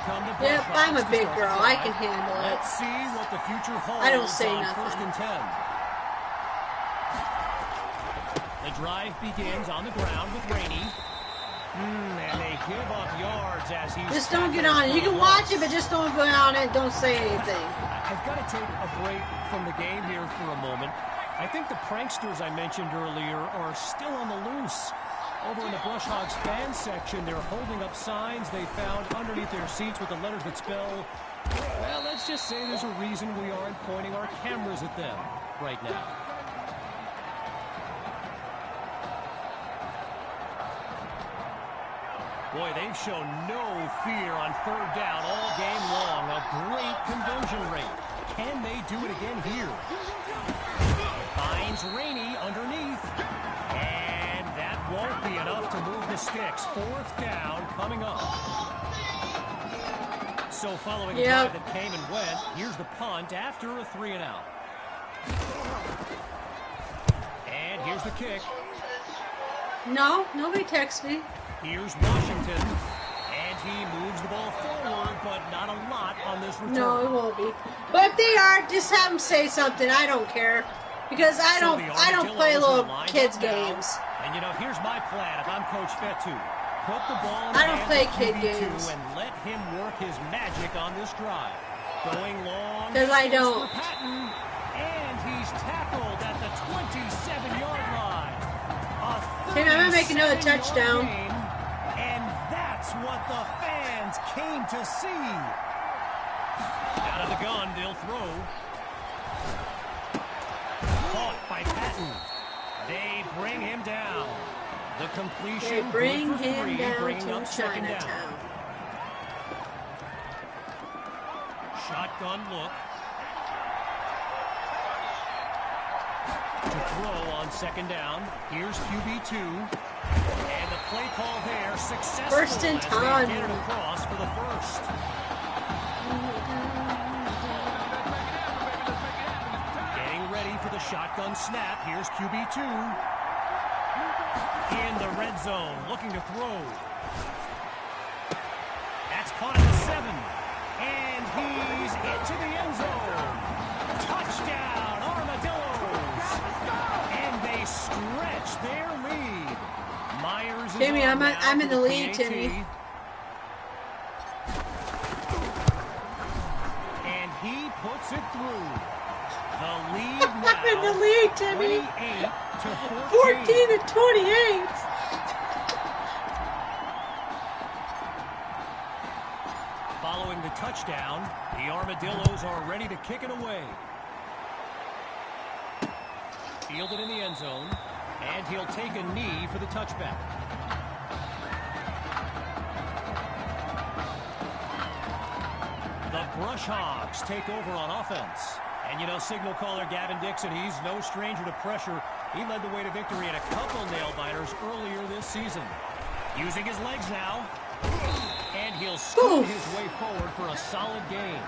come the Yep, I'm a big girl. I can handle it. Let's see what the future holds. I don't say on nothing. 1st and 10. The drive begins on the ground with Rainey. And they give up yards as he's... Just don't get on it. You can watch it, but just don't go on it. Don't say anything. I've got to take a break from the game here for a moment. I think the pranksters I mentioned earlier are still on the loose. Over in the Brush Hogs fan section, they're holding up signs they found underneath their seats with the letters that spell, well, let's just say there's a reason we aren't pointing our cameras at them right now. Boy, they've shown no fear on 3rd down all game long. A great conversion rate. Can they do it again here? Finds Rainey underneath. And that won't be enough to move the sticks. 4th down coming up. So following a drive that came and went, here's the punt after a 3-and-out. And here's the kick. No, nobody texts me. Here's Washington, and he moves the ball forward, but not a lot on this return. No, it won't be. But if they are, just have them say something. I don't care, because I don't play little kids games. And you know, here's my plan. If I'm Coach Fetu, put the ball in I don't play kid QB2 games and let him work his magic on this drive. Going long. Because I don't. Patton, and he's tackled at the 27-yard line. I'm gonna make another touchdown. That's what the fans came to see. Out of the gun, they'll throw. Caught by Patton. They bring him down. The completion. They bring him three, down bringing up to 2nd down. Chinatown. Shotgun look. To throw on 2nd down. Here's QB2. And the play call there successful. 1st and 10. As they get it across for the 1st. Getting ready for the shotgun snap. Here's QB2. In the red zone, looking to throw. That's caught at the 7. And he's into the end zone. Touchdown, Armadillos. And they stretch their lead. Myers is Timmy, on now I'm in the for lead, PAT. Timmy. And he puts it through. The lead now. I'm in the lead, Timmy. 28 to 14 to 28. Following the touchdown, the Armadillos are ready to kick it away. Fielded in the end zone, and he'll take a knee for the touchback. The Brush Hogs take over on offense. And you know, signal caller Gavin Dixon, he's no stranger to pressure. He led the way to victory in a couple nail-biters earlier this season. Using his legs now, and he'll scoot his way forward for a solid gain.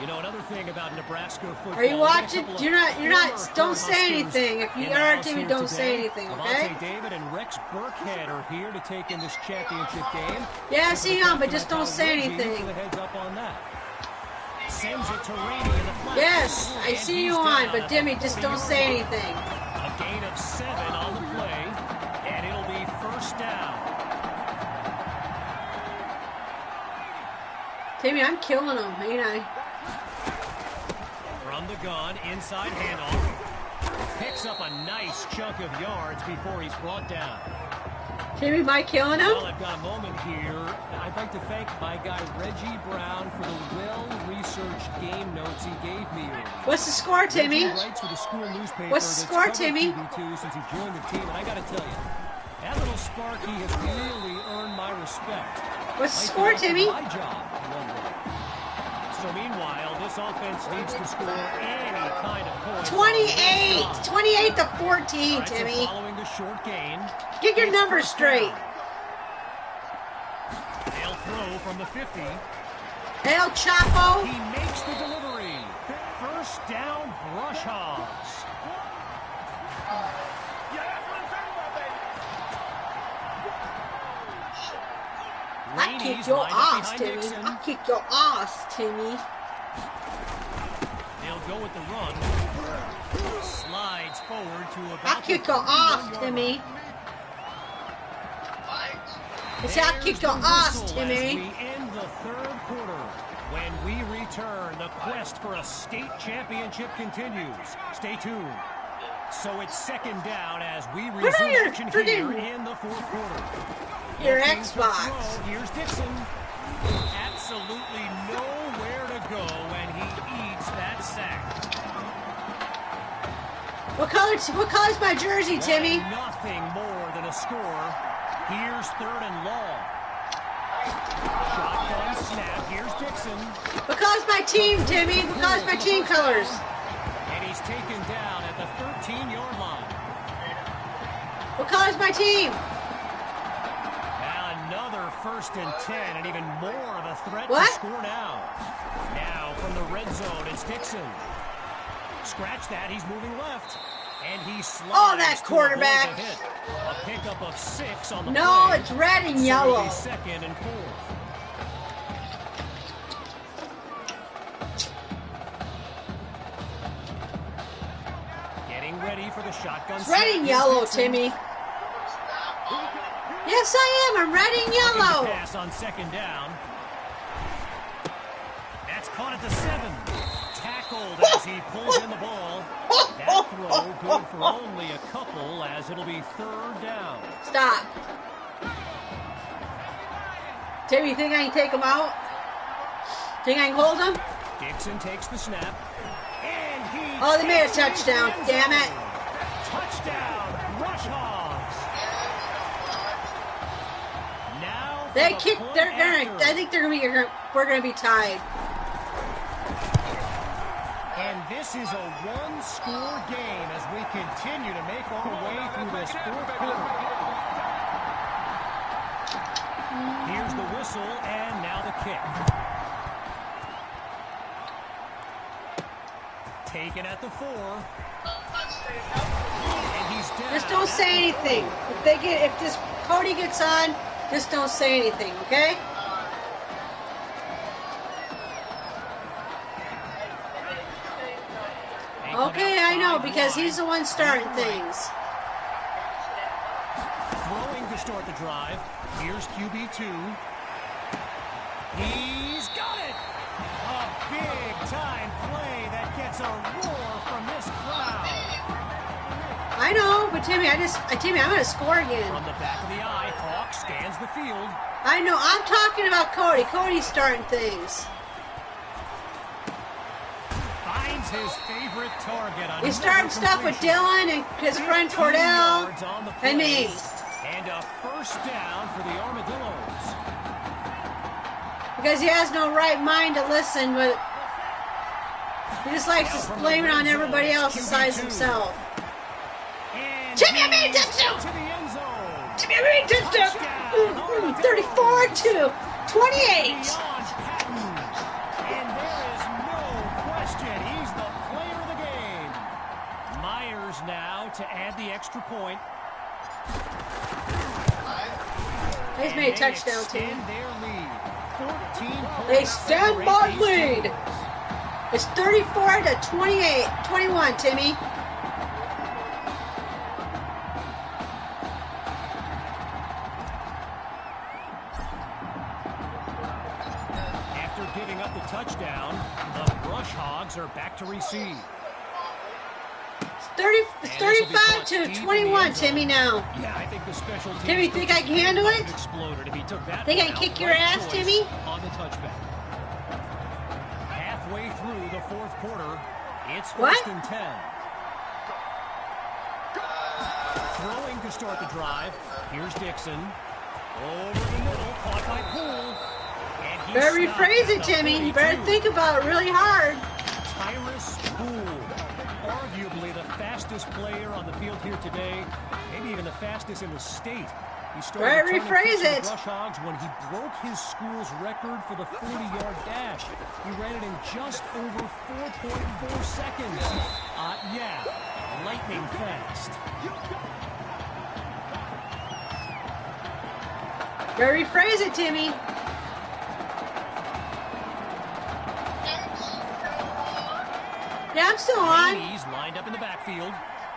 You know, another thing about Nebraska football. Are you watching? You're not. Don't say anything. If you are, Timmy, don't say anything, okay? Avante David and Rex Burkhead are here to take in this championship game. Yeah, I see him, but just don't say anything. The heads up on that. Sends it to Rainey in the flat. Yes, I see you on, but Timmy, just don't say anything. A gain of 7 on the play, and it'll be 1st down. Timmy, I'm killing him, ain't I? From the gun, inside handoff. Picks up a nice chunk of yards before he's brought down. Timmy, am I killing him? Well, I've got a moment here. I'd like to thank my guy Reggie Brown for the well-researched game notes he gave me earlier. What's the score, Timmy? Reggie writes for the school newspaper. What's the score, Timmy? QB2 since he joined the team, and I got to tell you, that little Sparky has really earned my respect. What's the score, Timmy? My job, one way. So meanwhile, this offense needs to score any kind of points. 28 to 14, right, Timmy. so following the short gain, get your numbers straight. They'll throw from the 50. El Chapo. He makes the delivery. 1st down, Brush Hogs. I kick your ass, Timmy. I kick your ass, Timmy. They'll go with the run. Slides forward to about. I kick your ass, Timmy. It's I kick your ass, Timmy. We end the third quarter. When we return, the quest for a state championship continues. Stay tuned. So it's second down as we resume action here in the fourth quarter. Your Xbox. Here's Dixon. Absolutely nowhere to go, and he eats that sack. What color's my jersey, Timmy? Nothing more than a score. Here's third and long. Shotgun snap. Here's Dixon. What color's my team, Timmy? What color's my team colors? And he's taken down at the 13-yard line. What color's my team? Another 1st and 10, and even more of a threat to score now. Now from the red zone, it's Dixon. Scratch that, he's moving left. And he slides. Oh, that quarterback. A pickup of 6 on the No, play. it's red and yellow. So 2nd and 4. Getting ready for the shotgun. It's red and yellow, Timmy. Yes, I am. I'm red and yellow. Pass on 2nd down. That's caught at the 7. Tackled as he pulls in the ball. That throw good for only a couple, as it'll be 3rd down. Stop. Timmy, you think I can take him out? Think I can hold him? Dixon takes the snap. And oh, they made a touchdown. Damn it. Touchdown, Rush Hogs. Now they kick. I think we're gonna be tied. And this is a one-score game as we continue to make our way through this fourth quarter. Here's the whistle, and now the kick. Taken at the 4. And he's down. Just don't say anything. If this Cody gets on, just don't say anything, okay? Okay, I know, because he's the one starting things. Throwing to start the drive. Here's QB2. He's got it! A big-time play that gets a roar from this crowd. I know, but Timmy, I'm going to score again. From the back of the eye, Hawk scans the field. I know, I'm talking about Cody. Cody's starting things. His favorite target on he's starting stuff with Dylan and his friend Cordell and me. And a 1st down for the Armadillos. Because he has no right mind to listen, but he just likes to blame it on everybody else besides himself. Timmy, I made a touchdown! Timmy, I made a touchdown! 34-28. Now to add the extra point. He's made a touchdown, team. They stand by lead. It's 34-21, Timmy. After giving up the touchdown, the Brush Hogs are back to receive. 35-21, Timmy, now. Yeah, I think the special teams Timmy, think I can handle it? Exploded if he took that. Think I can kick your ass, Timmy? On the touchback. Halfway through the fourth quarter, it's 1st and 10. Throwing to start the drive. Here's Dixon. Over the middle, caught by Poole. Better rephrase it, Timmy. You better think about it really hard. Tyrus Poole. Arguably the fastest player on the field here today, maybe even the fastest in the state. He started rephrase it. Rush Hogs when he broke his school's record for the 40-yard dash. He ran it in just over 4.4 seconds. Yeah, lightning fast. Gotta rephrase it, Timmy. Yeah, I'm still on. He's lined up in the backfield.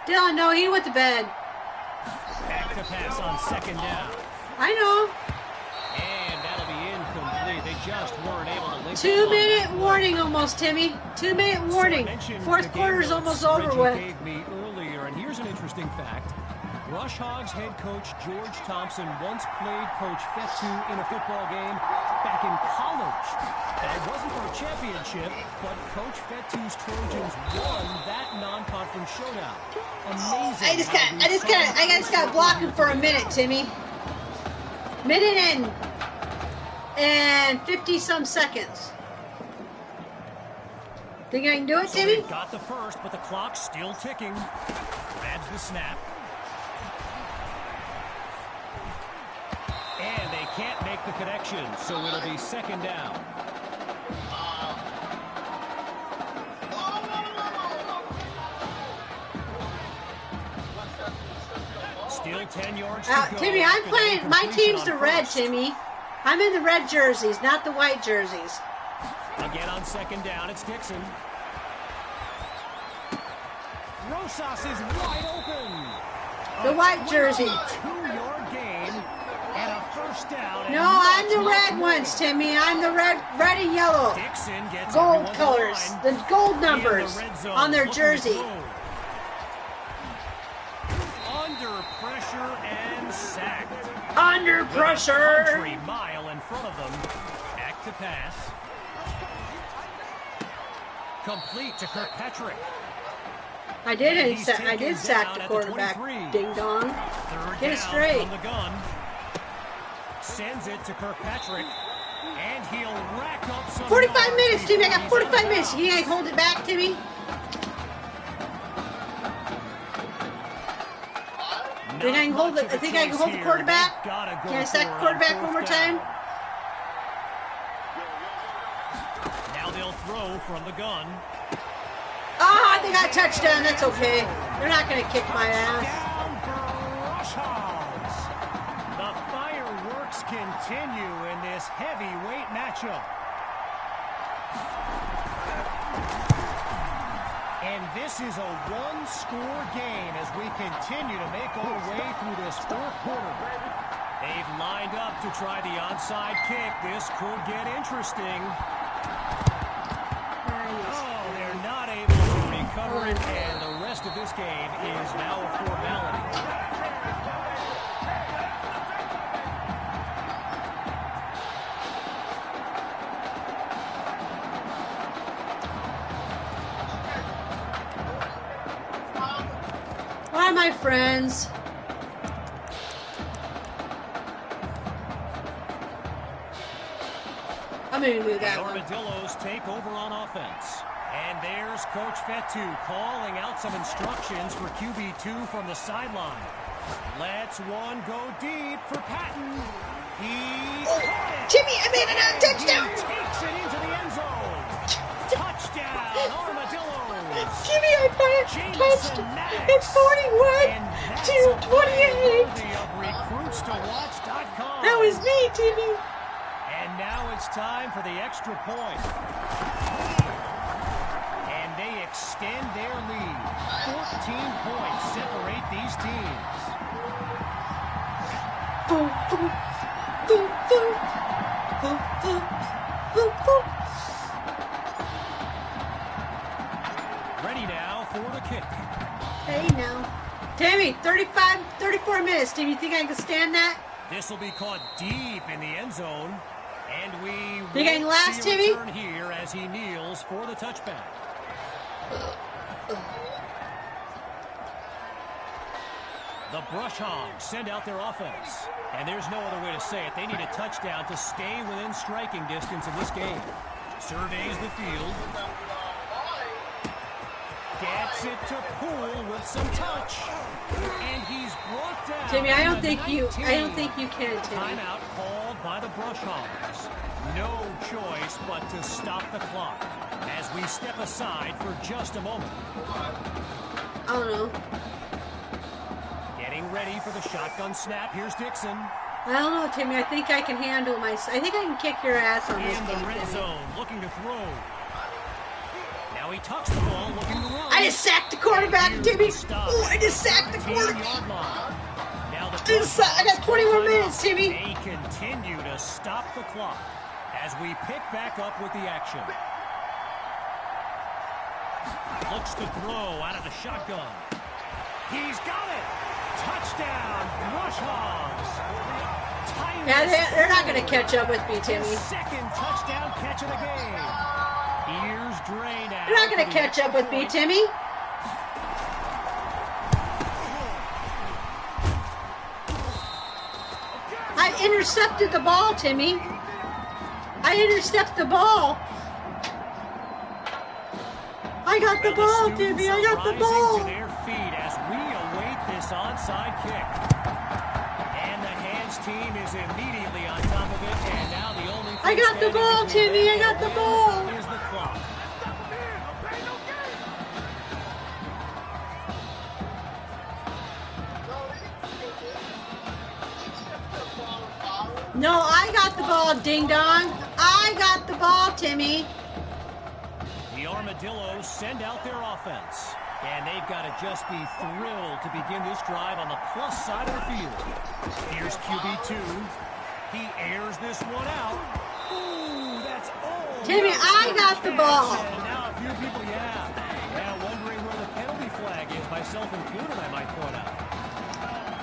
Dylan, no, he went to bed. Back to pass on second down. I know. And that'll be incomplete. They just weren't able to link. 2-minute warning almost, Timmy. 2-minute warning. Fourth quarter is almost over with. Gave me earlier, and here's an interesting fact. Rush Hogs head coach George Thompson once played Coach Fetu in a football game back in college. And it wasn't for a championship, but Coach Fetu's Trojans won that non-conference showdown. Amazing. I just got blocking for a minute, Timmy. Minute and 50-some seconds. Think I can do it, Timmy? So got the first, but the clock's still ticking. Grabs the snap. And they can't make the connection, so it'll be second down. Still 10 yards to go. Timmy, I'm playing. My team's the red, Timmy. I'm in the red jerseys, not the white jerseys. Again on second down, it's Dixon. Rosas is wide open. The white jersey. 2-yard gain and a first down. No, I'm the red ones, Timmy. I'm the red and yellow. Dixon gets gold colors, the gold numbers on their jersey. Under pressure and sacked. Under pressure. Country mile in front of them. Back to pass. Complete to Kirkpatrick. I did sack the quarterback. Ding dong. Get it straight. From the gun. Sends it to Kirkpatrick. And he'll rack up some 45 minutes, Timmy. I got 45 minutes. You ain't hold it back, Timmy. Think I can hold the quarterback? Can I sack the quarterback one more time? Now they'll throw from the gun. Ah, they got a touchdown. That's okay. They're not going to kick my ass. The fireworks continue in this heavyweight matchup. And this is a one-score game as we continue to make our way through this fourth quarter. They've lined up to try the onside kick. This could get interesting. Oh, they're not able to recover it, and the rest of this game is now a formality. Hi, my friends. I'm going to do that one. Armadillos take over on offense. And there's Coach Fetu calling out some instructions for QB2 from the sideline. Lets one go deep for Patton. He's Timmy, I made another touchdown. He takes it into the end zone. Touchdown, Armadillos. Timmy, I touched. It's 41-28. That was me, Timmy. And now it's time for the extra point. And they extend their lead. 14 points separate these teams. Boom, boom, boom, boom, boom, boom, boom, boom. Ready now for the kick. Hey, now. Timmy, 34 minutes. Do you think I can stand that? This will be caught deep in the end zone. And we think I can last, see a Timmy? return here as he kneels for the touchback. The Brush Hogs send out their offense. And there's no other way to say it. They need a touchdown to stay within striking distance in this game. Surveys the field. Gets it to Poole with some touch. And he's brought down. Timmy, I don't think you can, Timmy. Timeout called by the Brush Hogs. No choice but to stop the clock as we step aside for just a moment. I don't know. Getting ready for the shotgun snap. Here's Dixon. I don't know, Timmy. I think I can handle I think I can kick your ass on this In the game, red Timmy. zone, looking to throw. Now he tucks the ball, looking to run. I just sacked the quarterback, Timmy. Oh, I just sacked the quarterback. Now the I got 20 more minutes, Timmy. They continue to stop the clock as we pick back up with the action. Looks to throw out of the shotgun. He's got it. Touchdown, Rush Hogs. Yeah, they're not going to catch up with me, Timmy. Second touchdown catch of the game. Here's Dre now. They're not going to catch up with me, Timmy. I intercepted the ball, Timmy. I intercepted the ball. I got the ball, Timmy. I got the ball. To their feet as we await this onside kick. And the hands team is immediately on top of it. And now the only I got the ball, Timmy. I got the ball. Is the clock. No, I got the ball, ding dong. I got the ball, Timmy. The Armadillos send out their offense. And they've got to just be thrilled to begin this drive on the plus side of the field. Here's QB2. He airs this one out. Ooh, that's all. Timmy, I got the ball. And now a few people, now wondering where the penalty flag is, myself included, I might point out.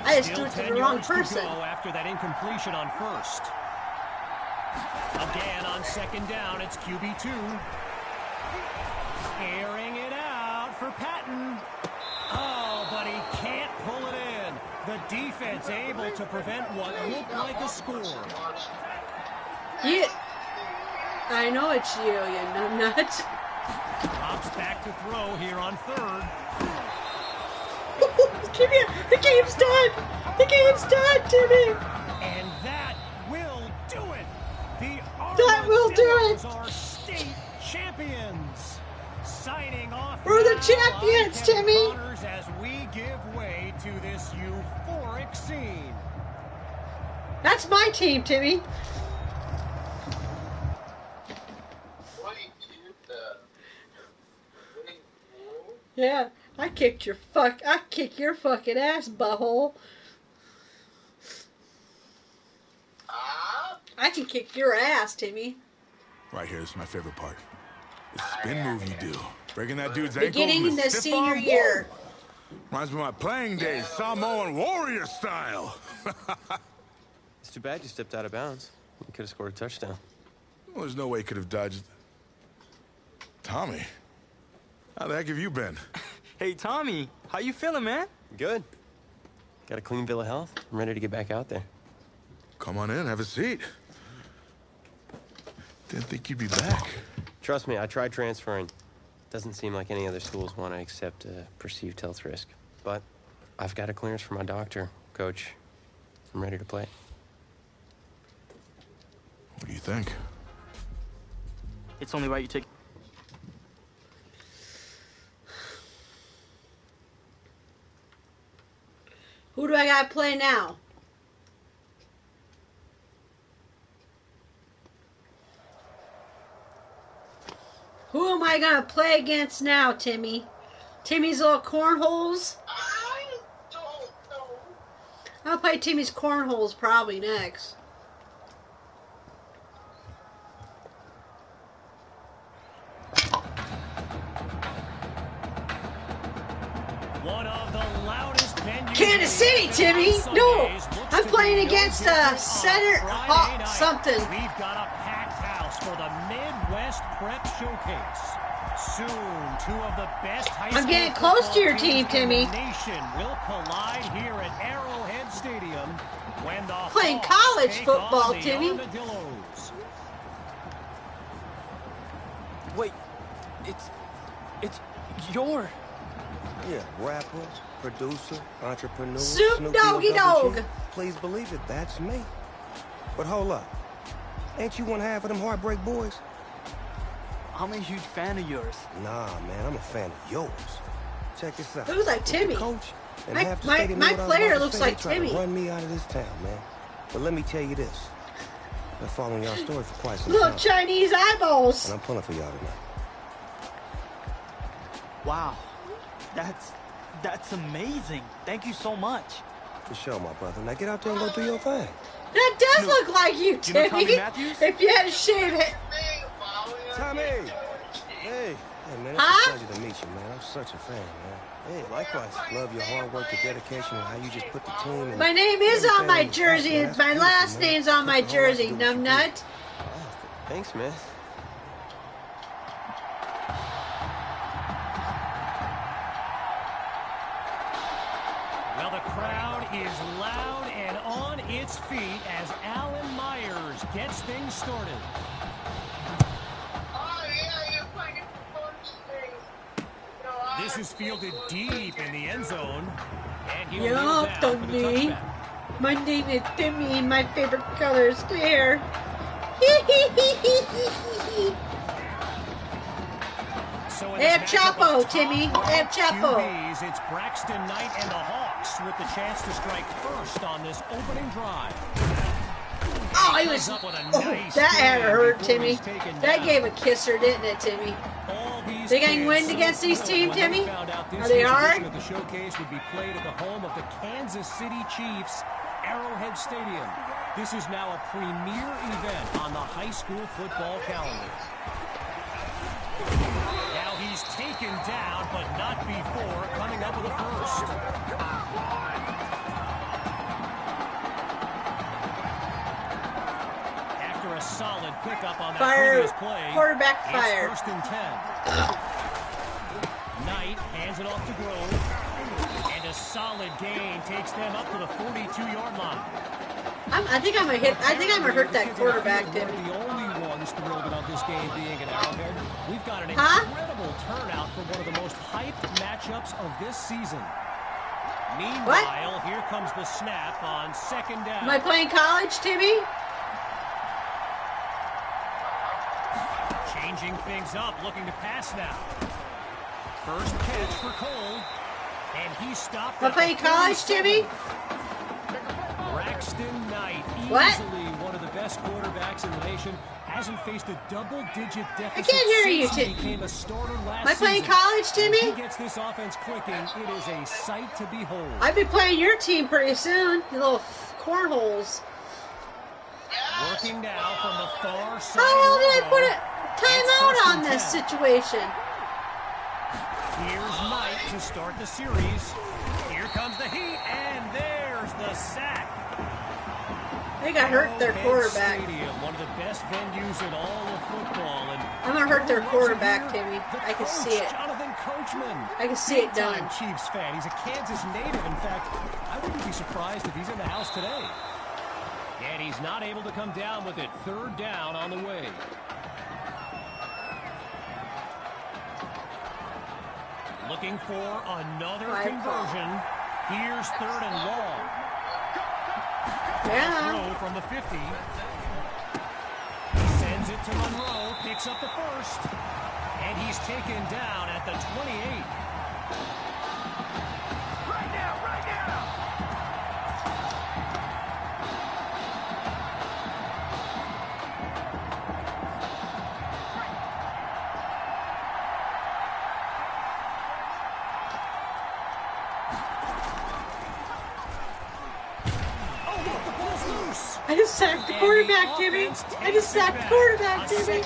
I just threw it to the wrong person. To go after that incompletion on first. Again on second down, it's QB2. Airing it out for Patton. Oh, but he can't pull it in. The defense able to prevent what looked like a score. Yeah, I know it's you numbnuts. Drops back to throw here on third. Timmy, the game's done. The game's done, Timmy. And that will do it. That will do it. Are state champions. Signing off. We're the champions, Timmy. As we give way to this euphoric scene. That's my team, Timmy. Yeah, I kick your fucking ass, butthole. I can kick your ass, Timmy. Right here, this is my favorite part. The spin move you do. Breaking that dude's ankle. Beginning in the senior year. Reminds me of my playing days, Samoan warrior style. It's too bad you stepped out of bounds. You could have scored a touchdown. Well, there's no way he could have dodged. Tommy, how the heck have you been? Hey, Tommy, how you feeling, man? Good. Got a clean bill of health. I'm ready to get back out there. Come on in, have a seat. Didn't think you'd be back. Trust me, I tried transferring. Doesn't seem like any other schools want to accept a perceived health risk. But I've got a clearance from my doctor, Coach. I'm ready to play. What do you think? It's only right you take... Who do I gotta play now? Who am I gonna play against now, Timmy? Timmy's little cornholes? I don't know. I'll play Timmy's cornholes probably next. One of the loudest venues. Kansas City, Timmy! No! I'm playing against Center something. We've got a packed house for the Midwest Prep Showcase. Soon, two of the best high school I'm getting close to your team, Timmy. The nation will collide here at Arrowhead Stadium when the Playing Hawks college take football, on the Timmy. Armadillos. Wait, it's your... Yeah, rapper, producer, entrepreneur, Snoop Doggy Dogg. Please believe it, that's me. But hold up. Ain't you one half of them Heartbreak Boys? I'm a huge fan of yours. Nah, man, I'm a fan of yours. Check this out. It looks like Timmy. The coach and My- half the my- stadium my knew what I was player about to looks say. like They tried to Timmy. run me out of this town, man. But let me tell you this. I've been following y'all story for quite some Little time. Chinese eyeballs. And I'm pulling for y'all tonight. Wow. That's amazing. Thank you so much. For sure, my brother. Now get out there and go do your thing. That does look like you, You know Timmy. Tommy Matthews? If you had to shave it. Tommy! Hey, man, it's Huh? a pleasure to meet you, man. I'm such a fan, man. Hey, likewise. Love your hard work, your dedication, and how you just put the team in. My name is on my everything. jersey. Man, And that's my beautiful, last man. name's on my Takes a whole lot to jersey, do what you do. numbnut. Thanks, man. Well, the crowd is loud and on its feet as Alan Myers gets things started. Oh, yeah, you're playing for This is fielded deep in the end zone. And he'll Yeah, kneel down for the Tony. touchback. My name is Timmy, and my favorite color is clear. So in Hey, this matchup Chapo, of Timmy. top Hey, Chapo. QBs, it's Braxton Knight and the Hawks with the chance to strike first on this opening drive. Oh, he was. Up with a Oh, nice that had to swing hurt, before Timmy. he's taken That down. gave a kisser, didn't it, Timmy? All these They getting kids wind so against these thrilled teams, when they Timmy? found out this Are they year's hard? edition of the showcase would be played at the home of the Kansas City Chiefs, Arrowhead Stadium. This is now a premier event on the high school football calendar. Now he's taken down, but not before coming up with a first. After a solid pickup on that Fire. previous play, Quarterback it's fire. 1st and 10. Knight hands it off to Grove, and a solid gain takes them up to the 42-yard line. I think I'm gonna hurt that quarterback, We're Timmy. the only ones thrilled about this game being at Arrowhead. We've got an Huh? incredible turnout for one of the most hyped matchups of this season. Meanwhile, here comes the snap on 2nd down. Am I playing college, Timmy? Changing things up, looking to pass now. First catch for Cole, and he stopped. Am I at playing the college, 47. Timmy? Braxton Knight, What? easily one of the best quarterbacks in the nation, hasn't faced a double-digit deficit I can't hear you, since he Tim. became a starter last Am I playing season. college, If Timmy? he gets this offense clicking, it is a sight to behold. I'll be playing your team pretty soon. You little cornholes. Working now from the far side. How the hell did I of the put road. a It's timeout 1st on and this 10. situation? Here's Knight to start the series. Here comes the heat, and there's the sack. They got hurt their Arrowhead quarterback. Stadium, one of the best venues in all of football. And I'm gonna hurt their who was quarterback, here? Timmy. The I can coach, see it. Jonathan Coachman. I can see it Big-time done. Chiefs fan. He's a Kansas native. In fact, I wouldn't be surprised if he's in the house today. And he's not able to come down with it. 3rd down on the way. Looking for another conversion. Here's 3rd and long. Yeah. Throw from the 50. Sends it to Monroe. Picks up the first. And he's taken down at the 28. Right now, right now. I just sacked the quarterback, Timmy. I just sacked the quarterback, Timmy.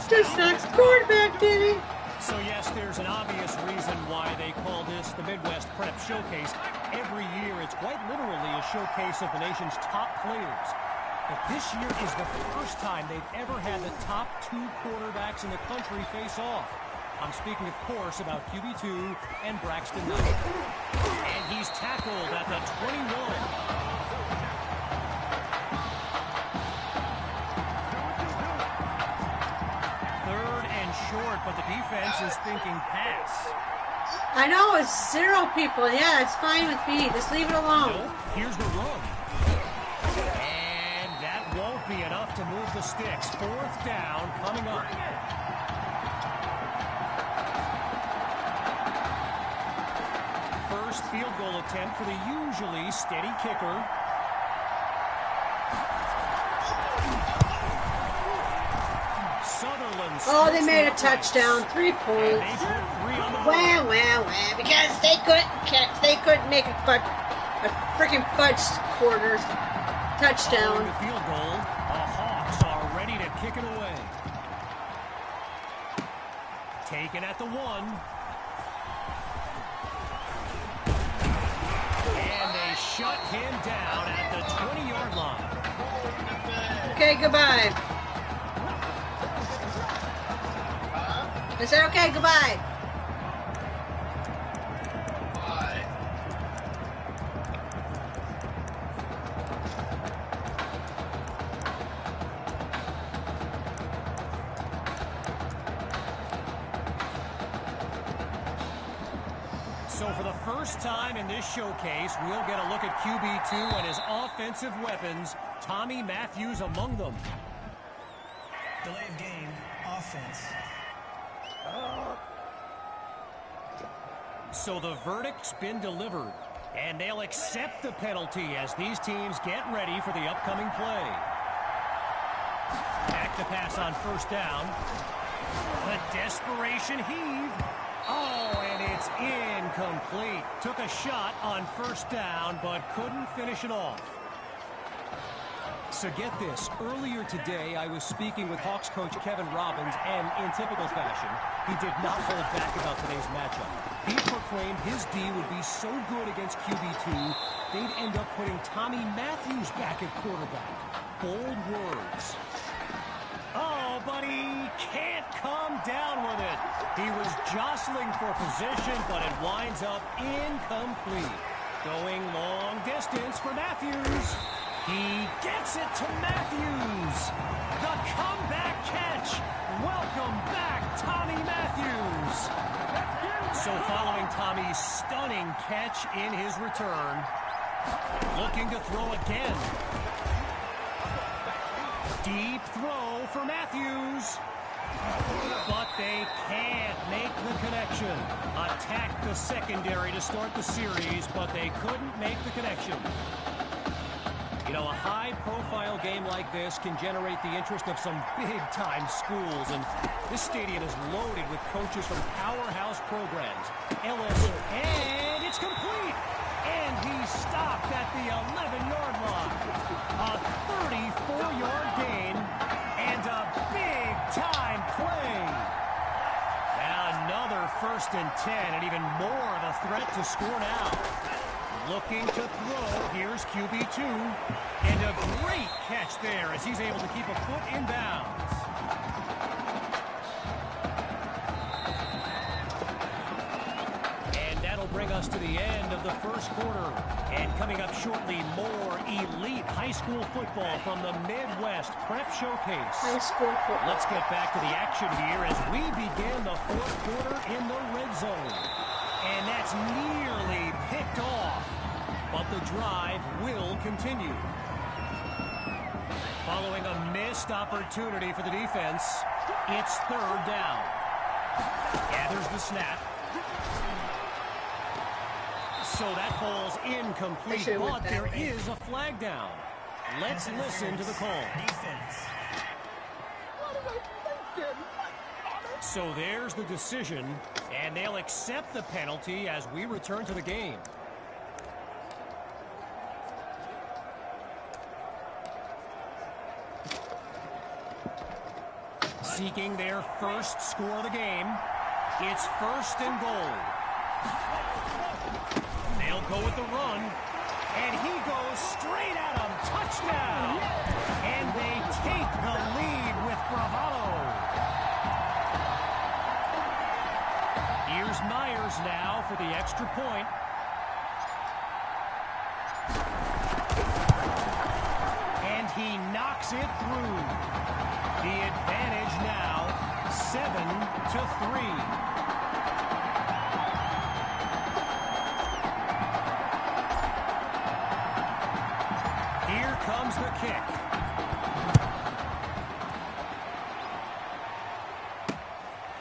Just sacked the quarterback, Timmy. So yes, there's an obvious reason why they call this the Midwest Prep Showcase. Every year, it's quite literally a showcase of the nation's top players. But this year is the first time they've ever had the top 2 quarterbacks in the country face off. I'm speaking, of course, about QB2 and Braxton Knight. And he's tackled at the 21. Short, but the defense is thinking pass. I know it's 0 people. Yeah, it's fine with me. Just leave it alone. Nope. Here's the run. And that won't be enough to move the sticks. 4th down coming up. First field goal attempt for the usually steady kicker. Oh, they made a touchdown. 3 points. Wah, wah, wah. Because they couldn't make a freaking fudge quarter touchdown. The field goal. The Hawks are ready to kick it away. Taken at the 1. And they shut him down at the 20-yard line. Okay, goodbye. I said, okay, goodbye. So for the first time in this showcase, we'll get a look at QB2 and his offensive weapons. Tommy Matthews among them. Delay of game, offense. So the verdict's been delivered, and they'll accept the penalty as these teams get ready for the upcoming play. Back to pass on first down. The desperation heave. Oh, and it's incomplete. Took a shot on first down, but couldn't finish it off. So get this, earlier today I was speaking with Hawks coach Kevin Robbins, and in typical fashion, he did not hold back about today's matchup. He proclaimed his D would be so good against QB2, they'd end up putting Tommy Matthews back at quarterback. Bold words. Oh, but he can't come down with it. He was jostling for position, but it winds up incomplete. Going long distance for Matthews. He gets it to Matthews. The comeback catch. Welcome back, Tommy Matthews. So following Tommy's stunning catch in his return, looking to throw again. Deep throw for Matthews. But they can't make the connection. Attacked the secondary to start the series, but they couldn't make the connection. You know, a high-profile game like this can generate the interest of some big-time schools, and this stadium is loaded with coaches from powerhouse programs. LSU, and it's complete! And he's stopped at the 11-yard line. A 34-yard gain, and a big-time play. Now another 1st and 10, and even more of a threat to score now. Looking to throw, here's QB2, and a great catch there as he's able to keep a foot in bounds. And that'll bring us to the end of the first quarter. And coming up shortly, more elite high school football from the Midwest Prep Showcase. High school football. Let's get back to the action here as we begin the 4th quarter in the red zone. And that's nearly picked off. But the drive will continue. Following a missed opportunity for the defense, it's 3rd down. Gathers the snap. So that falls incomplete, but there is a flag down. Let's listen to the call. Defense. So there's the decision, and they'll accept the penalty as we return to the game. Seeking their first score of the game. It's 1st and goal. They'll go with the run, and he goes straight at him. Touchdown! And they take the lead with bravado. Here's Myers now for the extra point. And he knocks it through. The advantage now, 7-3. Here comes the kick.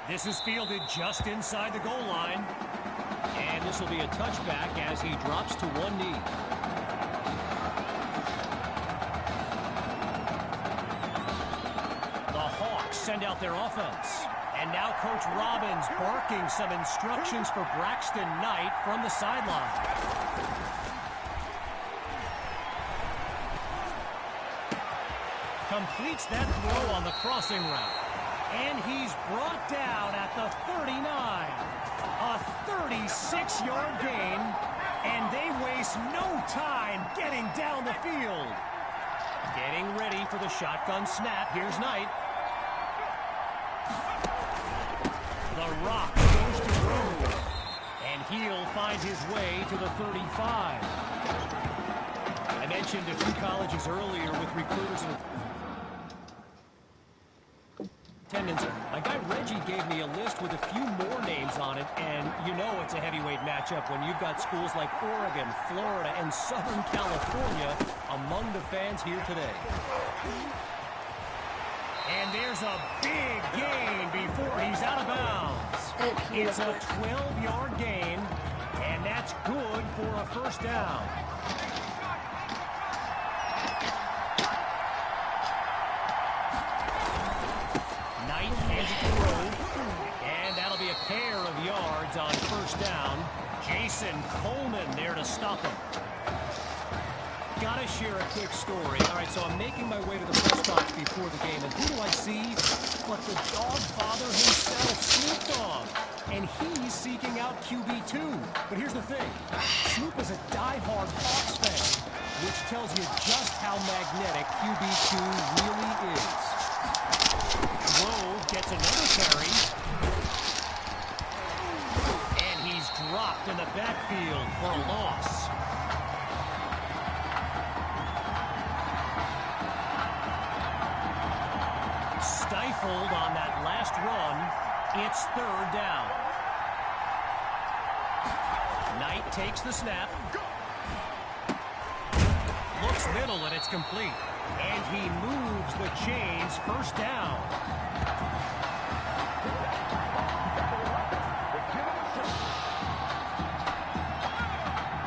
This is fielded just inside the goal line. And this will be a touchback as he drops to one knee. send out their offense. And now Coach Robbins barking some instructions for Braxton Knight from the sideline. Completes that throw on the crossing route. And he's brought down at the 39. A 36-yard gain. And they waste no time getting down the field. Getting ready for the shotgun snap. Here's Knight. The Rock goes to Rowe. And he'll find his way to the 35. I mentioned a few colleges earlier with recruiters and attendance. My guy Reggie gave me a list with a few more names on it, and you know it's a heavyweight matchup when you've got schools like Oregon, Florida, and Southern California among the fans here today. And there's a big gain before he's out of bounds. It's a 12-yard gain, and that's good for a first down. Knight hands it to Rowe, and that'll be a pair of yards on first down. Jason Coleman there to stop him. Gotta share a quick story. All right, so I'm making my way to the press box before the game, and who do I see but the dog father himself, Snoop Dogg. And he's seeking out QB2. But here's the thing. Snoop is a diehard Hawks fan, which tells you just how magnetic QB2 really is. Rowe gets another carry. And he's dropped in the backfield for a loss. Stifled on that last run. It's third down. Knight takes the snap. Looks middle and it's complete. And he moves the chains. First down.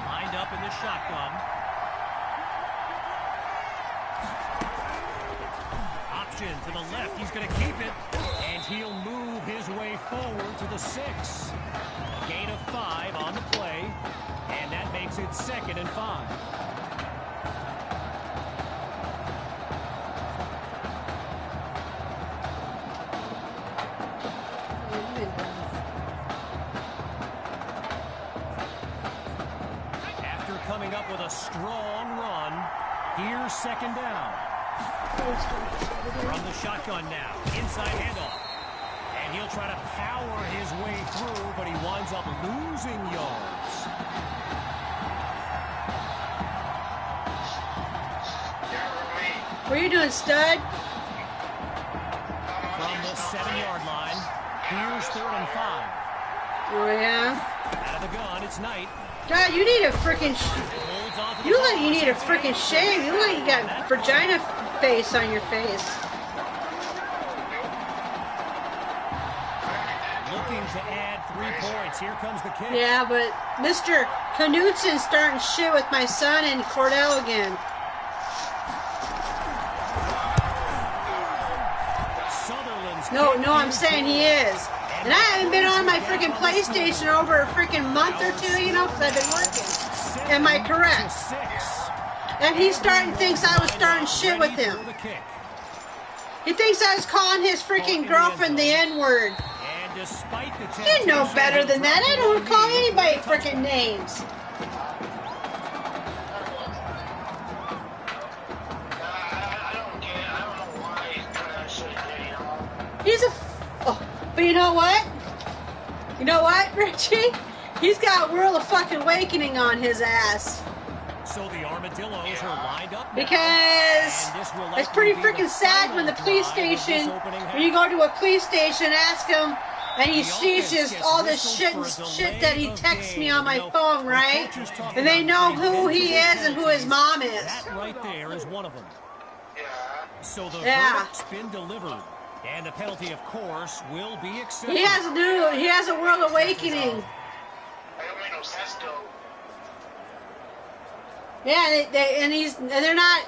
Lined up in the shotgun. Option to the left. He's going to keep it. And he'll move his way forward to the 6. A gain of 5 on the play. And that makes it 2nd and 5. After coming up with a strong run, here's 2nd down. From the shotgun now, inside handoff. And he'll try to power his way through, but he winds up losing yards. What are you doing, stud? From the 7-yard line, here's 3rd and 5. Oh, yeah? Out of the gun, it's Knight. God, you need a freaking... You look like you need a freaking shave. You look like you got vagina face on your face. Looking to add 3 points. Here comes the kick. Yeah, but Mr. Knutson's starting shit with my son and Cordell again. No, I'm saying he is. And I haven't been on my freaking PlayStation over a freaking month or 2, you know, because I've been working. Am I correct? And he thinks I was starting shit with him. He thinks I was calling his freaking girlfriend the N-word. You know better than that. I don't call anybody freaking names. But you know what? You know what, Richie? He's got World of fucking Awakening on his ass. So the Armadillos are lined up now. Because it's pretty freaking sad when the police station, when you go to a police station, ask him, and he sees just all this shit that he texts me on my phone, right? And they know who he is and who his mom is. That right there is one of them. So the verdict's been delivered. And the penalty, of course, will be accepted. He has a World Awakening. Yeah, they're not.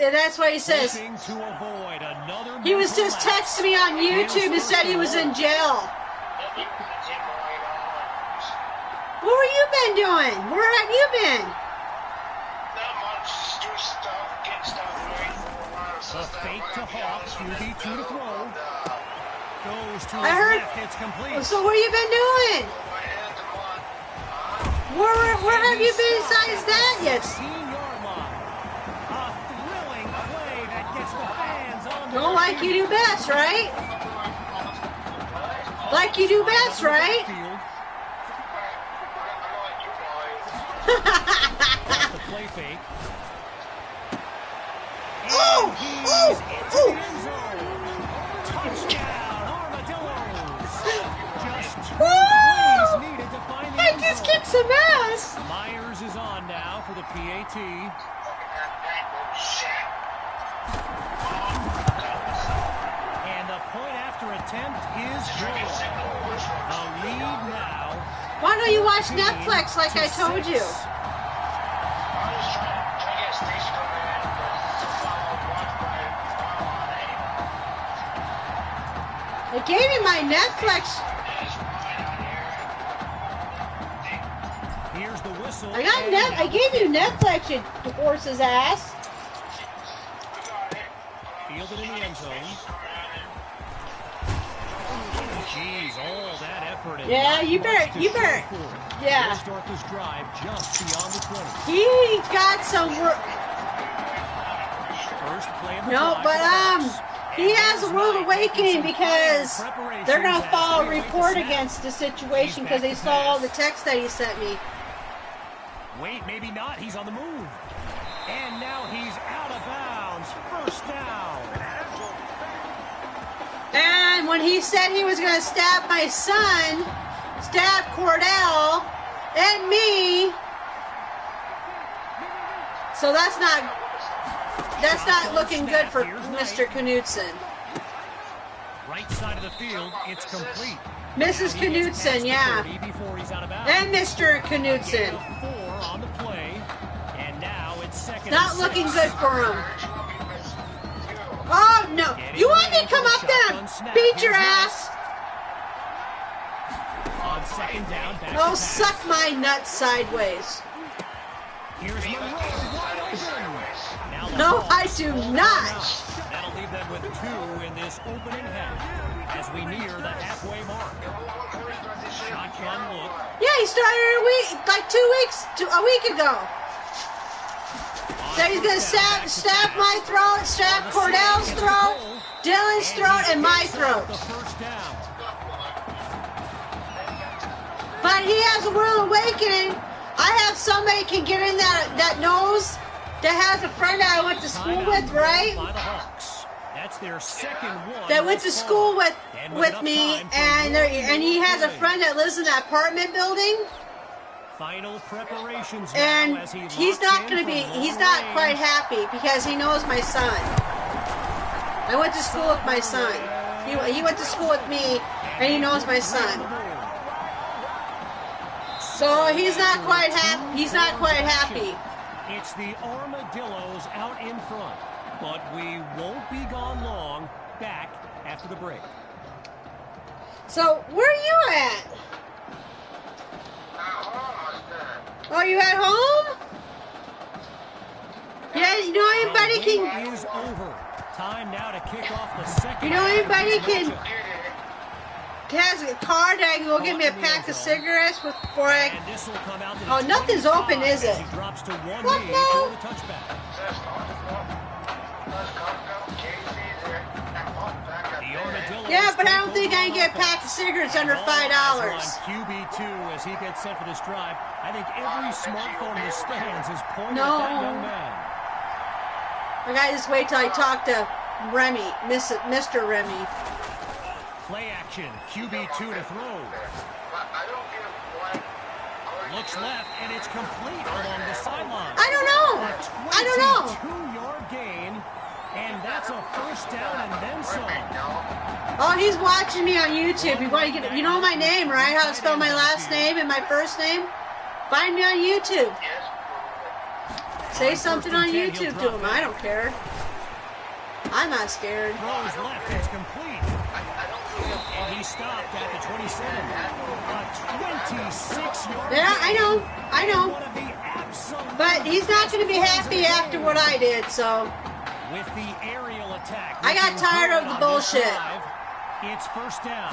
That's what he says. Hoping to avoid another He was mental just lapse. texting me on YouTube and said he was in jail. What have you been doing? Where have you been? Not much, just do stuff, get stuff ready for The fake to Hawk, QB2 to throw. Goes to I his heard. left, it's complete. So what have you been doing? Where have you been besides that yet? 16-yard line. A thrilling play that gets the fans on the Don't like you do best, right? Like you do best, right? field. Off the play fake. Oh! Oh! Oh! Touchdown, Armadillos. Just two Woo! plays needed to find the I end just zone. kicked some ass. Myers is on now for the PAT. And the point after attempt is good. The lead now. Why don't you watch Netflix like I told you? I gave you my Netflix. Here's the whistle. I gave you Netflix, you horse's ass. Fielded in the end zone. Jeez, all that effort. And Yeah, not you much better- to you show better- for it. yeah. They'll start this drive just beyond the 20. He got some work. First play of the No, drive but for the Bucs. he And has a there's rude Knight awakening making some because final preparations they're gonna as file a we await the report snap. against the situation because they saw all the text that he sent me. Wait, maybe not. He's on the move. And now he's out of bounds. First down. And when he said he was gonna stab my son, stab Cordell and me, so that's not looking good for Mr. Knudsen. Right side of the field, it's complete. Mrs. Knudsen, yeah. Before he's out of bounds. And Mr. Knudsen. 4 on the play. And now it's second Not and looking 6. good for him. Oh, no. You want me to come up there and beat your ass? On second down, back Oh, to suck pass. my nuts sideways. Here's Monroe, wide open. Now the No, I Hawks do hold not. on out. That'll leave them with 2 in this opening half as we near the halfway mark. Shotgun look. Yeah, he started a week ago. So he's gonna stab my throat, stab Cordell's throat, Dylan's throat, and my throat. The first down. But he has a rude awakening. I have somebody can get in that knows that has a friend that I went to school with, right? By the Hawks. That's their second one. That went to thus school far. with And with me, enough time for and he one has a play. friend that lives in that apartment building, Final preparations now and as he he's locks not in gonna be, from he's long not range. quite happy because he knows my son. I went to school with my son. He went to school with me, and he knows my son. So he's not quite happy. He's not quite happy. It's the Armadillos out in front, but we won't be gone long. Back after the break. So where are you at? Oh, you at home? Yeah, you know anybody The can. wait is over. Time now to kick off the second. You know half of anybody this can matchup. has a car that I can go get me a pack of cigarettes before I. And this will come out to Oh, the nothing's 25 open, is as it? he drops to one What knee now? for the touchback. The Armadillos Yeah, but I don't take think I over can get a on pack of offense. cigarettes under And all eyes are $5. on QB2 as he gets set for this drive. I think every smartphone in the stands is pointing No. at that young man. I gotta just wait till I talk to Remy, Mr. Remy. Play action, QB2 to throw. Looks left, and it's complete along the sideline. I don't know. I don't know. 22-yard gain, and that's a first down and then some. Oh, he's watching me on YouTube. You know my name, right? How to spell my last name and my first name? Find me on YouTube. Say something on YouTube to him. I don't care. I'm not scared. Throws left, it's complete. And he stopped at the 27. A 26-yard Yeah, I know. I know. One of the absolute But he's not going to be happy after what I did, so. with the aerial attack. I got tired of the bullshit. Drive, it's first down.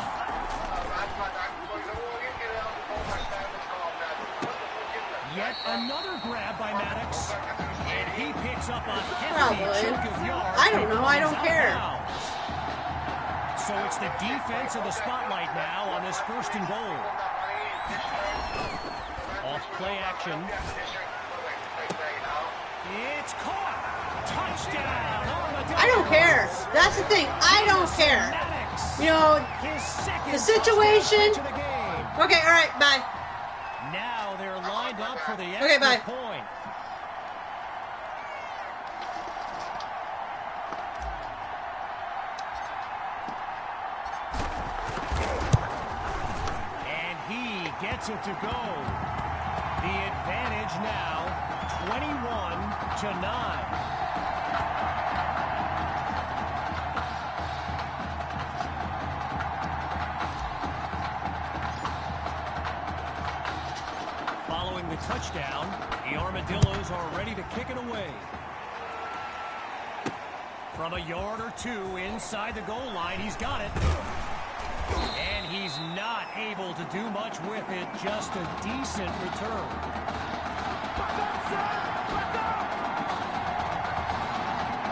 Yet another grab by Maddox. And he picks up a hefty chunk of yards. I don't know. I don't care. So it's the defense in the spotlight now on this first and goal. Off play action. It's caught. Touchdown. I don't care. That's the thing. I don't care. You know, the situation. Okay, all right, bye. Now they're lined up for the Okay, bye. extra point. And he gets it to go. The advantage now 21-9. Following the touchdown, the Armadillos are ready to kick it away. From a yard or two inside the goal line, he's got it. And he's not able to do much with it, just a decent return.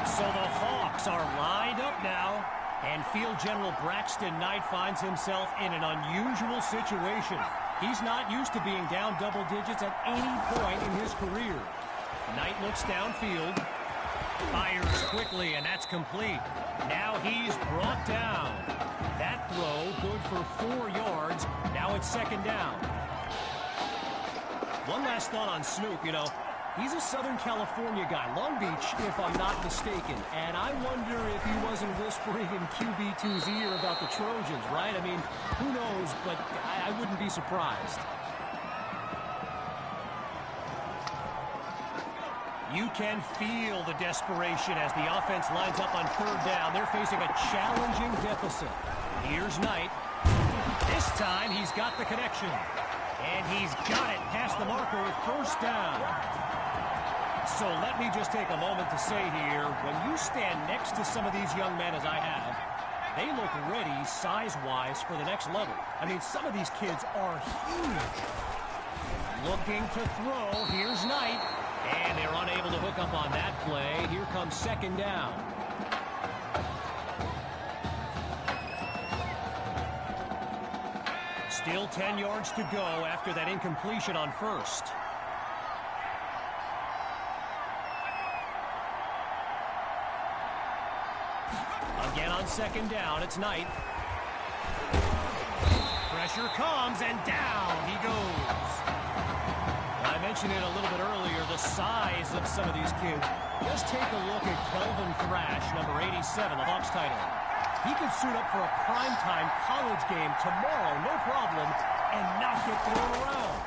So the Hawks are lined up now, and Field General Braxton Knight finds himself in an unusual situation. He's not used to being down double digits at any point in his career. Knight looks downfield, fires quickly, and that's complete. Now he's brought down. That throw good for 4 yards. Now it's second down. One last thought on Snoop, you know. He's a Southern California guy, Long Beach, if I'm not mistaken. And I wonder if he wasn't whispering in QB2's ear about the Trojans, right? I mean, who knows, but I wouldn't be surprised. You can feel the desperation as the offense lines up on third down. They're facing a challenging deficit. Here's Knight. This time he's got the connection. And he's got it past the marker with first down. So let me just take a moment to say here, when you stand next to some of these young men as I have, they look ready size-wise for the next level. I mean, some of these kids are huge. Looking to throw. Here's Knight. And they're unable to hook up on that play. Here comes second down. Still 10 yards to go after that incompletion on first. Again on second down, it's Knight. Pressure comes, and down he goes. I mentioned it a little bit earlier, the size of some of these kids. Just take a look at Kelvin Thrash, number 87, the Hawks tight end. He could suit up for a primetime college game tomorrow, no problem, and not get thrown around.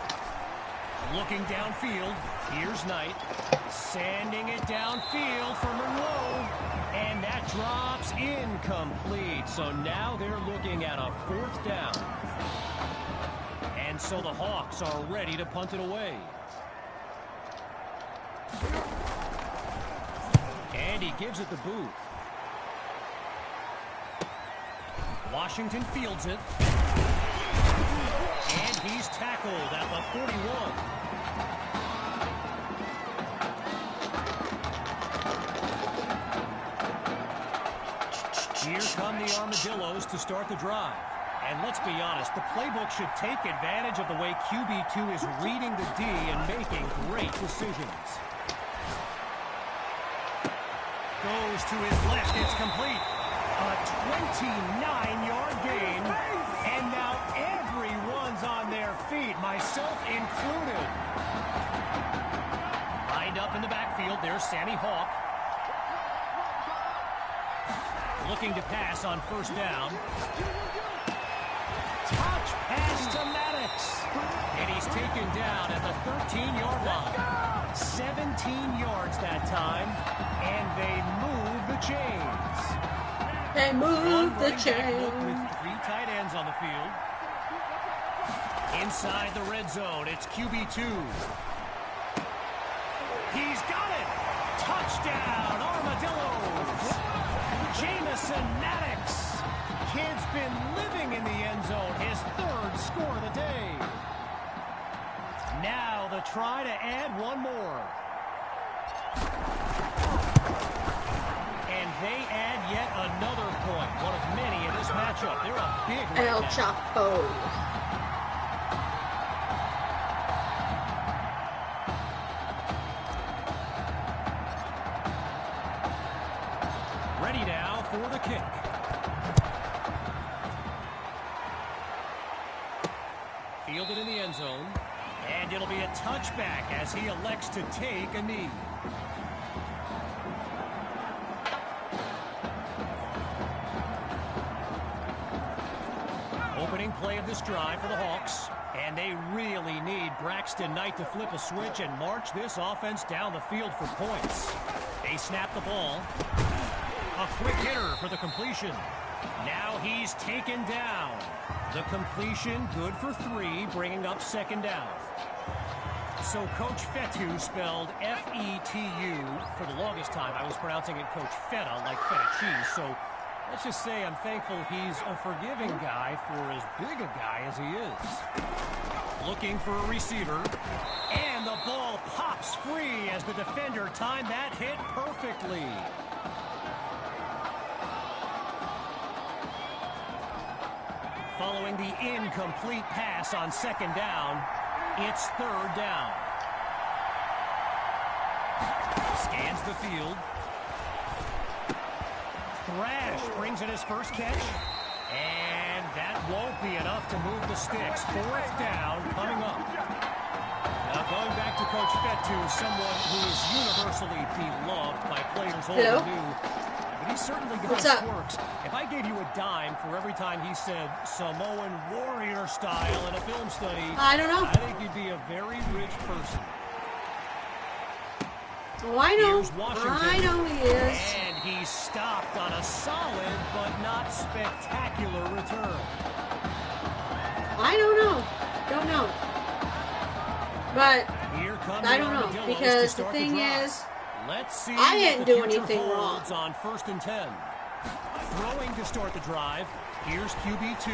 Looking downfield, here's Knight. Sending it downfield for Monroe. And that drops incomplete. So now they're looking at a fourth down. And so the Hawks are ready to punt it away. And he gives it the boot. Washington fields it. And he's tackled at the 41. Here come the Armadillos to start the drive. And let's be honest, the playbook should take advantage of the way QB2 is reading the D and making great decisions. Goes to his left, it's complete. A 29-yard gain. And now everyone's on their feet, myself included. Lined up in the backfield, there's Sammy Hawk. Looking to pass on first down. Touch pass to Maddox. Maddox. And he's taken down at the 13-yard line. 17 yards that time. And they move the chains. They move the chains. With 3 tight ends on the field. Inside the red zone, it's QB2. He's got it! Touchdown, Armadillos! Jamison Maddox. Kid's been living in the end zone, his 3rd score of the day. Now the try to add one more. And they add yet another point, one of many in this matchup. They're a big right El now. Chapo. Ready now for the kick. Fielded in the end zone. And it'll be a touchback as he elects to take a knee. Opening play of this drive for the Hawks. And they really need Braxton Knight to flip a switch and march this offense down the field for points. They snap the ball. A quick hitter for the completion. Now he's taken down. The completion good for 3, bringing up 2nd down. So Coach Fetu, spelled F-E-T-U. For the longest time, I was pronouncing it Coach Feta, like feta cheese. So let's just say I'm thankful he's a forgiving guy for as big a guy as he is. Looking for a receiver. And the ball pops free as the defender timed that hit perfectly. Following the incomplete pass on 2nd down, it's 3rd down. Scans the field. Thrash brings in his first catch. And that won't be enough to move the sticks. 4th down coming up. Now going back to Coach Fetu, someone who is universally beloved by players old and new. But he certainly got his quirks. If I gave you a dime for every time he said Samoan warrior style in a film study, I don't know. I think you'd be a very rich person. Oh, I know. Here's Washington. I know he is. And he stopped on a solid but not spectacular return. I don't know. Don't know. But Here comes I don't know, Armadillos because to the start thing drive. is, Let's see I didn't what do the future anything wrong. holds on 1st and 10. Throwing to start the drive. Here's QB2.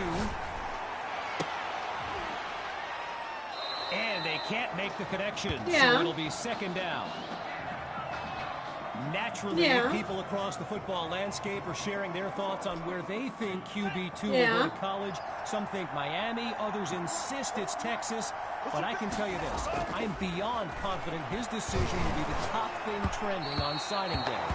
And they can't make the connection, so it'll be 2nd down. Naturally, people across the football landscape are sharing their thoughts on where they think QB2 will go to college. Some think Miami, others insist it's Texas. But I can tell you this, I am beyond confident his decision will be the top thing trending on signing day.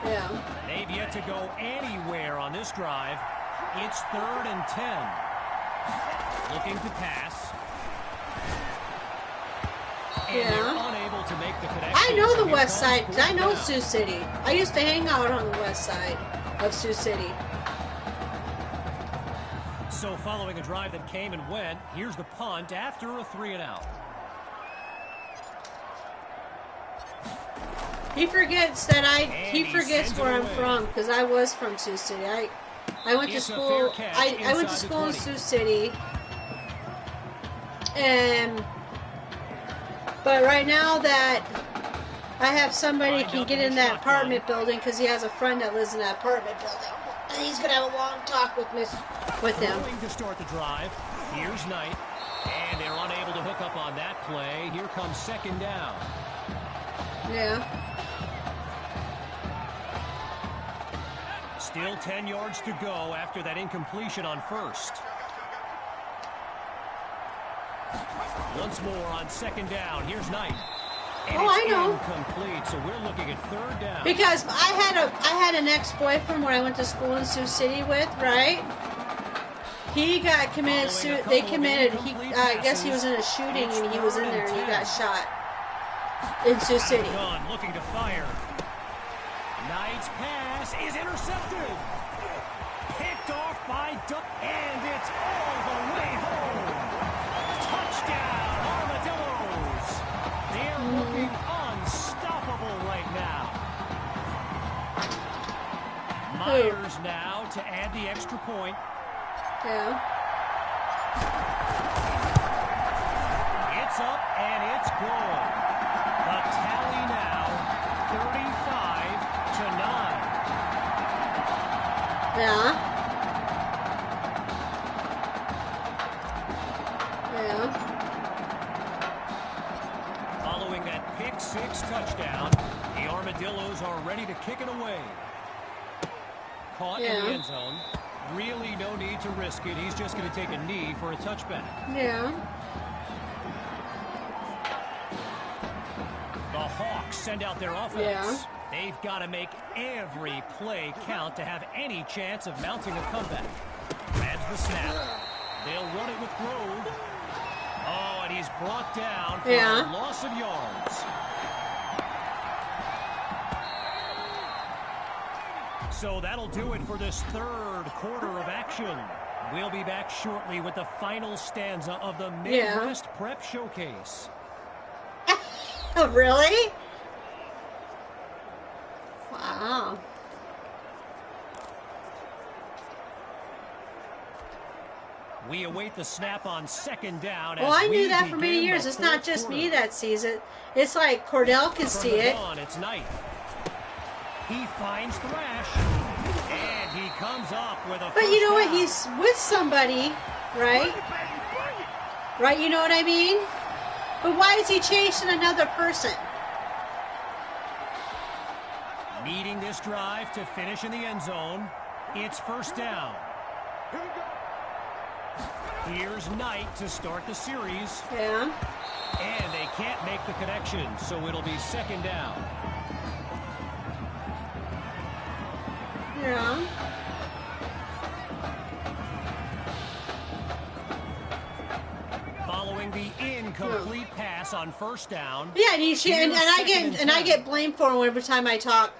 yeah. They've yet to go anywhere on this drive. It's 3rd and 10. Looking to pass. And they're unable to make the connection. I know the west side, because I know Sioux City. I used to hang out on the west side of Sioux City. So following a drive that came and went, here's the punt after a 3-and-out. He forgets that he forgets where I'm from, because I was from Sioux City. I went to school. I went to school in Sioux City, but right now that I have somebody can get in that apartment building, because he has a friend that lives in that apartment building, and he's gonna have a long talk with him. Going to start the drive. Here's Knight, and they're unable to hook up on that play. Here comes 2nd down. Yeah. Still 10 yards to go after that incompletion on 1st. Once more on 2nd down. Here's Knight. And I know. Incomplete, so we're looking at 3rd down. Because I had an ex-boyfriend where I went to school in Sioux City with, right? He got committed. I guess he was in a shooting, and he was in there, and he got shot in Sioux City. Looking to fire. Knight's pass is intercepted. Picked off by Duck, and it's all the way home. Touchdown, Armadillos. They're looking unstoppable right now. Myers now to add the extra point. Yeah. It's up and it's good. The tally now 35-9. Yeah. Yeah. Following that pick-6 touchdown, the Armadillos are ready to kick it away. Caught in the end zone. Really no need to risk it. He's just going to take a knee for a touchback. Yeah. The Hawks send out their offense. Yeah. They've got to make every play count to have any chance of mounting a comeback. Grabs the snap. They'll run it with Grove. Oh, and he's brought down for a loss of yards. So that'll do it for this third quarter of action. We'll be back shortly with the final stanza of the Midwest Prep Showcase. Oh, really? Wow. We await the snap on second down. Well, I knew that for many years. It's not just me that sees it. It's like Cordell can see it. It's Knight. He finds Thrash, and he comes up with a. But you know what? He's with somebody, right? Right? You know what I mean? But why is he chasing another person? Needing this drive to finish in the end zone. It's first down. Here's Knight to start the series. Yeah. And they can't make the connection, so it'll be second down. Yeah. Following the incomplete pass on first down. Yeah, and I get blamed for him every time I talk.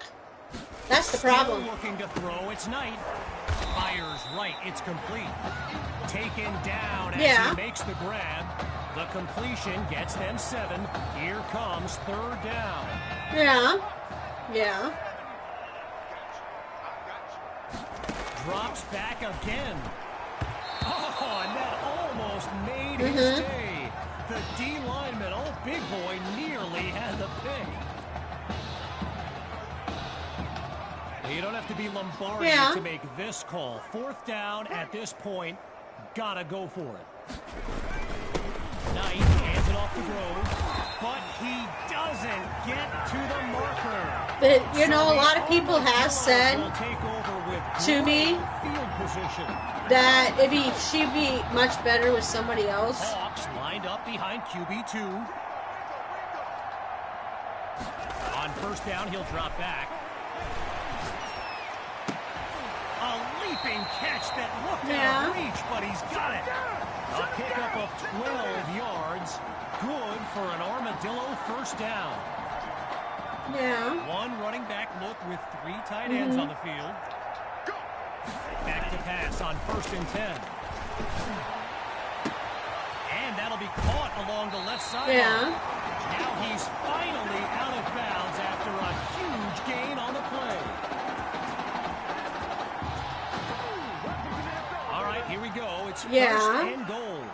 That's the problem. Still looking to throw. It's Knight. Fires right. It's complete. Taken down as he makes the grab. The completion gets them 7. Here comes third down. Yeah. Yeah. Drops back again. Oh, and that almost made his day. The D lineman, oh big boy, nearly had the pick. You don't have to be Lombardi to make this call. Fourth down at this point. Gotta go for it. Knight hands it off to Grove, but he doesn't get to the marker. But, you know, a lot of people have said to me that she'd be much better with somebody else. Hawks lined up behind QB2. On first down, he'll drop back. A leaping catch that looked out of reach, but he's got it. A pickup of 12 yards. Good for an Armadillo first down. Yeah. One running back look with 3 tight ends on the field. Back to pass on first and 10. And that'll be caught along the left side. Yeah. Now he's finally out of bounds after a huge gain on the play. All right, here we go. It's first and goal.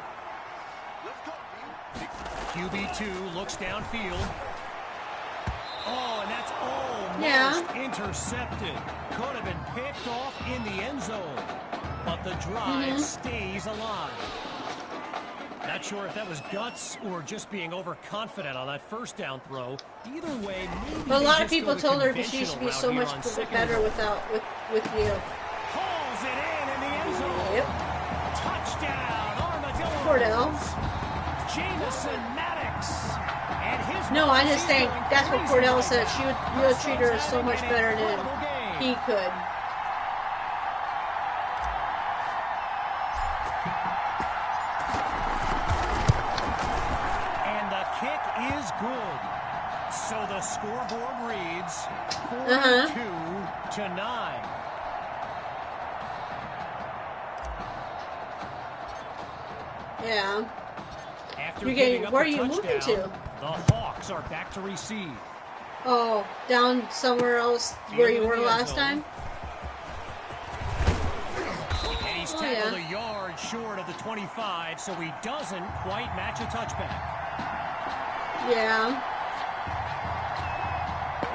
QB2 looks downfield. Oh, and that's almost intercepted. Could have been picked off in the end zone. But the drive stays alive. Not sure if that was guts or just being overconfident on that first down throw. Either way, maybe a lot of people told her she should be so much better with you. Hauls it in the end zone. Yep. Touchdown, Armadillo. Cordell. Jamison Maddox. And his no, I just think that's what Cordell said. She would treat her so much better than he could. And the kick is good. So the scoreboard reads 42-9. Yeah. After You're giving getting, up where are the you moving touchdown, to? the Hawks are back to receive. Oh, down somewhere else where you were last time? And he's tackled a yard short of the 25, so he doesn't quite match a touchback. Yeah.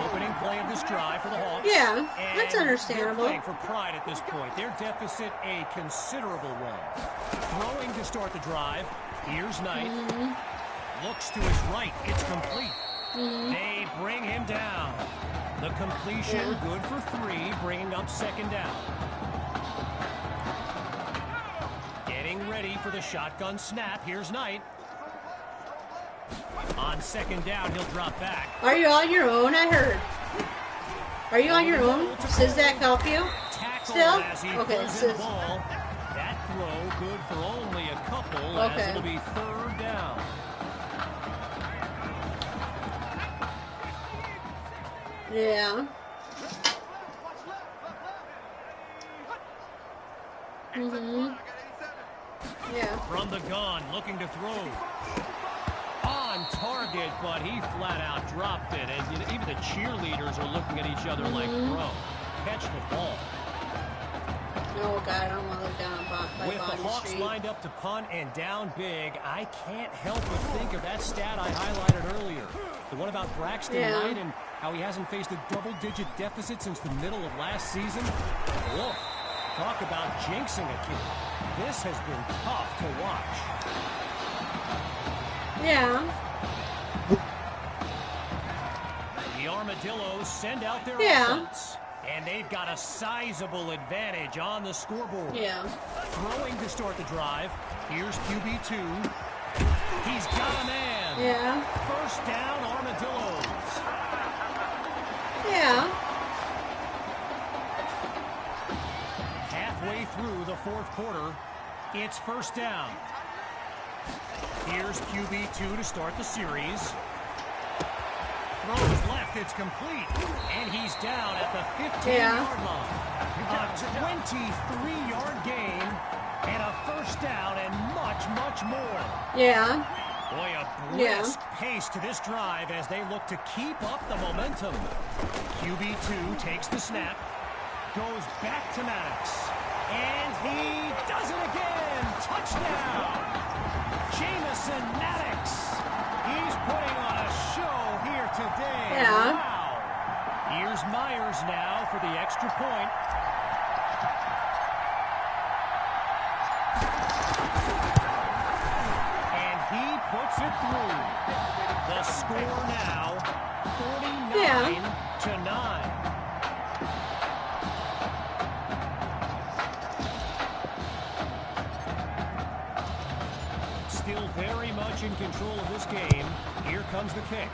Opening play of this drive for the Hawks. Yeah, and that's understandable. They're playing for pride at this point. Their deficit a considerable one. Throwing to start the drive. Here's Knight. Looks to his right. It's complete. They bring him down. The completion good for 3, bringing up second down. Getting ready for the shotgun snap. Here's Knight. On second down, he'll drop back. Are you on your own? I heard. Are you on your own? Does Zach help you? Still? Okay, that throw good for only a couple, as it'll be third down. Yeah. Yeah. From the gun, looking to throw. On target, but he flat out dropped it. And even the cheerleaders are looking at each other like, bro, catch the ball. Oh, God, I don't want to look down by With the Hawks lined up to punt and down big, I can't help but think of that stat I highlighted earlier. The one about Braxton Knight and how he hasn't faced a double-digit deficit since the middle of last season. Whoa, talk about jinxing a kid. This has been tough to watch. Yeah. The Armadillos send out their offense. And they've got a sizable advantage on the scoreboard. Yeah. Throwing to start the drive. Here's QB2. He's got a man. Yeah. First down, Armadillos. Yeah. Halfway through the fourth quarter, it's first down. Here's QB2 to start the series. Throws left, it's complete. And he's down at the 15-yard line. A 23-yard gain and a first down and much, much more. Yeah. Boy, a brisk pace to this drive as they look to keep up the momentum. QB2 takes the snap, goes back to Maddox, and he does it again. Touchdown. Jamison Maddox. He's putting on a show here today. Yeah. Wow. Here's Myers now for the extra point. And he puts it through. The score now, 49-9. Still very much in control of this game. Here comes the kick.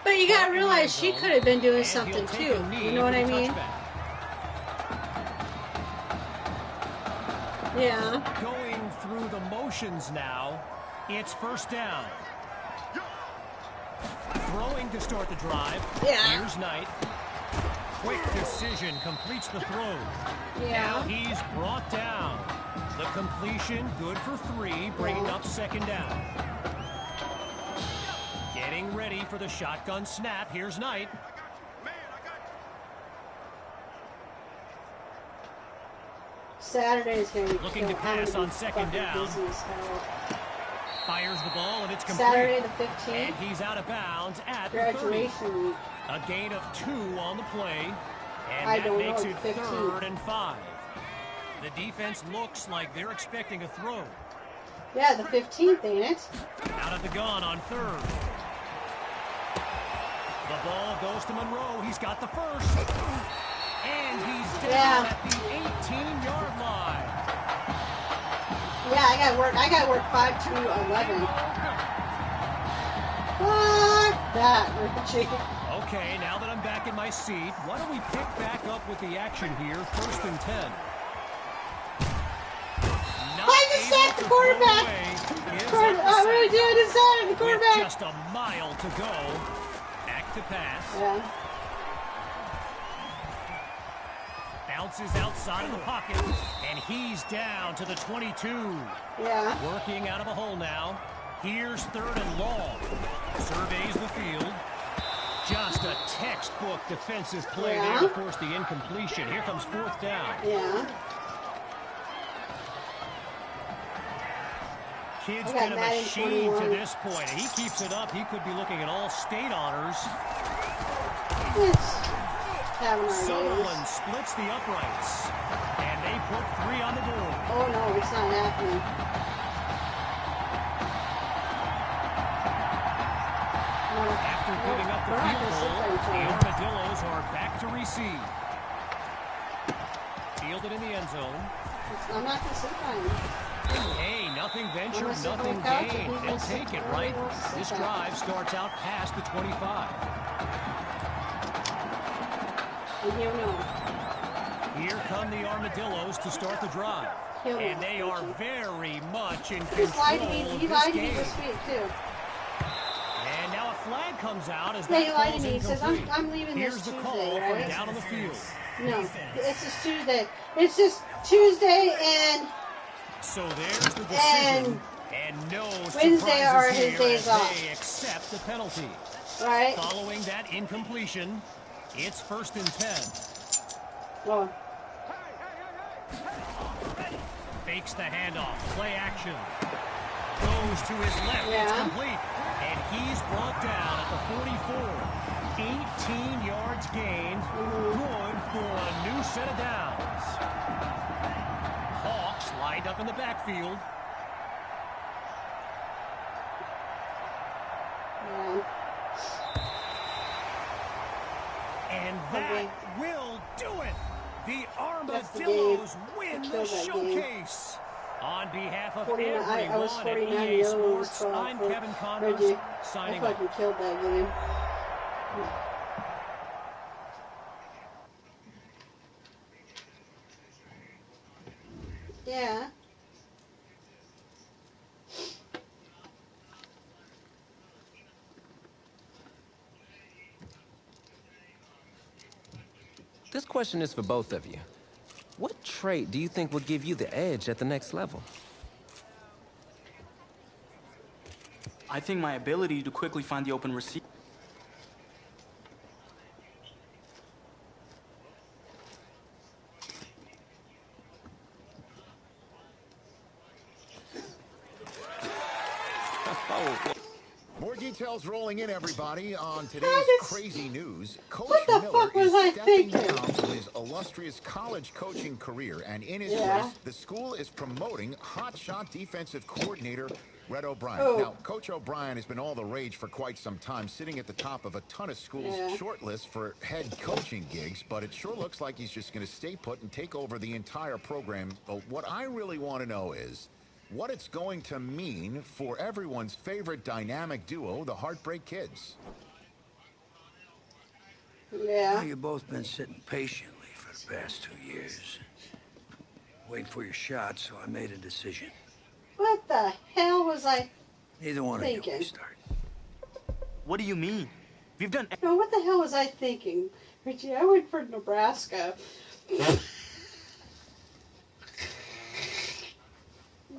But you gotta realize she could have been doing something too. You know what I mean? Yeah. Going through the motions now. It's first down. Throwing to start the drive. Yeah. Here's Knight. Quick decision completes the throw. Yeah. Now he's brought down. The completion good for 3, bringing up second down. Getting ready for the shotgun snap. Here's Knight. Saturday's going to be looking to pass on second down. Fires the ball and it's complete. Saturday the 15th. And he's out of bounds at graduation the 30. week. A gain of 2 on the play. And I that don't makes know, it 15. 3rd and 5. The defense looks like they're expecting a throw. Yeah, the 15th, ain't it? Out of the gun on 3rd. The ball goes to Monroe. He's got the first. And he's down at the 18-yard line. Yeah, I got to work 5 to 11. Fuck that, Richie. Okay, now that I'm back in my seat, why don't we pick back up with the action here? 1st and 10. I just said the quarterback. I'm going to do it inside of the quarterback. With just a mile to go. Back to pass. Yeah. Bounces outside of the pocket. And he's down to the 22. Yeah. Working out of a hole now. Here's 3rd and long. Surveys the field. Just a textbook defensive play there to force the incompletion. Here comes 4th down. Yeah. Kid's been a machine to this point. He keeps it up. He could be looking at all state honors. Sutherland splits the uprights. And they put 3 on the board. Oh, no, it's not happening. After giving up the field goal, the Armadillos are back to receive. Fielded in the end zone. I'm not going to sit by him. Hey, nothing ventured, nothing gained. They'll take it, right? This drive starts out past the 25. Here come the Armadillos to start the drive. And they are very much in control of this game. And now a flag comes out as that ball's incomplete. He says, I'm leaving Here's this the Tuesday, call right? from down on the field. No, it's just Tuesday. It's just Tuesday and... So there's the decision, and no Wednesday are surprises his here days as off. they accept the penalty. Right. Following that incompletion, it's 1st and 10. Oh. Fakes the handoff, play action. Goes to his left, it's complete. And he's brought down at the 44. 18 yards gained, good for a new set of downs. Hawks lined up in the backfield. And that will do it. The Armadillos win the showcase. On behalf of everyone at EA Sports, I'm Kevin Connors, signing off. I fucking killed that game. Yeah. This question is for both of you. What trait do you think will give you the edge at the next level? I think my ability to quickly find the open receiver. More details rolling in, everybody, on today's crazy news. Coach Miller is stepping down from his illustrious college coaching career, and in his place, the school is promoting hotshot defensive coordinator Red O'Brien. Now, Coach O'Brien has been all the rage for quite some time, sitting at the top of a ton of schools' shortlist for head coaching gigs, but it sure looks like he's just going to stay put and take over the entire program. But what I really want to know is what it's going to mean for everyone's favorite dynamic duo, the Heartbreak Kids. Yeah. Well, you've both been sitting patiently for the past 2 years. Waiting for your shot, so I made a decision. What the hell was I Neither one thinking? of you will start. What do you mean? We've done... No, what the hell was I thinking? Richie, I went for Nebraska.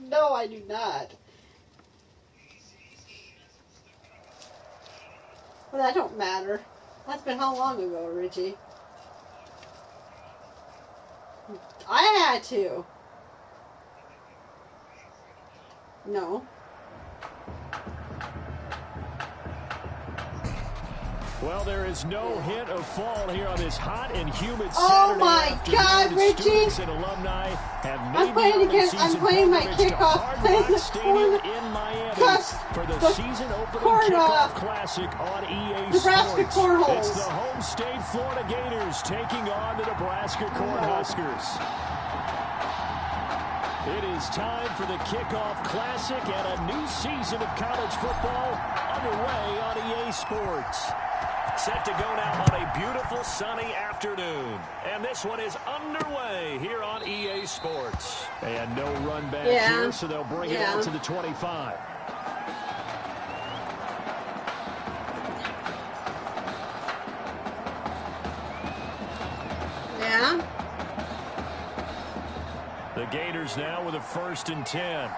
No, I do not. Well, that don't matter. That's been how long ago, Richie? I had to. No. Well, there is no hint of fall here on this hot and humid Saturday afternoon. God, Richie! Students and alumni have I'm playing my kickoff Stadium in Miami for the season opening kickoff classic on EA Nebraska Sports. Cornholes. It's the home state Florida Gators taking on the Nebraska Cornhuskers. It is time for the kickoff classic and a new season of college football underway on EA Sports. Set to go now on a beautiful sunny afternoon. And this one is underway here on EA Sports. And no run back here, so they'll bring it out to the 25. Yeah. The Gators now with a 1st and 10.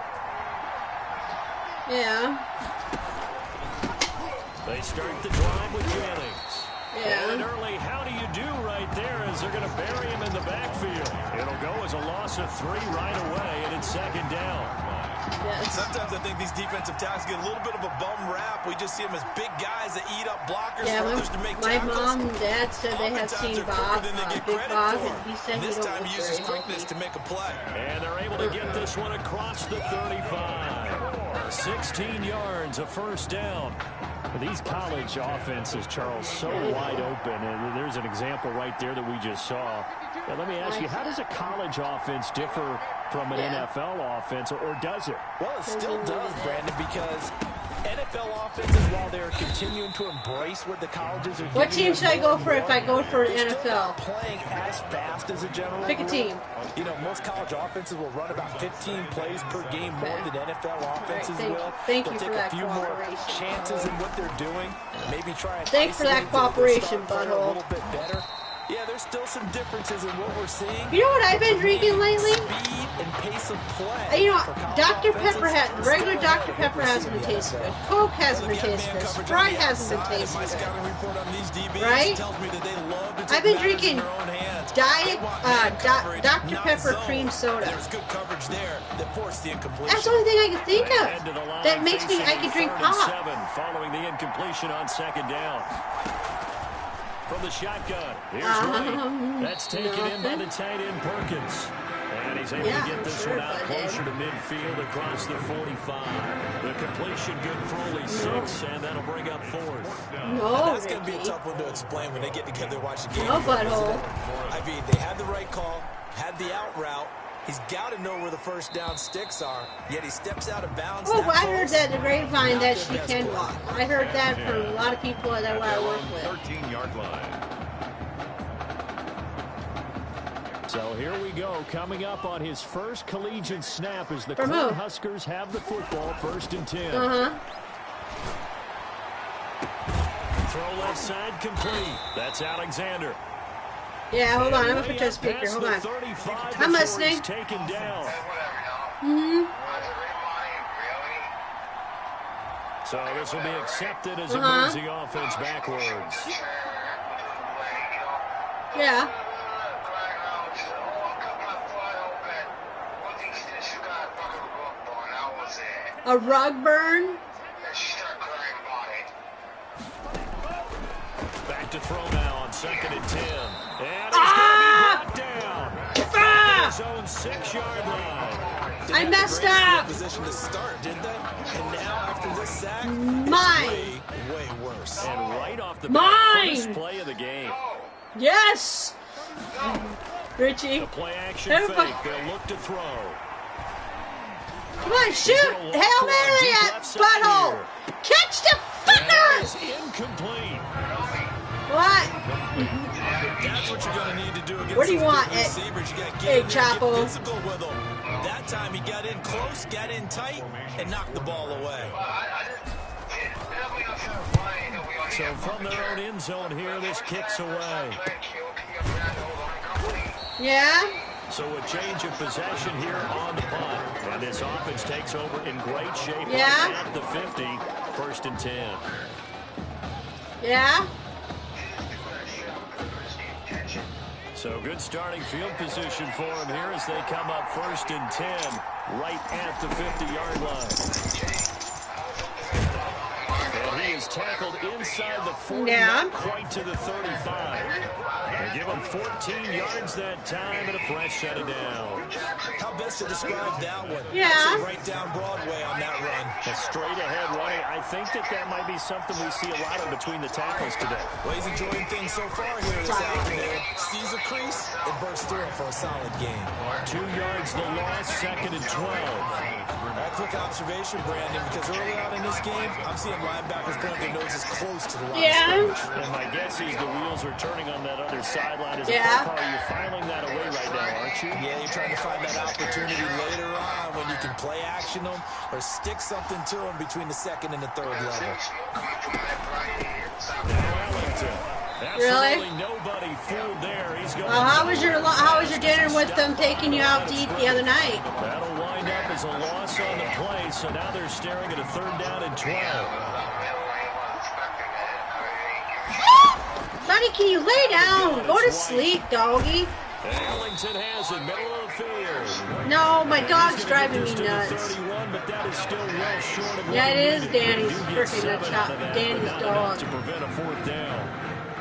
Yeah. They start the drive with Jennings. Yeah. And early, how do you do right there as they're going to bury him in the backfield? It'll go as a loss of 3 right away, and it's 2nd down. Yes. Sometimes I think these defensive tackles get a little bit of a bum rap. We just see them as big guys that eat up blockers for others to make my tackles. mom and dad said they had seen Bob, Big Bob, and he said this he time don't he look uses very quickness healthy. to make a play. And they're able to get this one across the 35. 16 yards, a 1st down. These college offenses, Charles, so wide open. And there's an example right there that we just saw. Now, let me ask you, how does a college offense differ from an NFL offense, or does it? Well, it still does, Brandon, because NFL offenses, while they're continuing to embrace what the colleges are doing. What team should I go for if I go for an NFL? Playing as fast as a general Pick a team. You know, most college offenses will run about 15 plays per game more than NFL offenses will. Thank you They'll for take that a few more cooperation. chances in what they're doing. Maybe try and Thanks for that cooperation, a butthole. little bit better. Yeah, there's still some differences in what we're seeing. You know what I've been drinking lately? Speed and pace of play. You know, Dr. Pepper regular Dr. Pepper hasn't been tasting good. Coke hasn't been tasting good. Sprite hasn't been tasting good. Right? I've been drinking Diet Dr. Pepper cream soda. There's good coverage there that forced the incompletion. That's the only thing I can think of that makes me, I can drink pop. Following the incompletion on 2nd down. From the shotgun, here's White. That's taken in by the tight end Perkins. And he's able to get this one out closer to midfield across the 45. The completion good for only 6, and that'll bring up 4th. No, that's going to be a tough one to explain when they get together and watch the game. No, butthole. I mean, they had the right call, had the out route. He's got to know where the 1st down sticks are, yet he steps out of bounds. Oh, I heard that in the grapevine that she can walk. I heard that from a lot of people that I work with. 13-yard line. So here we go, coming up on his first collegiate snap as the Cornhuskers have the football, 1st and 10. Throw left side complete. That's Alexander. Yeah, hold on. I'm going to put you on speaker. Hold on. I'm listening. Taken down. So this will be accepted as it moves the offense backwards. Yeah. A rug burn? Back to throw now on 2nd and 10. And it's going to be brought down. His own 6-yard line. I messed up. Position to start, didn't they? And now after this sack, Mine. It's way worse. And right off the Mine. first play of the game. Yes. Richie. The play action fake. They'll look to throw. Come on, shoot! Hail Mary at butthole! Catch the fucker! Incomplete. What? That's what you're going to need to do against What do you want, receivers. You got to hey, get in there, Chapo? get physical with them. That time he got in close, got in tight, and knocked the ball away. So from their own end zone here, this kicks away. Yeah? So a change of possession here on the punt. And this offense takes over in great shape Yeah? at the 50. 1st and 10. Yeah? So good starting field position for him here as they come up 1st and 10 right at the 50-yard line. And he is tackled inside the 40, not quite to the 35. They give him 14 yards that time and a fresh set of downs. How best to describe that one? Yeah. Right down Broadway on that run. A straight ahead running. I think that might be something we see a lot of between the tackles today. Well, he's enjoying things so far here this afternoon. Sees a crease and bursts through it for a solid game. 2 yards the loss, 2nd and 12. Quick observation, Brandon, because early on in this game, I'm seeing linebackers play want their noses close to the line Yeah. of scrimmage. And my guess is the wheels are turning on that other sideline. As a Yeah. car, you're filing that away right now, aren't you? Yeah, you're trying to find that opportunity later on when you can play action them or stick something to them between the second and the third level. Really? Nobody fooled there. He's going how was your dinner with them taking you out to eat the other night? That'll wind up as a loss on the play, so now they're staring at a 3rd down and 12. Buddy, can you lay down? Go to sleep, doggy. Ellington has it, middle of the field. No, my dog's driving me nuts. 31, but that is still well short of Yeah, it is needed. Danny's freaking Danny's dog. To prevent a 4th down.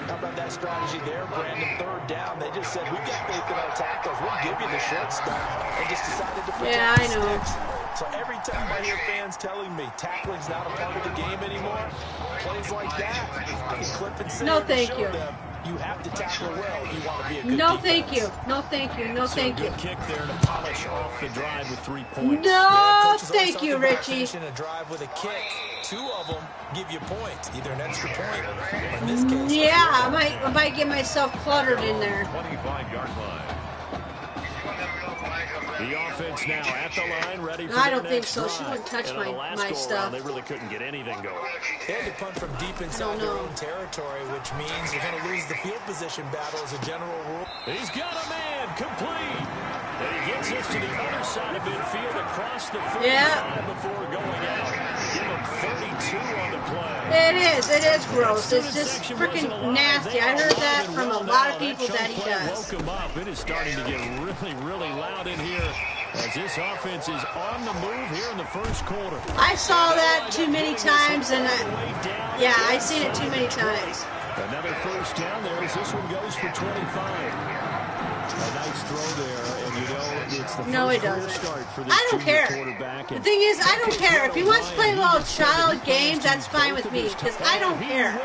How about that strategy there, Brandon? 3rd down. They just said, we got faith in our tackles. We'll give you the short stuff. And just decided to protect Yeah, I the know. sticks. So every time I hear fans telling me tackling's not a part of the game anymore, plays like that, I can clip and say No, to thank show you. them you have to tackle well if you want to be a good No, defense. thank you. No, thank you. No, thank you. Good kick there to polish off the drive with 3 points. No, Coach is always thank you, talking about Richie. finishing a drive with a kick. 2 of them give you points, either an extra point or in this case. Yeah, I might get myself cluttered in there. 25-yard line. The offense now at the line, ready for I their don't think next so. She drive. wouldn't touch And on the last my go stuff. around, they really couldn't get anything going. They had to punt from deep inside their own territory, which means you're going to lose the field position battle as a general rule. He's got a man, complete. And he gets us to the other side of midfield across the 45 before going out. Give him 32 on the play. It is gross. It's just freaking nasty. I heard that from a lot of people that he does. Woke him up. It is starting to get really, really loud in here as this offense is on the move here in the first quarter. I saw that too many times, and I've seen it too many times. Another first down there as this one goes for 25. A nice throw there, and you know it's the first career start for this I don't care. quarterback. The thing is, I don't care. If he wants to play little child games, that's fine with me, because I don't care.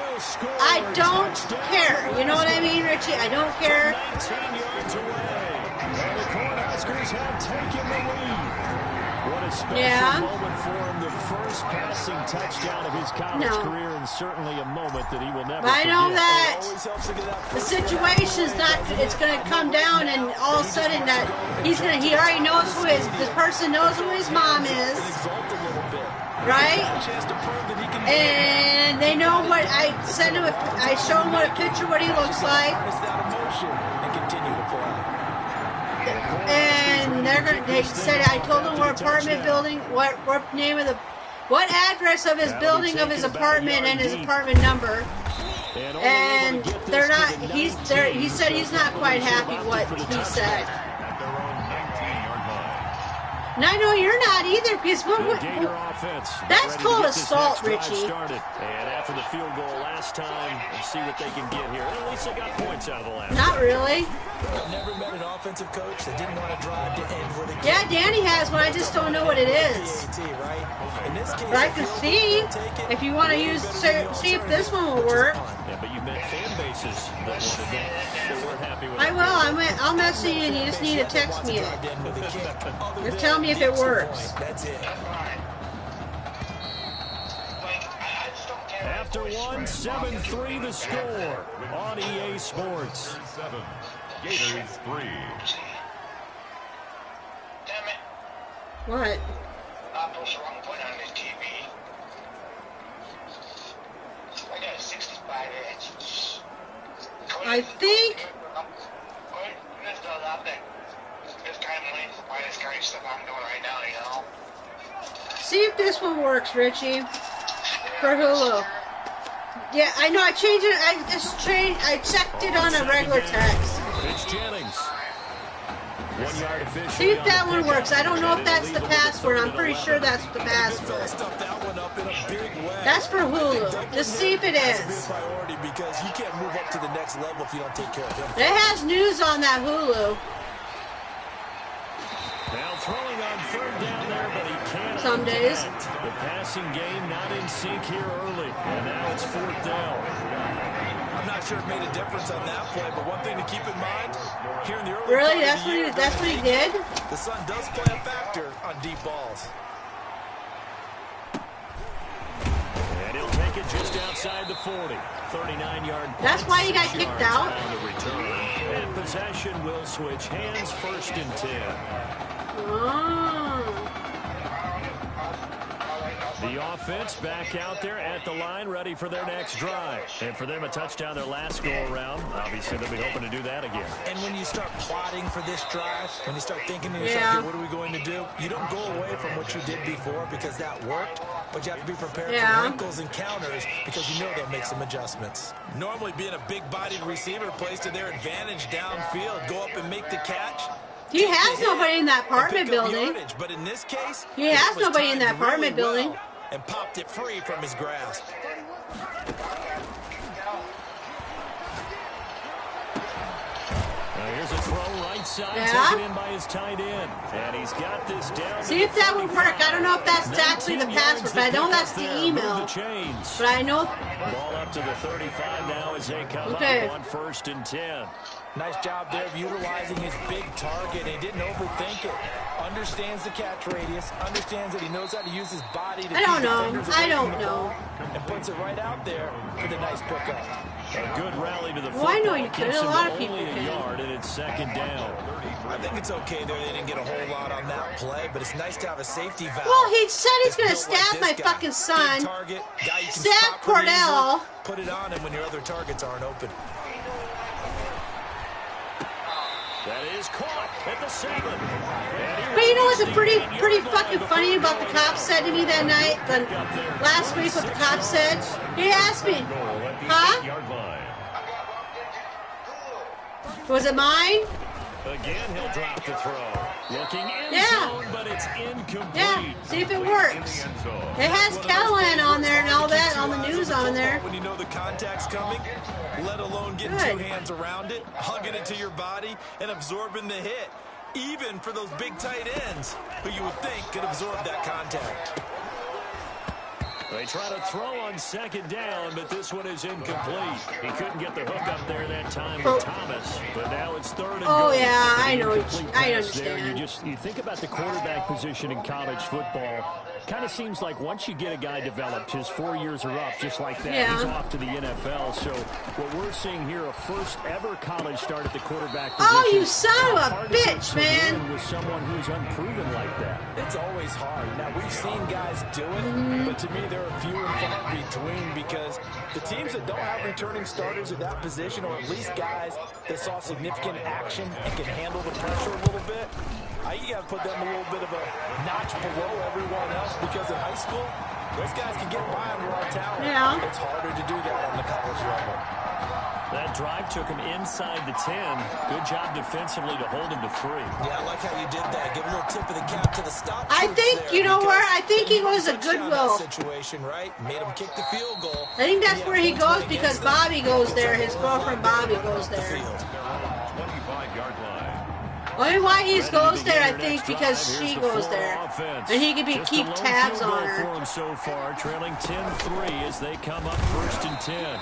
I don't care. You know what I mean, Richie? I don't care. 19 yards away. And the Cornhuskers have taken the lead. What a special moment for him. The first passing touchdown of his college career, and certainly a moment that he will never forget. I know that the situation's not, it's going to come down, and all of a sudden that he already knows who this person knows who his mom is, right? And they know what, I show him what a picture, what he looks like. And they said, I told them what apartment building, what address of his building, of his apartment, and his apartment number. And they're not, he said he's not quite happy what he said. And I know you're not either, because that's called assault, Richie. And after the field goal last time, let's see what they can get here. At least they got points out of the last. Not really. I've never met an offensive coach that didn't want to drive to end with a kick. Yeah, Danny has one. I just don't know what it is. But I can see if you want to see if this one will work. Yeah, but you met fan bases that weren't happy with it. I will. I'll message you, and you just need to text me it. Or tell me if it works. That's it. After 7-3 the score on EA Sports. Gators 3. Damn it. What? I pushed the wrong button on this TV. I got a 65 inch. I think. This does nothing. This kind of money why this kind of stuff I'm doing right now, you know? See if this one works, Richie. For Hulu. Yeah, I know. I changed it. I checked it on a regular text. It's Jennings. 1 yard official. See if that one works. I don't know if that's the password. I'm pretty sure that's the password. That's for Hulu. Just see if it is. Because you can't move up to the next level if you don't take care of him. It has news on that Hulu. Now throwing on 3rd down there, but he can't. Some days. The passing game not in sync here early, and now it's 4th down. I'm not sure it made a difference on that play, but one thing to keep in mind here in the early Really? part of the year, That's what he did? The sun does play a factor on deep balls. And he'll take it just outside the 40. 39-yard. That's why he got kicked out. On the return. And possession will switch hands, 1st and 10. Oh. The offense back out there at the line, ready for their next drive. And for them, a touchdown their last go-around. Obviously, they'll be hoping to do that again. And when you start plotting for this drive, when you start thinking to yourself, okay, what are we going to do? You don't go away from what you did before because that worked, but you have to be prepared for wrinkles and counters because you know they'll make some adjustments. Normally, being a big-bodied receiver plays to their advantage downfield. Go up and make the catch. He has nobody in that apartment building. Yardage, but in this case, he has nobody in that apartment building. And popped it free from his grasp. Here's a throw right side, taken in by his tight end. And he's got this down. See if that would work. I don't know if that's actually the password, but I know that's the email. But I know. Ball up to the 35 now as they come up on 1st and 10. Nice job there of utilizing his big target. He didn't overthink it. Understands the catch radius. Understands that he knows how to use his body to I don't know. And puts it right out there for the nice pickup. A good rally to the football. Well, I know you could. A lot of people only can. A yard, and it's 2nd down. I think it's okay there. They didn't get a whole lot on that play, but it's nice to have a safety valve. Well, he said he's going to stab my fucking son. Target, guy you can stab Cordell. Put it on him when your other targets aren't open. That is caught at the 7. But you know what's pretty fucking funny about the cops said to me that night, last week what the cops said? He asked me, huh? Was it mine? Again, he'll drop the throw. Looking in zone, but it's incomplete. Yeah, see if it works. It has Callahan on there and all that on the news on there. When you know the contact's coming, let alone getting 2 hands around it, hugging it to your body, and absorbing the hit. Even for those big tight ends, who you would think could absorb that contact. They try to throw on 2nd down, but this one is incomplete. He couldn't get the hook up there that time with Thomas, but now it's 3rd and goal. Oh yeah, I know. I understand. You think about the quarterback position in college football. Kind of seems like once you get a guy developed, his 4 years are up, just like that. He's off to the NFL. So what we're seeing here, a first ever college start at the quarterback position. Oh, you son of a bitch, man! With someone who's unproven like that. It's always hard. Now we've seen guys do it, but to me there are few and far between because the teams that don't have returning starters at that position, or at least guys that saw significant action and can handle the pressure a little bit, you got to put them a little bit of a notch below everyone else because in high school, those guys can get by on raw talent. Yeah. It's harder to do that on the college level. That drive took him inside the 10. Good job defensively to hold him to 3. Yeah, I like how you did that. Give a little tip of the cap to the stop. I think, you know where? I think he goes to Goodwill. Situation, right? Made him kick the field goal. I think that's where he goes because Bobby goes there. His girlfriend Bobby goes there. 25-yard line. Only why he goes there, I think, because she goes there. And he can keep tabs on her. For him so far, trailing 10-3 as they come up 1st and 10.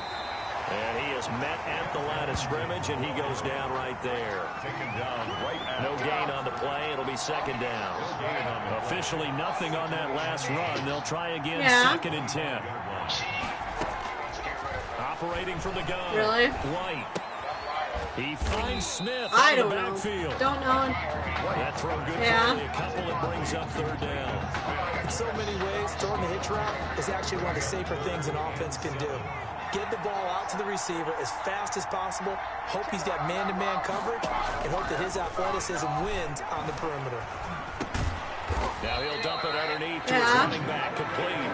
And he is met at the line of scrimmage, and he goes down right there. No gain on the play. It'll be 2nd down. Officially nothing on that last run. They'll try again 2nd and 10. Operating from the gun. Really? White. He finds Smith I in the don't backfield. know. Don't know. That throw good for only a couple. It brings up 3rd down. In so many ways, throwing the hitch route is actually one of the safer things an offense can do. Get the ball out to the receiver as fast as possible, hope he's got man-to-man coverage, and hope that his athleticism wins on the perimeter. Now he'll dump it underneath to his running back, complete.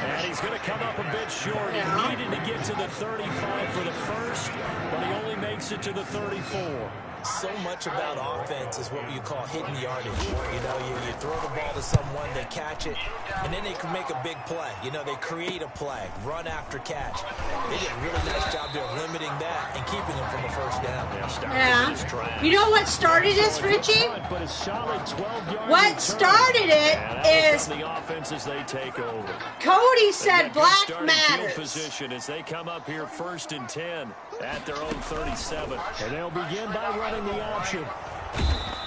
And he's going to come up a bit short. He needed to get to the 35 for the first, but he only makes it to the 34. So much about offense is what you call hidden yardage. You know, you throw the ball to someone, they catch it, and then they can make a big play. You know, they create a play, run after catch. They did a really nice job there of limiting that and keeping them from a 1st down. Yeah. You know what started this, Richie? What started it is the offense as they take over. Cody said Black matters. Position as they come up here 1st and 10 at their own 37. And they'll begin by running the option.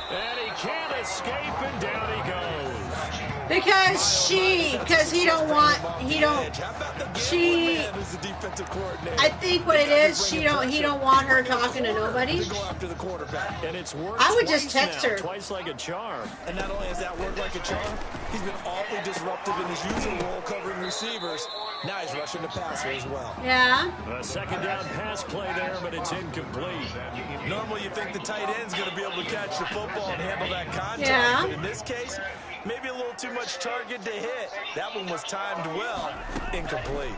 And he can't escape, and down he goes. Because he don't, I think what it is, he don't want her talking to nobody. I would just text her. Twice like a charm. And not only has that worked like a charm, he's been awfully disruptive in his usual role covering receivers. Now he's rushing the passer as well. Yeah. A second down pass play there, but it's incomplete. Normally you think the tight end's going to be able to catch the football and handle that contact. Yeah. But in this case, maybe a little too much target to hit. That one was timed well. Incomplete.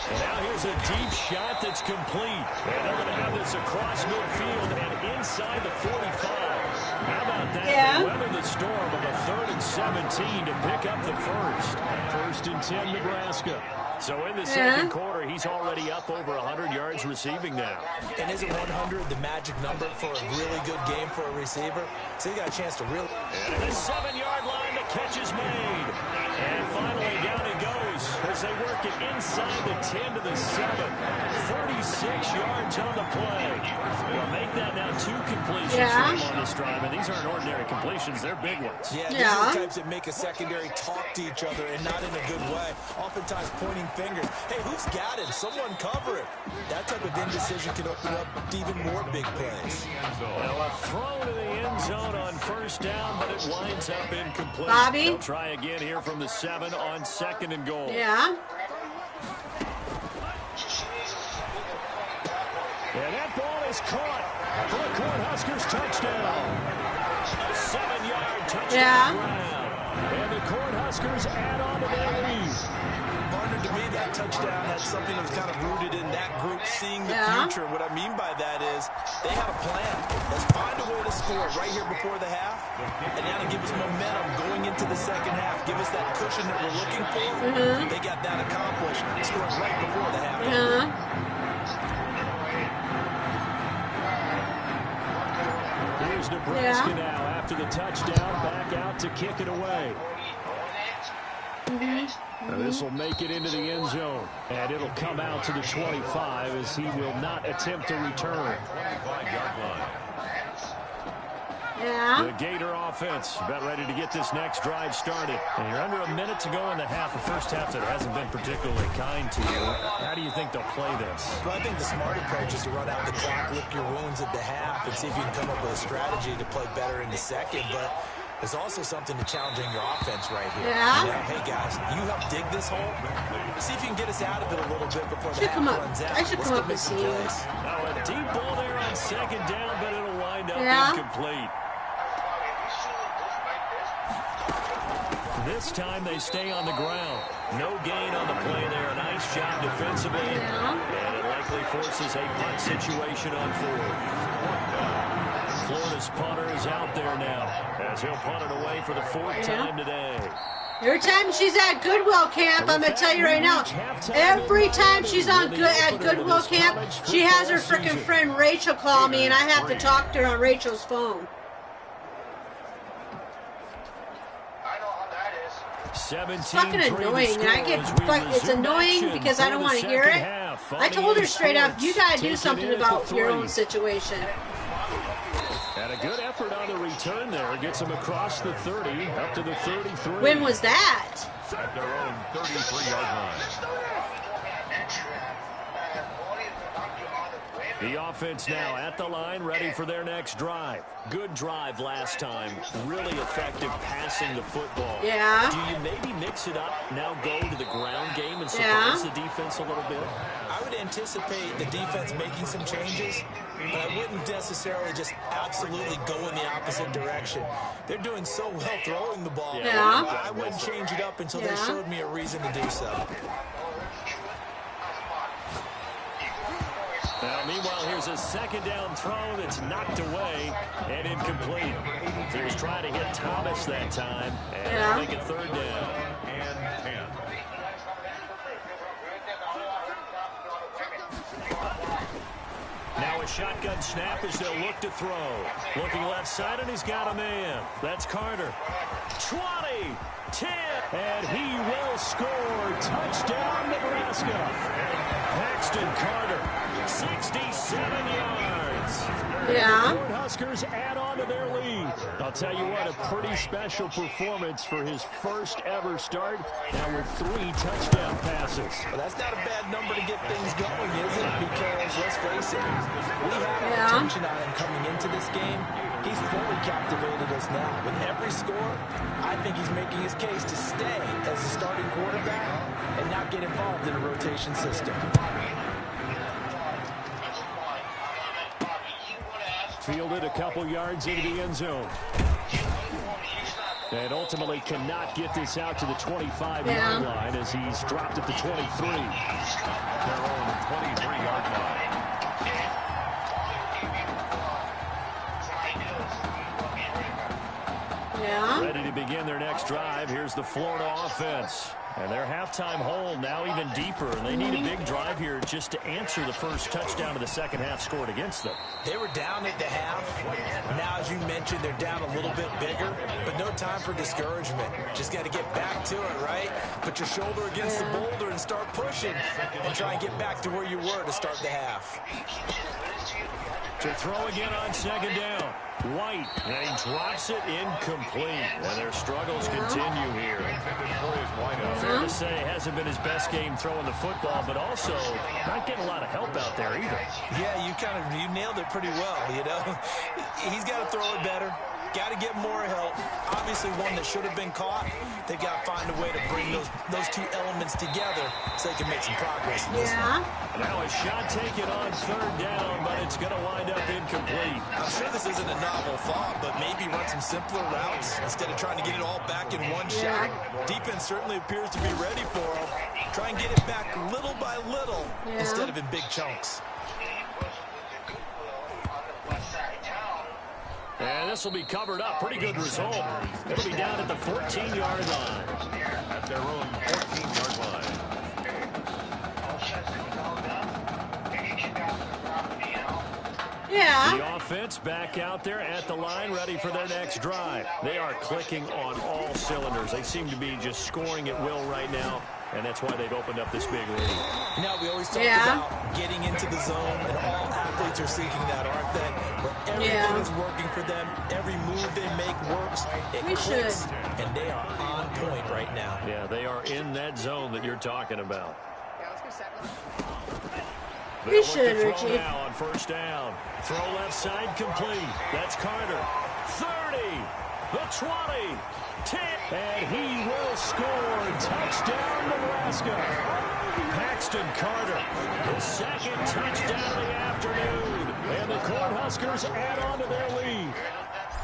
And now here's a deep shot that's complete. And they're going to have this across midfield and inside the 45. How about that? Yeah. They weather the storm of a 3rd and 17 to pick up the first. 1st and 10, Nebraska. So in the second quarter, he's already up over 100 yards receiving now. And isn't 100 the magic number for a really good game for a receiver? So he got a chance to really... And at the 7-yard line, the catch is made. And finally, down it goes as they work it inside the 10 to the 7. 36 yards on the play. Well, make that now 2 completions for him on this drive. And these aren't ordinary completions. They're big ones. Yeah, these are the types that make a secondary talk to each other and not in a good way. Oftentimes pointing fingers. Hey, who's got him? Someone cover it. That type of indecision can open up even more big plays. Well, a throw to the end zone on 1st down, but it winds up incomplete. Bobby? They'll try again here from the 7 on 2nd and goal. Yeah. And that ball is caught for a Cornhuskers touchdown. A 7-yard touchdown ground. And the Cornhuskers add on to their lead. Partner, to me, that touchdown had something that was kind of rooted in that group seeing the future. What I mean by that is they had a plan. Let's find a way to score right here before the half. And now to give us momentum going into the second half. Give us that cushion that we're looking for. They got that accomplished. Scored right before the half. Here's Nebraska now after the touchdown, back out to kick it away. Now this will make it into the end zone, and it'll come out to the 25 as he will not attempt to return. The Gator offense about ready to get this next drive started. And you're under a minute to go in the half, the first half that hasn't been particularly kind to you. How do you think they'll play this? Well, I think the smart approach is to run out the clock, lick your wounds at the half, and see if you can come up with a strategy to play better in the second. But there's also something to challenging your offense right here. You know, hey, guys, you help dig this hole. See if you can get us out of it a little bit before the half runs out. I should come up and see you. Now a deep ball there on 2nd down, but it'll wind up incomplete. This time they stay on the ground. No gain on the play there. Nice job defensively. And it likely forces a punt situation on 4th. Florida's punter is out there now as he'll punt it away for the 4th time today. Every time she's at Goodwill camp, I'm going to tell you right now, every time she's at Goodwill camp, she has her freaking friend Rachel call me, and I have to talk to her on Rachel's phone. 17 it's fucking annoying. It's annoying because I don't want to hear it. I told her straight up, you got to do something about your own situation. And a good effort on the return there. Gets him across the 30, up to the 33. When was that? At their own 33-yard line. The offense now at the line, ready for their next drive. Good drive last time. Really effective passing the football. Yeah. Do you maybe mix it up, now go to the ground game and surprise the defense a little bit? I would anticipate the defense making some changes, but I wouldn't necessarily just absolutely go in the opposite direction. They're doing so well throwing the ball. I wouldn't change it up until they showed me a reason to do so. Now, meanwhile, here's a 2nd down throw that's knocked away and incomplete. He was trying to hit Thomas that time, and they'll make it 3rd down. And 10. Now a shotgun snap as they'll look to throw. Looking left side, and he's got a man. That's Carter. 20, 10, and he will score. Touchdown, Nebraska. Paxton Carter, 67 yards. Yeah. The Cornhuskers add on on to their lead. I'll tell you what, a pretty special performance for his first ever start, now with 3 touchdown passes. Well, that's not a bad number to get things going, is it? Because, let's face it, we had our attention on him coming into this game. He's fully captivated us now. With every score, I think he's making his case to stay as a starting quarterback and not get involved in a rotation system. Fielded a couple yards into the end zone. And ultimately cannot get this out to the 25-yard line as he's dropped at the 23. Their own 23-yard line. Ready to begin their next drive. Here's the Florida offense. And their halftime hole now even deeper. And they need a big drive here just to answer the first touchdown of the second half scored against them. They were down at the half. Now, as you mentioned, they're down a little bit bigger. But no time for discouragement. Just got to get back to it, right? Put your shoulder against the boulder and start pushing. And try and get back to where you were to start the half. To throw again on second down. White, and he drops it incomplete. And their struggles continue here. Fair to say, hasn't been his best game throwing the football, but also not getting a lot of help out there either. Yeah, you nailed it pretty well, you know. He's got to throw it better. Got to get more help. Obviously one that should have been caught. They've got to find a way to bring those two elements together so they can make some progress in this one. Now a shot taken on third down, but it's going to wind up incomplete. I'm sure this isn't a novel thought, but maybe run some simpler routes instead of trying to get it all back in one shot. Defense certainly appears to be ready for him. Try and get it back little by little instead of in big chunks. And this will be covered up. Pretty good result. It'll be down at the 14-yard line. At their own 14-yard line. The offense back out there at the line, ready for their next drive. They are clicking on all cylinders. They seem to be just scoring at will right now, and that's why they've opened up this big lead. You know, we always talk about getting into the zone, and all athletes are seeking that, aren't they? Where everything is working for them, every move they make works, it clicks, and they are on point right now. Yeah, they are in that zone that you're talking about. We should, Richie. Now on first down. Throw left side complete. That's Carter. 30. The 20. 10. And he will score. Touchdown, Nebraska. Paxton Carter. The second touchdown of the afternoon. And the Cornhuskers add on to their lead.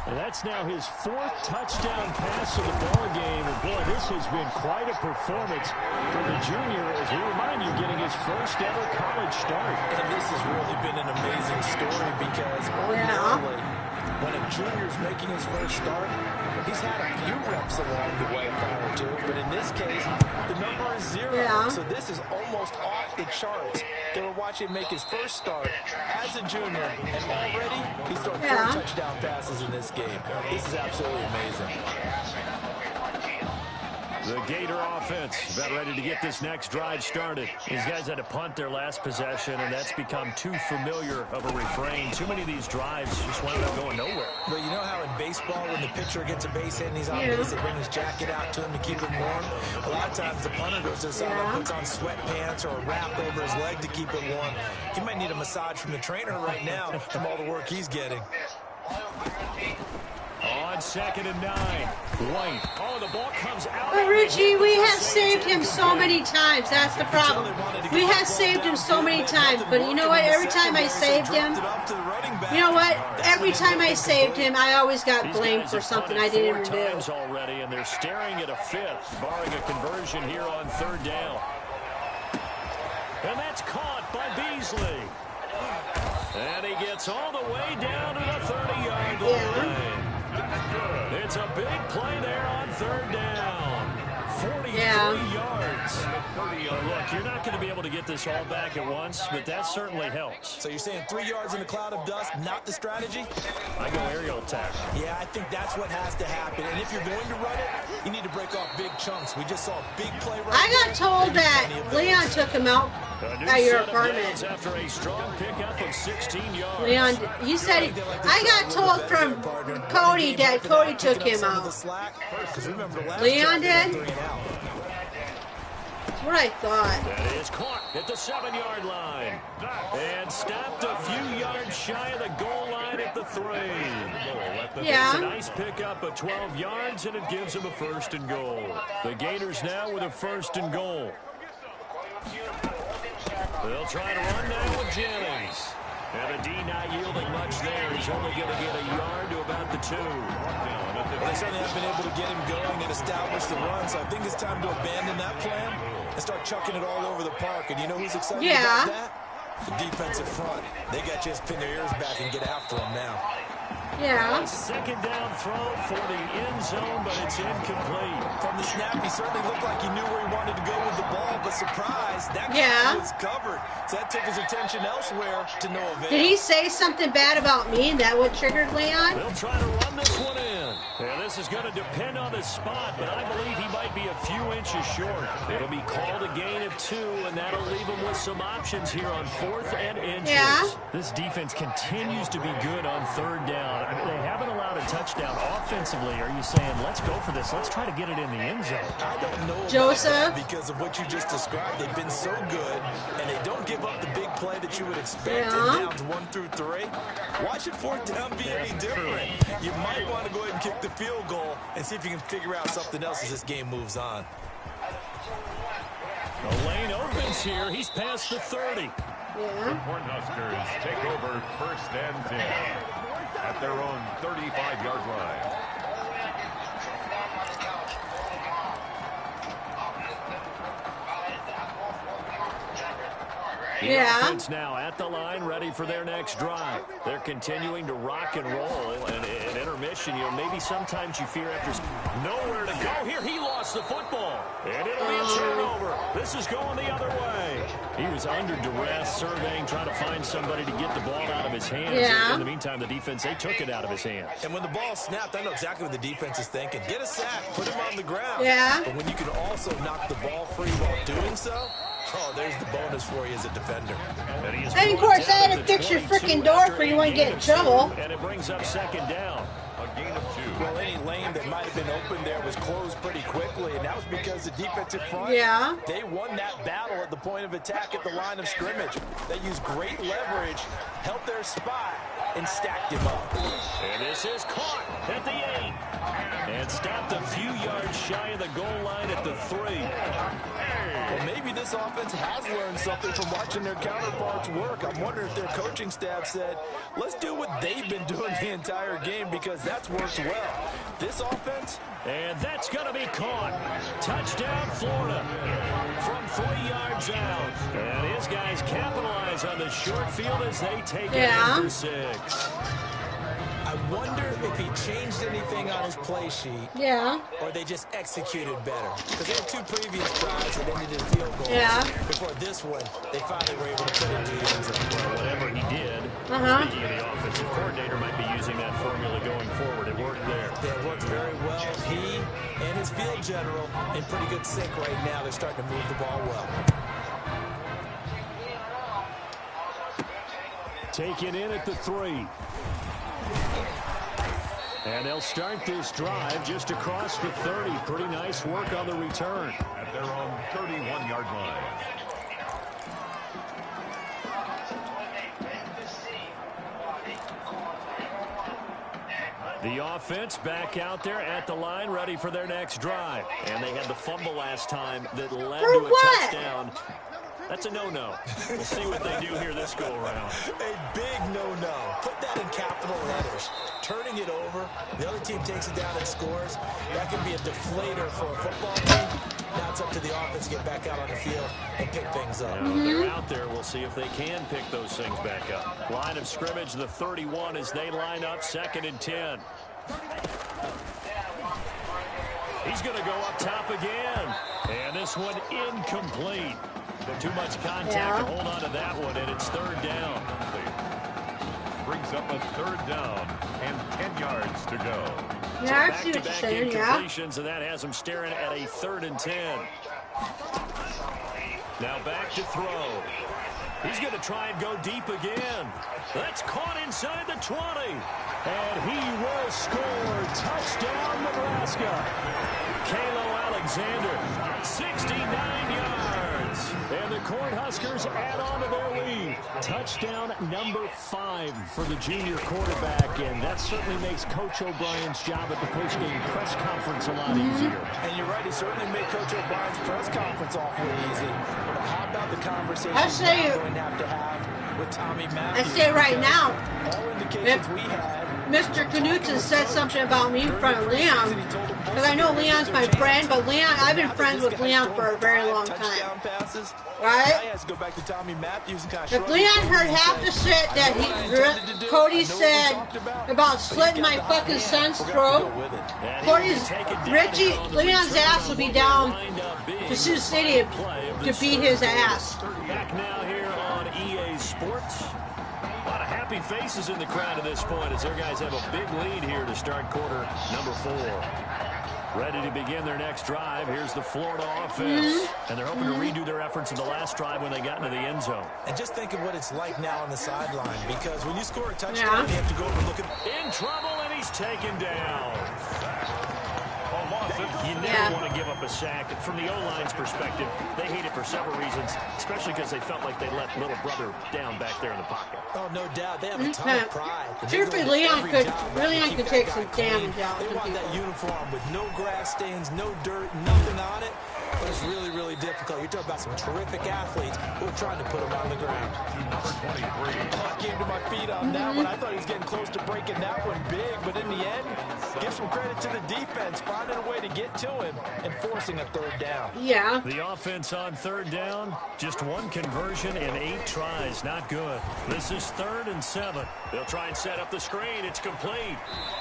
And that's now his 4th touchdown pass of the ball game. And boy, this has been quite a performance for the junior, as we remind you, getting his first ever college start. And this has really been an amazing story because ordinarily, when a junior's making his first start, he's had a few reps along the way prior to, but in this case, the number is 0. So this is almost off the charts. They were watching him make his first start as a junior, and already he's thrown 4 touchdown passes in this game. This is absolutely amazing. The Gator offense about ready to get this next drive started. These guys had to punt their last possession, and that's become too familiar of a refrain. Too many of these drives just wound up going nowhere. Well, you know how in baseball, when the pitcher gets a base hit and he's on base, they bring his jacket out to him to keep him warm? A lot of times the punter goes to the sideline, puts on sweatpants or a wrap over his leg to keep it warm. He might need a massage from the trainer right now from all the work he's getting. On 2nd and 9. White. Oh, the ball comes out. But Richie, we have saved him so many times. That's the problem. We have saved him so many times. But you know what? Every time I saved him, you know what? Every time I saved him, I always got blamed for something I didn't even do. Already, and they're staring at a 5th, barring a conversion here on 3rd down. And that's caught by Beasley. And he gets all the way down to the 30-yard line. It's a big play there on 3rd down. 43 yards. Look, you're not going to be able to get this all back at once, but that certainly helps. So you're saying 3 yards in a cloud of dust, not the strategy? I go aerial attack. Yeah, I think that's what has to happen. And if you're going to run it, you need to break off big chunks. We just saw a big play right I got told that Leon took him out at your apartment. After a strong pickup of 16 yards. Leon, he said, I got told from Cody that Cody took him out. Leon did? That's what I thought. That is caught at the 7-yard line. And stopped a few yards shy of the goal line at the 3. Yeah. It's a nice pickup of 12 yards, and it gives him a 1st and goal. The Gators now with a 1st and goal. They'll try to run now with Jennings. And the D not yielding much there. He's only going to get a yard to about the 2. They certainly have been able to get him going and establish the run, so I think it's time to abandon that plan and start chucking it all over the park. And you know who's excited about that? The defensive front. They got to just pin their ears back and get after him now. Yeah. A 2nd down throw for the end zone, but it's incomplete. From the snap, he certainly looked like he knew where he wanted to go with the ball, but surprise, that guy was covered. So that took his attention elsewhere to no avail. Did he say something bad about me and that what triggered Leon? They'll try to run this one in. Yeah, this is going to depend on his spot, but I believe he might be a few inches short. It'll be called a gain of 2, and that'll leave him with some options here on 4th and inches. Yeah. This defense continues to be good on 3rd down. I mean, they haven't allowed a touchdown offensively. Are you saying, let's go for this? Let's try to get it in the end zone. I don't know Joseph, about that because of what you just described. They've been so good, and they don't give up the big play that you would expect in downs 1 through 3. Why should 4th down be any different? You might want to go ahead and kick the field goal and see if you can figure out something else as this game moves on. The lane opens here. He's past the 30. The Cornhuskers take over 1st and 10 at their own 35-yard line. The offense now at the line, ready for their next drive. They're continuing to rock and roll, and in intermission, you know, maybe sometimes you fear after nowhere to go. Here, he lost the football, and it'll be a turnover. This is going the other way. He was under duress, surveying, trying to find somebody to get the ball out of his hands. Yeah. In the meantime, the defense, they took it out of his hands. And when the ball snapped, I know exactly what the defense is thinking. Get a sack, put him on the ground. Yeah. But when you can also knock the ball free while doing so, oh, there's the bonus for you as a defender. And of course, I had to fix your freaking door for you wouldn't get in trouble. And it brings up 2nd down. A gain of 2. Well, any lane that might have been open there was closed pretty quickly, and that was because the defensive front, they won that battle at the point of attack at the line of scrimmage. They used great leverage, held their spot, and stacked him up. And this is caught at the 8. And stopped a few yards shy of the goal line at the 3. Well, maybe this offense has learned something from watching their counterparts work. I'm wondering if their coaching staff said, let's do what they've been doing the entire game because that's worked well. This offense... And that's going to be caught. Touchdown, Florida. From 3 yards out. And his guys capitalize on the short field as they take it in for 6. I wonder if he changed anything on his play sheet. Yeah. Or they just executed better. Because they had 2 previous tries that ended in field goals. Yeah. Before this one, they finally were able to put it to the end zone. Well, whatever he did, speaking of the offensive coordinator, might be using that formula going forward. It worked there. Yeah, it worked very well. He and his field general in pretty good sync right now. They're starting to move the ball well. Taken in at the 3. And they'll start this drive just across the 30. Pretty nice work on the return. At their own 31-yard line. The offense back out there at the line, ready for their next drive. And they had the fumble last time that led to a touchdown. That's a no-no. We'll see what they do here this go-around. A big no-no. Put that in capital letters. Turning it over, the other team takes it down and scores. That can be a deflator for a football team. Now it's up to the offense to get back out on the field and pick things up. They're out there. We'll see if they can pick those things back up. Line of scrimmage, the 31 as they line up 2nd and 10. He's going to go up top again. And this one incomplete. Too much contact to hold on to that one, and it's 3rd down. Brings up a 3rd down and 10 yards to go. Yeah, I see what you're saying, incompletions, and that has them staring at a 3rd and 10. Now back to throw. He's going to try and go deep again. That's caught inside the 20. And he will score. Touchdown, Nebraska. Kalo Alexander, 69 yards. And the Cornhuskers add on to their lead. Touchdown number 5 for the junior quarterback. And that certainly makes Coach O'Brien's job at the post-game press conference a lot easier. And you're right, it certainly made Coach O'Brien's press conference awfully easy. But how about the conversation we're going to have with Tommy Matthews? I say right now, all indications we had. Mr. Knutson said something about me in front of Leon, because I know Leon's my friend, but Leon, I've been friends with Leon for a very long time. Right? If Leon heard half the shit that Cody said about slitting my fucking son's throat, Leon's ass will be down to Sioux City to beat his ass. Back now here on EA Sports. A lot of happy faces in the crowd at this point as their guys have a big lead here to start quarter number 4. Ready to begin their next drive. Here's the Florida offense. And they're hoping to redo their efforts in the last drive when they got into the end zone. And just think of what it's like now on the sideline, because when you score a touchdown, you have to go over and look at... In trouble, and he's taken down. You never want to give up a sack. From the O-line's perspective, they hate it for several reasons, especially because they felt like they let little brother down back there in the pocket. Oh, no doubt. They have a ton of pride. Truthfully, Leon could take some damage out. They want that uniform with no grass stains, no dirt, nothing on it. But it's really, really difficult. You're talking about some terrific athletes who are trying to put them on the ground. I came to my feet on that one. I thought he was getting close to breaking that one big, but in the end, give some credit to the defense, finding a way to get to him and forcing a third down. Yeah. The offense on third down, just 1 conversion and 8 tries. Not good. This is 3rd and 7. They'll try and set up the screen. It's complete.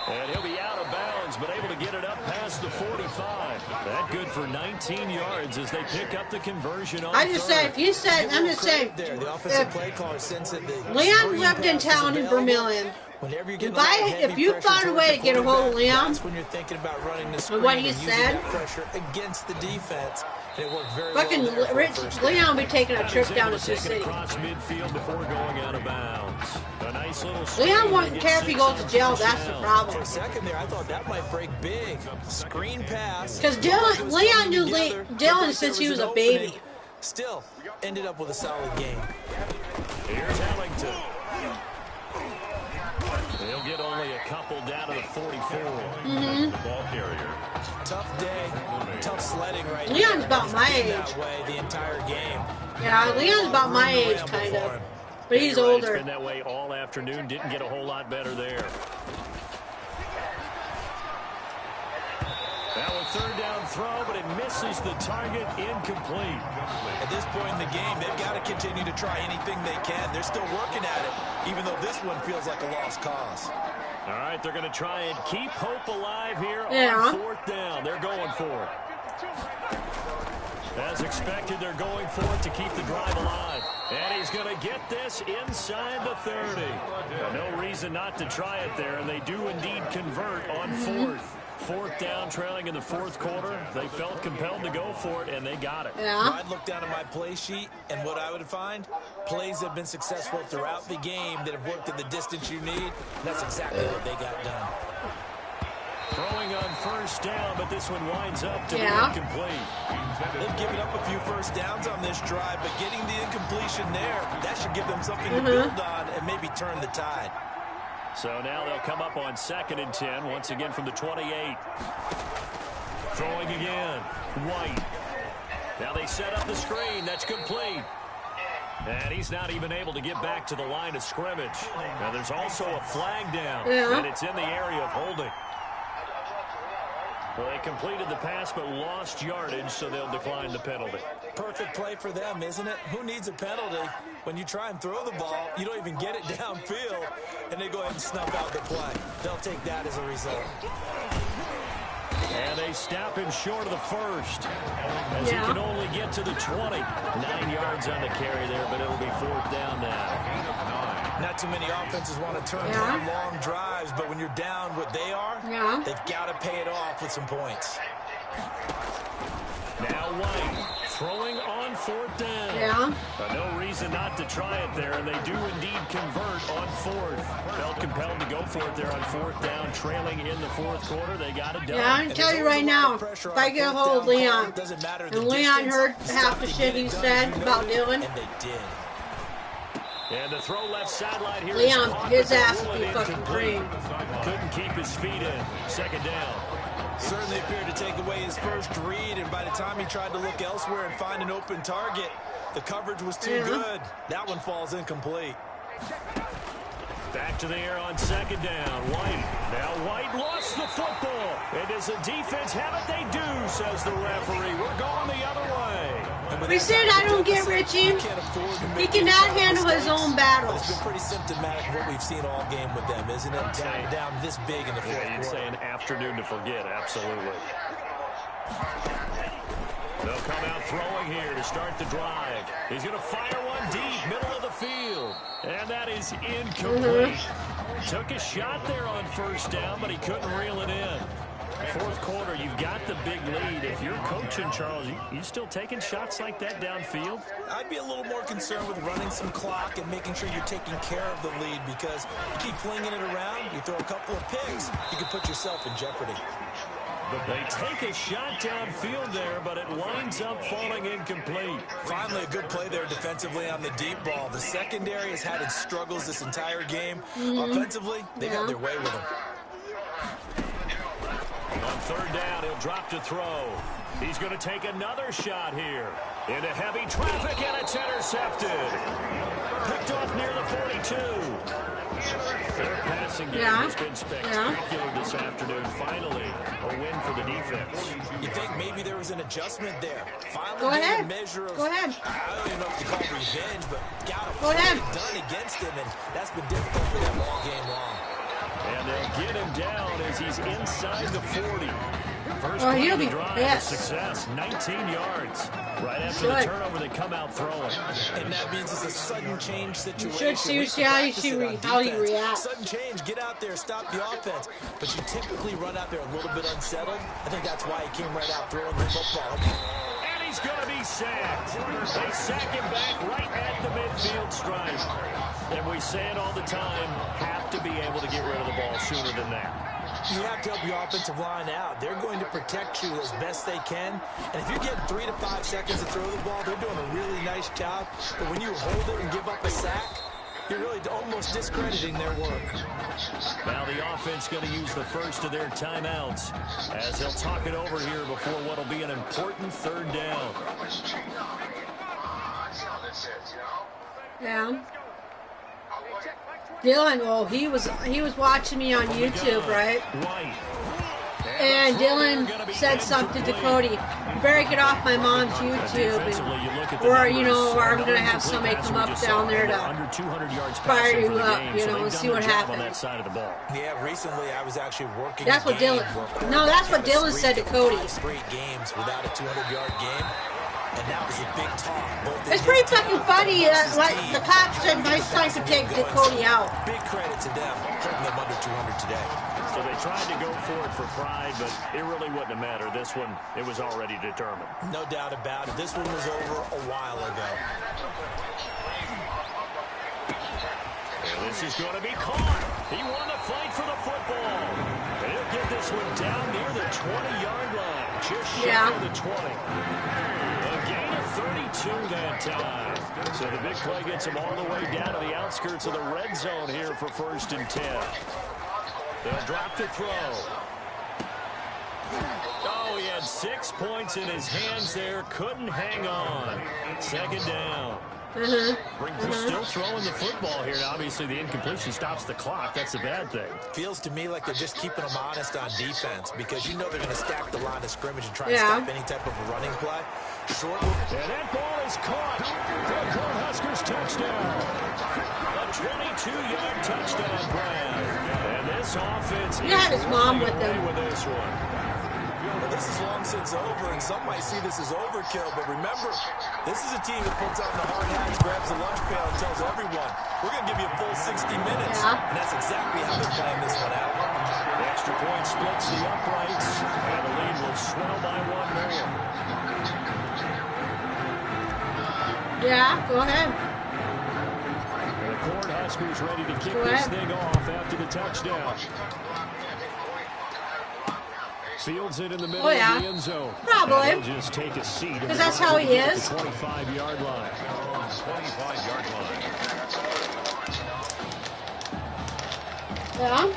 And he'll be out of bounds, but able to get it up past the 45. That good for 19 yards as they pick up the conversion on I'm just saying, if Leon lived in town in Vermillion, if you found a way to get a hold of Leon, what he said, fucking Leon will be taking a trip down to Sioux City. Leon wouldn't care if he goes to jail, that's the problem. For a second there, I thought that might break big. Screen pass. Because Leon knew Dylan since he was a baby. Still, ended up with a solid game. Here's Ellington. He'll get only a couple down to the 44. The ball carrier. Tough day, tough sledding right now. Leon's about my age. That way the entire game. Yeah, Leon's about my age, kind of. But he's older. It's been that way all afternoon. Didn't get a whole lot better there. Now a third down throw, but it misses the target, incomplete. At this point in the game, they've got to continue to try anything they can. They're still working at it, even though this one feels like a lost cause. All right, they're going to try and keep hope alive here on 4th down. They're going for it. As expected, they're going for it to keep the drive alive. And he's going to get this inside the 30. No reason not to try it there, and they do indeed convert on 4th. 4th down, trailing in the 4th quarter. They felt compelled to go for it, and they got it. Yeah. I'd look down at my play sheet, and what I would find, plays have been successful throughout the game that have worked at the distance you need. And that's exactly what they got done. Throwing on 1st down, but this one winds up to be incomplete. They've given up a few 1st downs on this drive, but getting the incompletion there, that should give them something to build on and maybe turn the tide. So now they'll come up on 2nd and 10, once again from the 28. Throwing again. White. Now they set up the screen. That's complete. And he's not even able to get back to the line of scrimmage. Now there's also a flag down, and it's in the area of holding. Well, they completed the pass but lost yardage, so they'll decline the penalty. Perfect play for them, isn't it? Who needs a penalty? When you try and throw the ball, you don't even get it downfield, and they go ahead and snuff out the play. They'll take that as a result. And they stop him short of the 1st, as he can only get to the 20. 9 yards on the carry there, but it'll be 4th down now. Not too many offenses want to turn down long drives, but when you're down what they are, they've got to pay it off with some points. Now White throwing on 4th down. Yeah. No reason not to try it there, and they do indeed convert on 4th. Felt compelled to go for it there on 4th down, trailing in the 4th quarter. They got it done. Yeah, I'm tell you right now, if I get a hold of Leon, and Leon heard half the shit he said about Dylan, and they did. And the throw left sideline here. Leon, his ass would be fucking green. Couldn't keep his feet in. 2nd down. Certainly appeared to take away his first read, and by the time he tried to look elsewhere and find an open target, the coverage was too good. That one falls incomplete. Back to the air on 2nd down. White. Now White lost the football. And does the defense have it? They do, says the referee. We're going the other way. We said I don't get Richie. He cannot handle his own battles. It's been pretty symptomatic of what we've seen all game with them, isn't it? Down this big in the 4th quarter. You'd say an afternoon to forget, absolutely. They'll come out throwing here to start the drive. He's going to fire one deep, middle of the field. And that is incomplete. Took a shot there on 1st down, but he couldn't reel it in. 4th quarter, you've got the big lead. If you're coaching, Charles, you still taking shots like that downfield? I'd be a little more concerned with running some clock and making sure you're taking care of the lead, because you keep flinging it around, you throw a couple of picks, you can put yourself in jeopardy. They take a shot downfield there, but it winds up falling incomplete. Finally, a good play there defensively on the deep ball. The secondary has had its struggles this entire game. Offensively, they got their way with them. On 3rd down, he'll drop to throw. He's going to take another shot here. Into heavy traffic, and it's intercepted. Picked off near the 42. Their passing game has been spectacular this afternoon. Finally, a win for the defense. You think maybe there was an adjustment there? Finally, Go ahead. A measure of, Go ahead. I don't even know what to call it revenge, but got a Go ahead. play done against him, and that's been difficult for them all game long. And they'll get him down as he's inside the 40. First he'll play of be the drive, a success, 19 yards. Right after the turnover, they come out throwing. And that means it's a sudden change situation. You should see how he reacts. Sudden change, get out there, stop the offense. But you typically run out there a little bit unsettled. I think that's why he came right out throwing the football. And he's going to be sacked. They sack him back right at the midfield stripe. And we say it all the time, have to be able to get rid of the ball sooner than that. You have to help your offensive line out. They're going to protect you as best they can. And if you're getting 3 to 5 seconds to throw the ball, they're doing a really nice job. But when you hold it and give up a sack, you're really almost discrediting their work. Now the offense going to use the first of their timeouts as they'll talk it over here before what will be an important 3rd down. Yeah. Dylan, well, he was watching me on YouTube, right? And Dylan said something to Cody, you better get off my mom's YouTube, or, you know, or I'm going to have somebody come up down there to fire you up, you know, and see what happens. Yeah, recently I was actually working. That's what Dylan, no, that's what Dylan said to Cody. 3 games without a 200-yard game. And that was a big talk. It's pretty fucking funny. Like the cops said, nice time to take Cody out. Big credit to them, holding them under 200 today. So they tried to go for it for pride, but it really wouldn't have mattered. This one, it was already determined. No doubt about it. This one was over a while ago. And this is going to be caught. He won the fight for the football. And he'll get this one down near the 20-yard line. Just shy of the 20. 32 that time. So the big play gets him all the way down to the outskirts of the red zone here for 1st and 10. They'll drop to throw. Oh, he had 6 points in his hands there. Couldn't hang on. 2nd down. Still throwing the football here. Now, obviously, the incompletion stops the clock. That's a bad thing. Feels to me like they're just keeping them honest on defense, because you know they're going to stack the line of scrimmage and try to stop any type of a running play. And that ball is caught for the Cornhuskers touchdown. A 22-yard touchdown grab. And this offense had his mom with them. With this one. Well, this is long since over, and some might see this as overkill, but remember, this is a team that puts on the hard hats, grabs the lunch pail, and tells everyone, we're going to give you a full 60 minutes. And that's exactly how they're playing this one out. The extra point splits the uprights, and the lead will swell by 1 more. Yeah, go ahead. The Cornhuskers ready to kick this thing off after the touchdown. Fields it in the middle of the end zone. Probably. He'll just take a seat. Because that's how he is. The 25-yard line. 25-yard line. Yeah.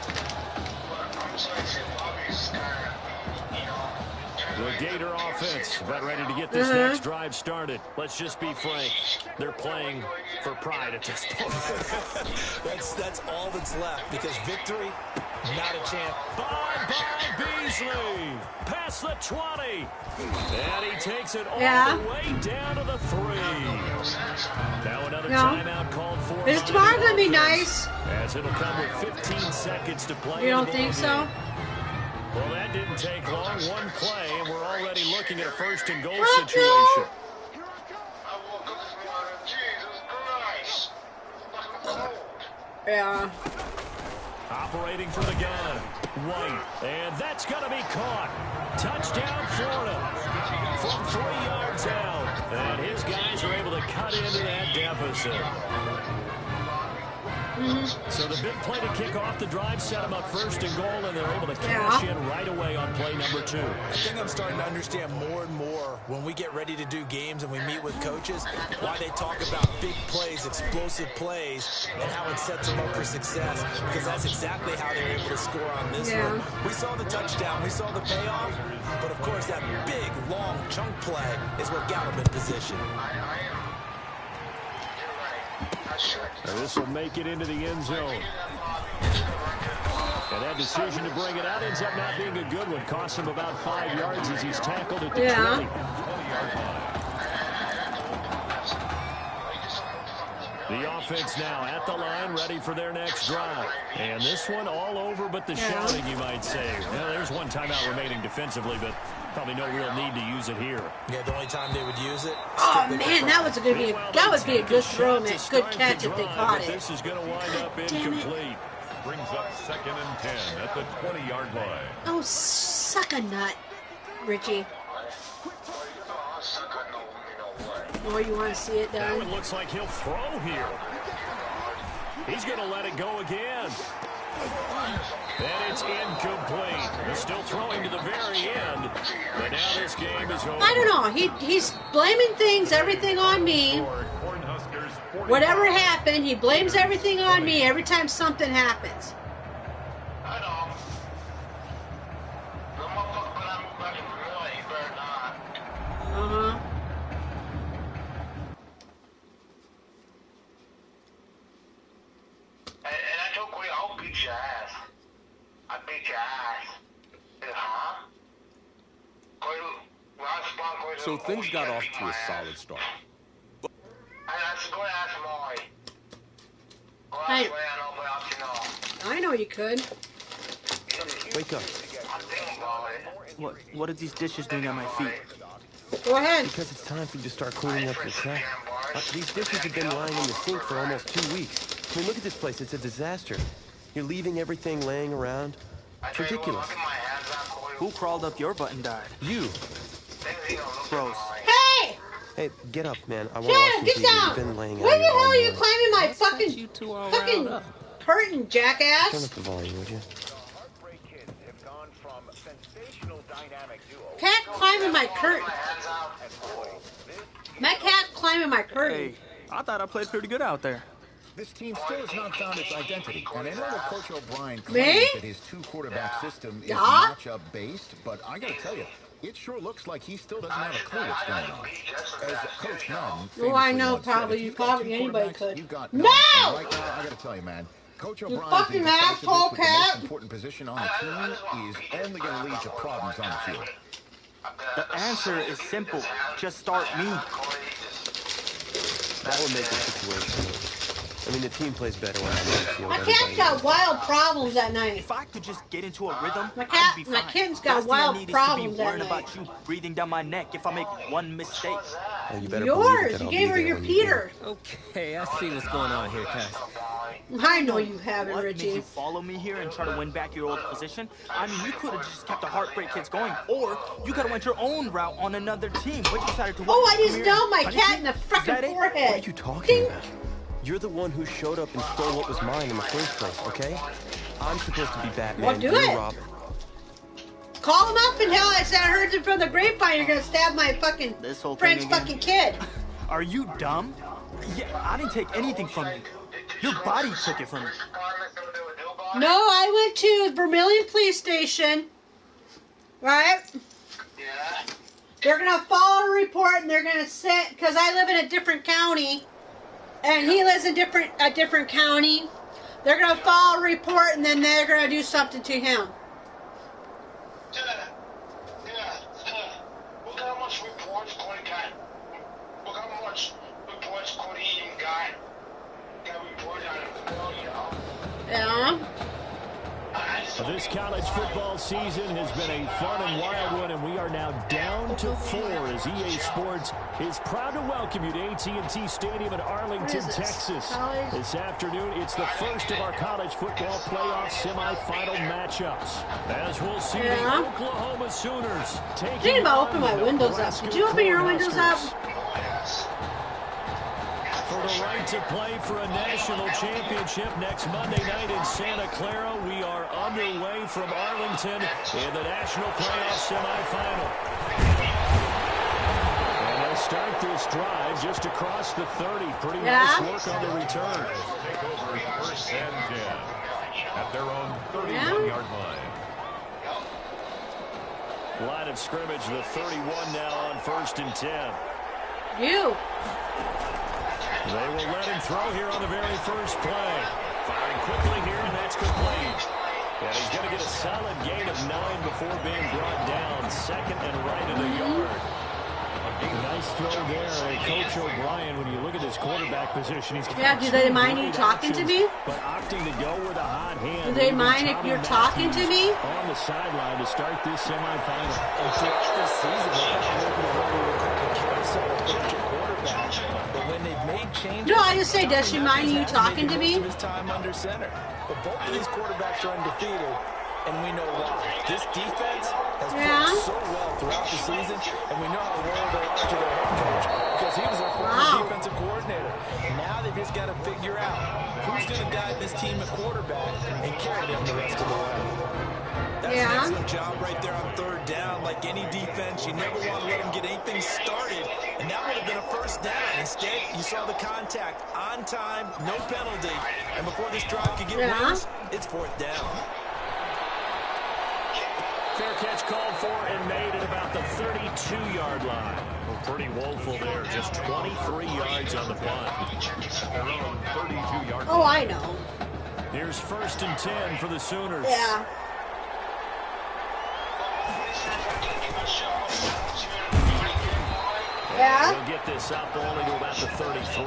The Gator offense about ready to get this next drive started. Let's just be frank. They're playing for pride at this point. that's all that's left, because victory, not a chance. By Beasley. Past the 20. And he takes it all the way down to the 3. Now another timeout called for. Is tomorrow going to be nice? As it'll come with 15 seconds to play. You don't think so? Well, that didn't take long. One play, and we're already looking at a first-and-goal situation. Yeah. Operating for the gun. White. And that's going to be caught. Touchdown, Florida. From 3 yards out. And his guys are able to cut into that deficit. So the big play to kick off the drive set them up first and goal, and they're able to cash in right away on play number 2. I think I'm starting to understand more and more when we get ready to do games and we meet with coaches why they talk about big plays, explosive plays, and how it sets them up for success, because that's exactly how they're able to score on this one. We saw the touchdown, we saw the payoff, but of course that big, long chunk play is what got them in position. And this will make it into the end zone. And that decision to bring it out ends up not being a good one. Costs him about 5 yards as he's tackled at the 20. 20-yard line. The offense now at the line, ready for their next drive. And this one all over but the shouting, you might say. Well, there's one timeout remaining defensively, but probably no real need to use it here. Yeah, the only time they would use it. Oh man, that was going to be a good throw, man. Good catch if they caught it. This is going to wind up incomplete. Brings up 2nd and 10 at the 20-yard line. Oh, suck a nut, Richie. Oh, you want to see it done? Now it looks like he'll throw here. He's going to let it go again. And it's incomplete. He's still throwing to the very end. But now this game is over. I don't know. He's blaming things, everything on me. Whatever happened, he blames everything on me every time something happens. Uh-huh. So things got off to a solid start. I know you could. Wake up. What are these dishes doing at my feet? Go ahead. Because it's time for you to start cleaning up your set. These dishes have been lying in the sink for almost 2 weeks. I mean, look at this place. It's a disaster. You're leaving everything laying around. It's ridiculous. Who crawled up your butt and died? You. Gross. Hey! Hey, get up, man. I want to watch Get TV. down! You've been laying What out the here hell all are you morning. climbing my fucking curtain, jackass? Turn up the volume, would you? Cat climbing my curtain. My cat climbing my curtain. Hey, I thought I played pretty good out there. This team still has not found its identity. And I know that Coach O'Brien claims that his 2-quarterback system is matchup based, but I gotta tell you, it sure looks like he still doesn't have a clue what's going on. As Coach Madden I know, probably anybody could. No! Right now, I gotta tell you, man, Coach You O'Brien's fucking asshole, the cat. most important position on the team is only going to lead to problems on the field. The answer is simple. Just start me. That would make the situation worse. I mean, the team plays better when I'm on the field. My cat's got wild problems at night. If I could just get into a rhythm, my kitten's got Last thing I wild need problems is to be at worrying night. about you breathing down my neck if I make one mistake. Oh, you better Yours. believe it that You I'll gave be her there your when you do. Okay, I see what's going on here, guys. I know you haven't, What Richie. made you follow me here and try to win back your old position? I mean, you could have just kept the Heartbreak Kids going, or you could have went your own route on another team, but you decided to. Oh, I just nailed my cat in the fucking forehead. What are you talking about? You're the one who showed up and stole what was mine in the first place, okay? I'm supposed to be Batman. Well, do you're it. Robin. Call him up and tell I said I heard it from the grapevine. You're gonna stab my fucking friend's fucking kid. Are you dumb? Yeah, I didn't take anything from you. Your body took it from me. No, I went to Vermilion Police Station. Right? Yeah. They're gonna follow a report and they're gonna sit because I live in a different county, and he lives in a different county. They're gonna follow a report and then they're gonna do something to him. Look how much reports Cody got. Look how much reports Cody even got. Got reported on him, you know. Yeah. This college football season has been a fun and wild one, and we are now down to 4 as EA Sports is proud to welcome you to AT&T Stadium in Arlington, Texas. This afternoon, it's the first of our college football playoff semifinal matchups. As we'll see the Oklahoma Sooners Think about opening my windows up. Did you open your windows up? For the right to play for a national championship next Monday night in Santa Clara, we are underway from Arlington in the national playoff semifinal. And they'll start this drive just across the 30. Pretty nice work on the return. Take over first and 10 at their own 31-yard line. Line of scrimmage, the 31 now on 1st and 10. They will let him throw here on the very first play. Firing quickly here, and that's complete. And he's going to get a solid gain of 9 before being brought down. Second and right in the yard. Nice throw there, Coach O'Brien. When you look at his quarterback position, he's got do they mind you talking to me? But opting to go with a hot hand. Do they mind if you're talking to me? On the sideline to start this semifinal. And throughout this season, they've been able to carousel approach at quarterback. But when they've made changes, No, I just say, does she mind you talking to me? His time under center. But both of these quarterbacks are undefeated, and we know why. This defense has played so well throughout the season, and we know how loyal they are to their head coach because he was their former defensive coordinator. Now they've just got to figure out who's going to guide this team at quarterback and carry them the rest of the way. That's an excellent job right there on 3rd down. Like any defense, you never want to let them get anything started, and that would have been a first down. Instead, you saw the contact on time, no penalty, and before this drive could get wins, it's 4th down. Fair catch called for and made at about the 32-yard line. Well, pretty woeful there. Just 23 yards on the punt. Oh, I know. Here's 1st and 10 for the Sooners. Yeah. We'll get this up only to about the 33.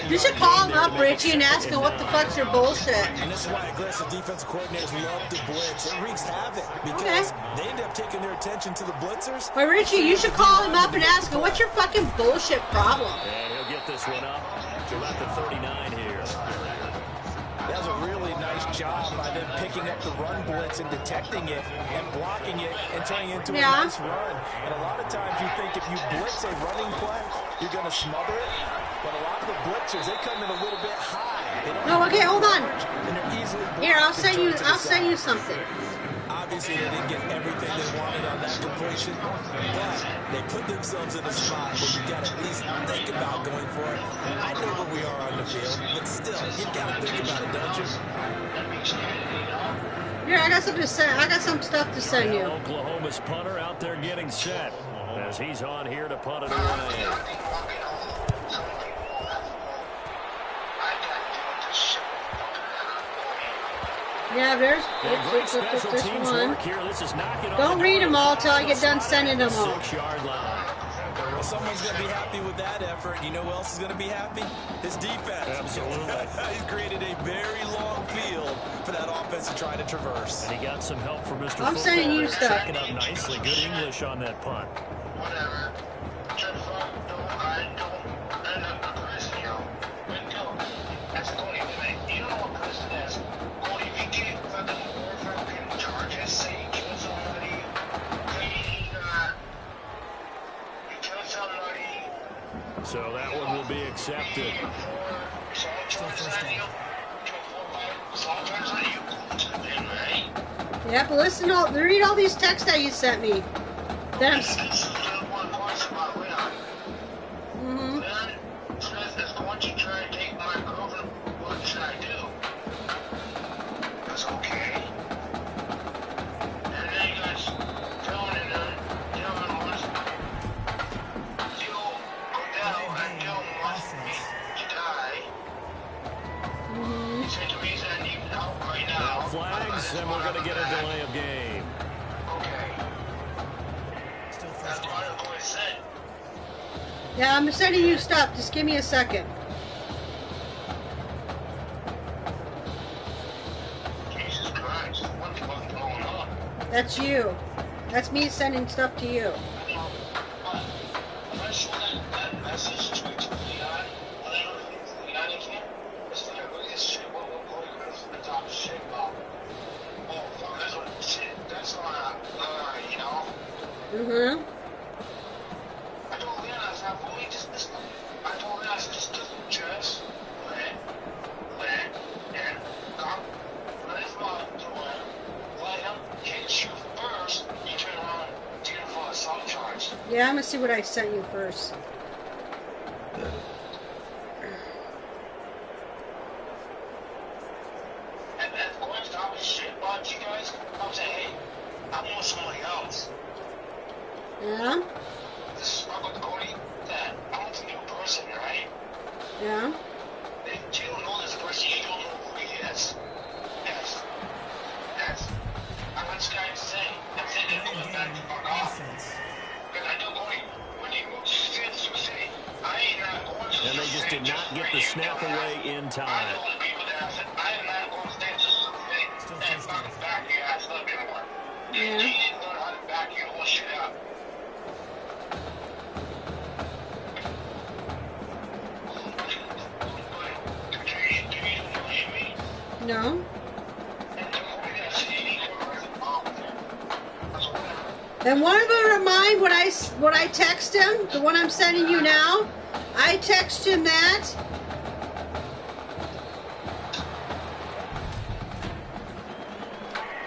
You should call him up, Richie, and ask him what the fuck's your bullshit. And this is why aggressive defensive coordinators love to blitz. It wreaks havoc because they end up taking their attention to the blitzers. Well, Richie, you should call him up and ask him, what's your fucking bullshit problem? And he'll get this one up to about the 39 here. That was a really nice job by them picking up the run blitz and detecting it and blocking it and turning it into a nice run. And a lot of times you think if you blitz a running play, you're going to smother it. But a lot of the blitzers, they come in a little bit high. No, okay, hold on. And they're easily Here, I'll send you something. Obviously, they didn't get everything they wanted on that completion, but they put themselves in a spot where you got to at least think about going for it. I know where we are on the field, but still, you got to think about it, don't you? Here, I got something to send. I got some stuff to send you. Oklahoma's punter out there getting set as he's on here to punt it away. Yeah, there's one. Don't read them all till I get done sending them all. Well, someone's going to be happy with that effort. You know who else is going to be happy? His defense. Absolutely. He's created a very long field for that offense to try to traverse. And he got some help from Mr. I'm sending you stuff. Checking up nicely. Good English on that punt. to be accepted. Yeah, but listen, read all these texts that you sent me. That I'm. Mm-hmm. Is going to try to take my girlfriend. What should I do? That's okay. And then you guys telling him, was Jill Odell and Jill wants to die. He said to me that I need help right now. Flags, and we're going to get a delay of game. Okay. That's what I'm going to say. Yeah, I'm sending you stuff. Just give me a second. Jesus Christ, what the fuck is going on? That's you. That's me sending stuff to you. If I show that message to Leon, Leon in here, it's like, look at this shit, what the top shit about. Oh, fuck, that's what shit, that's you know. Mm-hmm. I told Leon, I said, well, I told Leon, I said, just let and come, let his mother do it, let him hit you first, you turn around and get him for assault charge. Yeah, I'm gonna see what I sent you first. And going to stop his shit about you guys, I'm saying, hey, I want somebody else. Yeah? This is Marco Cody, that I'm a new person, right? Yeah? If you don't know this person, you don't know who he is. Yes. I want this guy to say, that's it, and goes back to fuck off. Because I know Cody, when he moves to the city, I ain't not going to. And they just did not get the snap away in time. I know the people that I said, I am not going to stand to the city and fucking back your ass up anymore. Yeah. You need to learn how to back your whole shit up. No? And one of them remind what I text him, the one I'm sending you now. I text him that.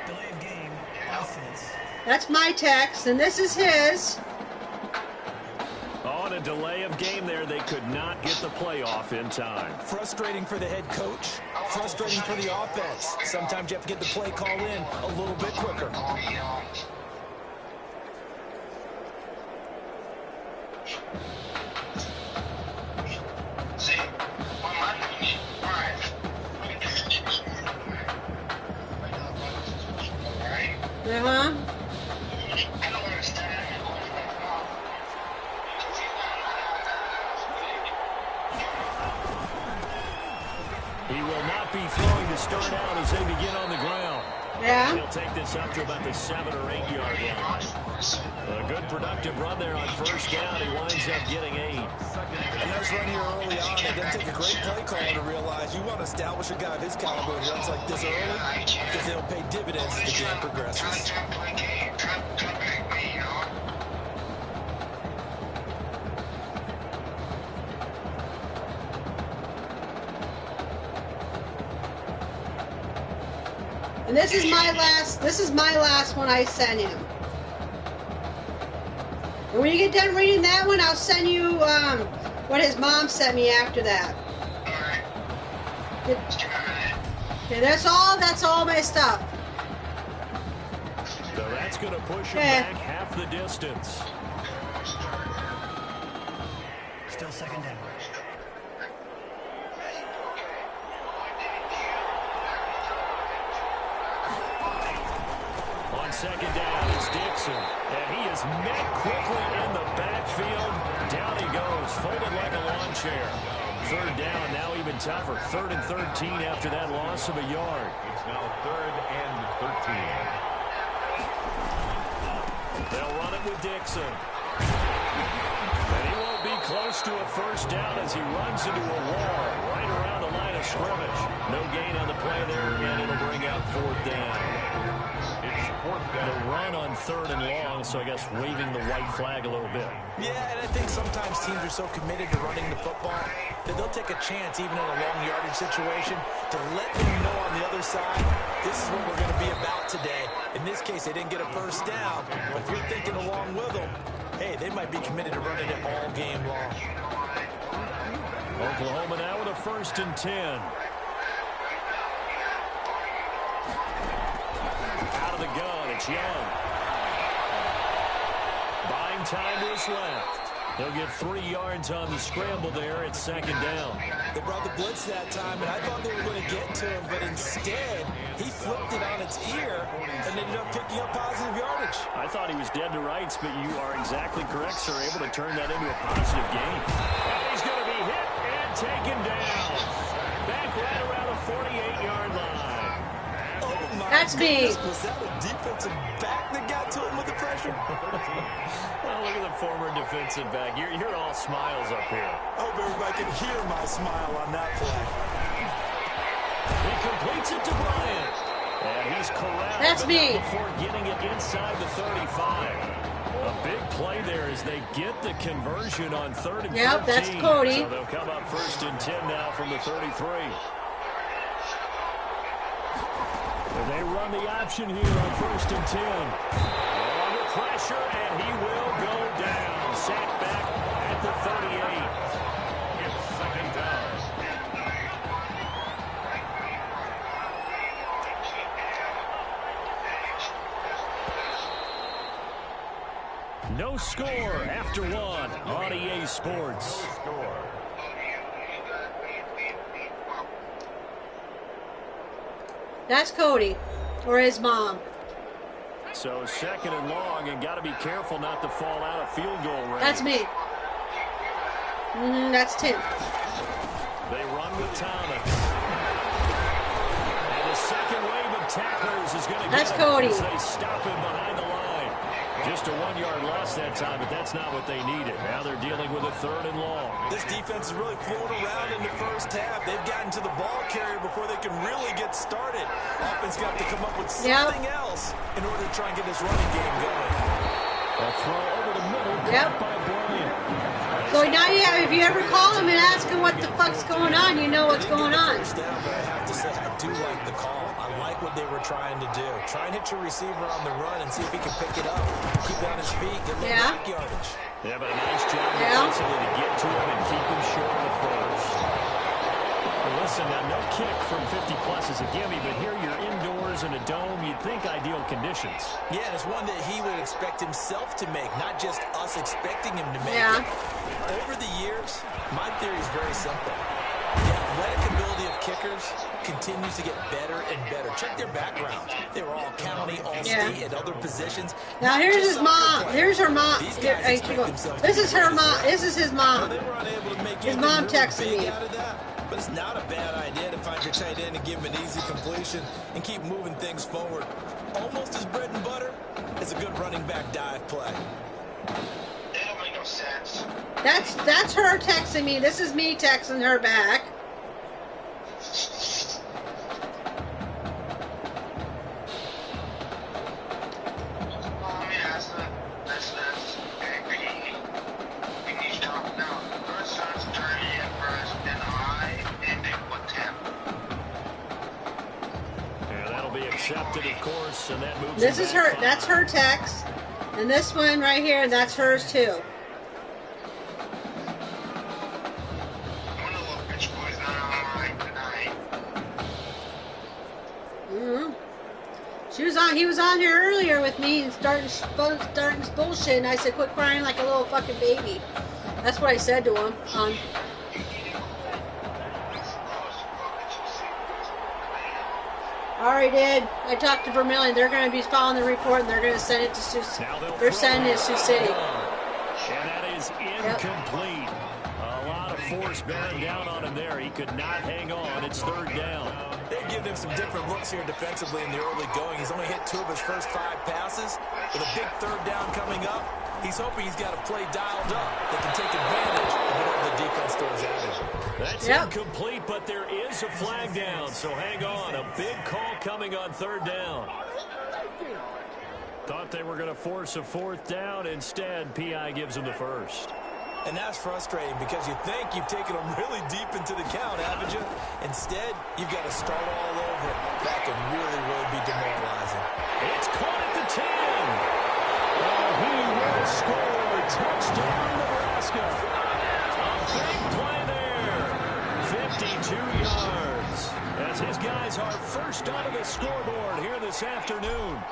Delay of game. Offense. That's my text, and this is his. On a delay of game there, they could not get the play off in time. Frustrating for the head coach. Frustrating for the offense. Sometimes you have to get the play call in a little bit quicker. Uh-huh. He will not be throwing to start out as they begin on the ground. Yeah. He'll take this up to about the 7 or 8 yard line. A good productive run there on first down. He winds up getting 8. A nice run here early on. It doesn't take a great play caller to realize you want to establish a guy of his caliber who runs like this early because they'll pay dividends as the game progresses. And this is my last one I sent him. And when you get done reading that one, I'll send you what his mom sent me after that. Okay, that's all my stuff. So that's going to push him back half the distance. Still second down. On second down, it's Dixon. And he is met quickly in the backfield. Down he goes, folded like a lawn chair. Third down, now even tougher. 3rd and 13 after that loss of a yard. It's now 3rd and 13. They'll run it with Dixon. And he won't be close to a first down as he runs into a wall right around the line of scrimmage. No gain on the play there, and it'll bring out 4th down. The run on 3rd and long, so I guess waving the white flag a little bit. Yeah, and I think sometimes teams are so committed to running the football that they'll take a chance, even in a long yardage situation, to let them know on the other side, this is what we're going to be about today. In this case, they didn't get a first down, but if you're thinking along with them, hey, they might be committed to running it all game long. Oklahoma now with a 1st and 10. Out of the gun, it's Young. Buying time to his left. He'll get 3 yards on the scramble there. It's 2nd down. They brought the blitz that time, and I thought they were going to get to him, but instead, he flipped it on its ear and ended up picking up positive yardage. I thought he was dead to rights, but you are exactly correct, sir. Able to turn that into a positive gain. And he's going to be hit and taken down. Back right around the 48-yard line. Oh, my That's me. goodness. Was that a defensive back that got to him with the pressure? Well, look at the former defensive back. You're all smiles up here. I hope everybody can hear my smile on that play. He completes it to Bryant. And he's corralled. That's me. Before getting it inside the 35. A big play there as they get the conversion on 3rd and 15. Yep, that's Cody. So they'll come up 1st and 10 now from the 33. They run the option here on 1st and 10. Under pressure, and he will go down. Sacked back at the 38. It's 2nd down. No score after 1 on EA Sports. No score. That's Cody, or his mom. So 2nd and long, and got to be careful not to fall out of field goal range. That's me. That's Tim. They run with Thomas. And the 2nd wave of tacklers is going to That's get Cody. him as they stop him behind the line. Just a 1 yard loss that time, but that's not what they needed. Now they're dealing with a 3rd and long. This defense is really floating around in the first half. They've gotten to the ball carrier before they can really get started. Offense got to come up with something else in order to try and get this running game going. A throw over the middle by Bryant. So now if you ever call him and ask him what the fuck's going on, you know what's going on. First down, but I have to say, I do like the call. I like what they were trying to do. Try and hit your receiver on the run and see if he can pick it up. Keep it on his feet, get a little back yardage. Yeah, but a nice job defensively to get to him and keep him short of the first. Well, listen, now no kick from 50-plus is a gimme, but here you're indoors in a dome. You'd think ideal conditions. Yeah, and it's one that he would expect himself to make, not just us expecting him to make it. Over the years, my theory is very simple. The athletic ability of kickers continues to get better and better. Check their backgrounds. They were all county, all state, at other positions. Now here's his mom. Here's her mom. This is her mom. This is his mom. His mom texted me. But it's not a bad idea to find your tight end and give him an easy completion and keep moving things forward. Almost as bread and butter as a good running back dive play. They don't make no sense. That's her texting me. This is me texting her back. Accepted, of course, and that moves. This is her. That's her text, and this one right here, that's hers too. She was on. He was on here earlier with me and starting bullshit, and I said, "Quit crying like a little fucking baby." That's what I said to him. I already did. I talked to Vermillion. They're going to be following the report, and they're going to send it to Sioux City. They're sending it to Sioux City. And that is incomplete. A lot of force bearing down on him there. He could not hang on. It's 3rd down. They've given him some different looks here defensively in the early going. He's only hit 2 of his first 5 passes. With a big 3rd down coming up, He's hoping he's got a play dialed up that can take advantage of whatever the defense throws at him. That's incomplete, but there is a flag down, so hang on. A big call coming on 3rd down. Thought they were going to force a 4th down. Instead, P.I. gives them the first. And that's frustrating because you think you've taken them really deep into the count, haven't you? Instead, you've got to start all over. That can really, really be demoralizing. It's caught at the 10. And he will score. Touchdown, Nebraska. A big play there. 52 yards. As his guys are first onto the scoreboard here this afternoon.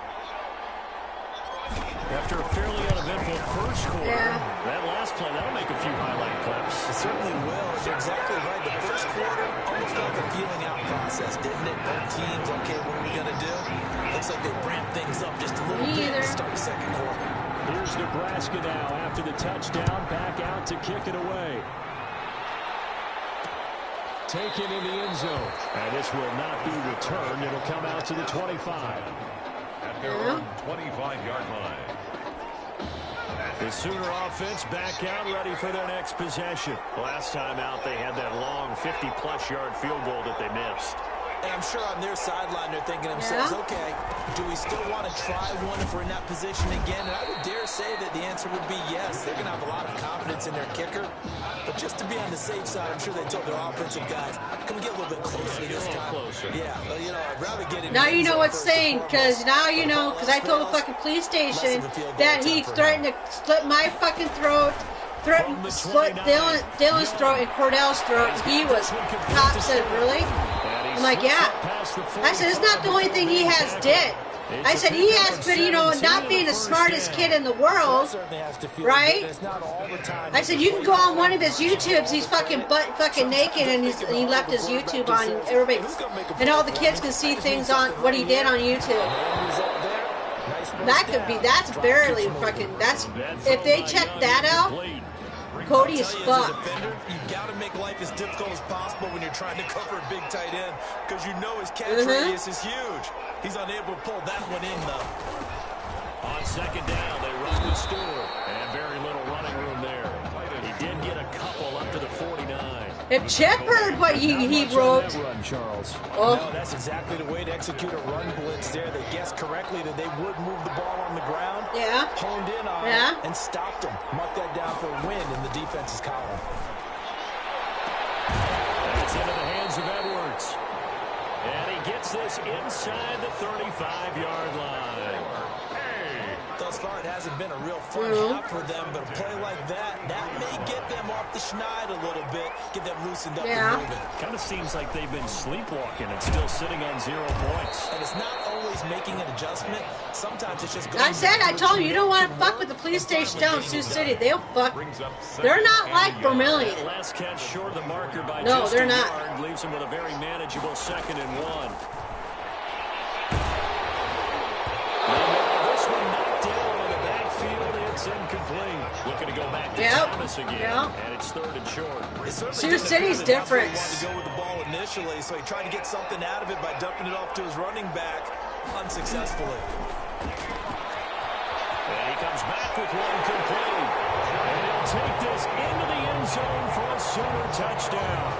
After a fairly uneventful first quarter, that last play, that'll make a few highlight clips. It certainly will. You're exactly right. The first quarter almost like a feeling out process, didn't it? Both teams, okay, what are we going to do? Looks like they ramped things up just a little bit to start the second quarter. Here's Nebraska now after the touchdown, back out to kick it away. Taken in the end zone. And this will not be returned. It'll come out to the 25. At their own 25-yard line. The Sooner offense back out, ready for their next possession. Last time out, they had that long 50-plus yard field goal that they missed. And I'm sure on their sideline, they're thinking to themselves, okay, do we still want to try one if we're in that position again? And I would dare say that the answer would be yes. They're going to have a lot of confidence in their kicker. But just to be on the safe side, I'm sure they told their offensive guys, can we get a little bit closer this time? Yeah, well, you know, I'd rather get in. Now you know what's saying, because now you know, because I told the fucking police station that he threatened to slit my fucking throat. Threatened to slit Dylan's throat and Cordell's throat. He was, cop said, really? I'm like, yeah. I said, it's not the only thing he has did. I said, he has been, you know, not being the smartest kid in the world, right? I said, you can go on one of his YouTubes, he's fucking fucking naked, and he left his YouTube on, everybody, and all the kids can see things on what he did on YouTube. That could be, that's barely fucking, that's, if they check that out, Cody is fucked. You've got to make life as difficult as possible when you're trying to cover a big tight end because you know his catch radius is huge. He's unable to pull that one in, though. On 2nd down, they run to Stewart, and very little running room there. He did get a couple up to the 49. If Chip heard what he wrote. Run, Charles. Oh. No, that's exactly the way to execute a run blitz there. They guessed correctly that they would move the ball on the ground. Yeah. Honed in on it and stopped them. Mark that down for a win in the defense's column. That's into the hands of Edwards. And he gets this inside the 35-yard line. Thus far, it hasn't been a real fun half for them, but a play like that may get them off the schneid a little bit, get them loosened up and moving. Kind of seems like they've been sleepwalking and still sitting on 0 points. And it's not always making an adjustment. Sometimes it's just going. I said, I told him, you don't want to fuck with the police station down in Sioux City. They'll fuck. They're not like Vermillion. Last catch short of the marker by no, just they're a not. yard, leaves them with a very manageable 2nd and 1. This one knocked down in the backfield. It's incomplete. Looking to go back to Thomas again, and it's 3rd and short. Sioux City's different. He wanted to go with the ball initially, so he tried to get something out of it by dumping it off to his running back unsuccessfully. And he comes back with one complete. And he'll take this into the end zone for a Sooner touchdown.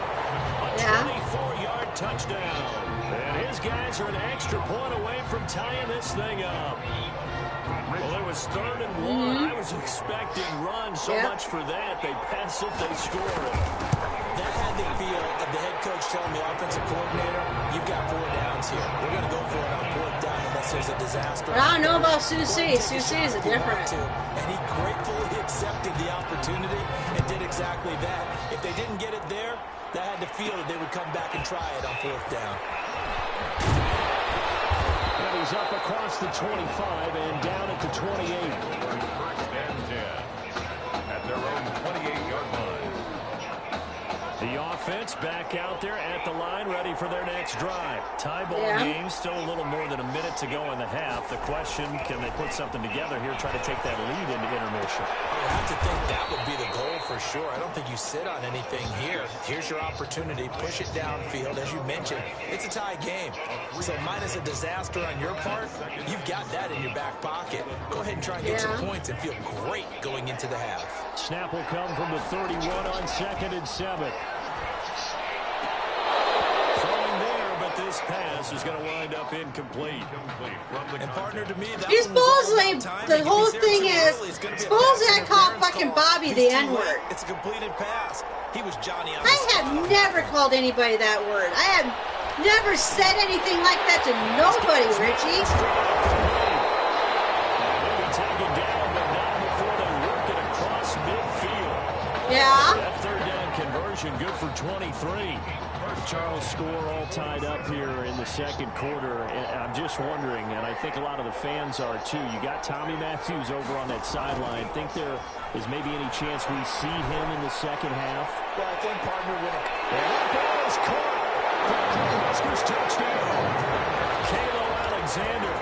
A 24-yard touchdown. And his guys are an extra point away from tying this thing up. Well, it was 3rd and 1. I was expecting runs, so much for that. They pass it, they score it. That had the feel of the head coach telling the offensive coordinator, you've got 4 downs here. We're going to go for it on 4th down unless there's a disaster. I don't know about Sioux City. Sioux City is different. And he gratefully accepted the opportunity and did exactly that. If they didn't get it there, that had the feel that they would come back and try it on 4th down. And he's up across the 25 and down at the 28. 1st and 10 at their own 28-yard line. The offense offense back out there at the line, ready for their next drive. Tie ball game, still a little more than a minute to go in the half. The question, can they put something together here, try to take that lead into intermission? I have to think that would be the goal for sure. I don't think you sit on anything here. Here's your opportunity. Push it downfield. As you mentioned, it's a tie game. So minus a disaster on your part, you've got that in your back pocket. Go ahead and try and get some points and feel great going into the half. Snap will come from the 31 on 2nd and 7. Throwing there, but this pass is going to wind up incomplete. And partner, to me, that he's supposedly, the whole thing is, supposedly I call fucking Bobby the N-word. It's a completed pass. He was Johnny on I have never called anybody that word. I have never said anything like that to nobody, Richie. Taken down, but not before they work it across midfield. Yeah. That third down conversion, good for 23. Charles score all tied up here in the second quarter. And I'm just wondering, and I think a lot of the fans are too, you got Tommy Matthews over on that sideline. Think there is maybe any chance we see him in the second half? Well, I think partner with it. And that ball is caught. Huskers touchdown. Kalo Alexander,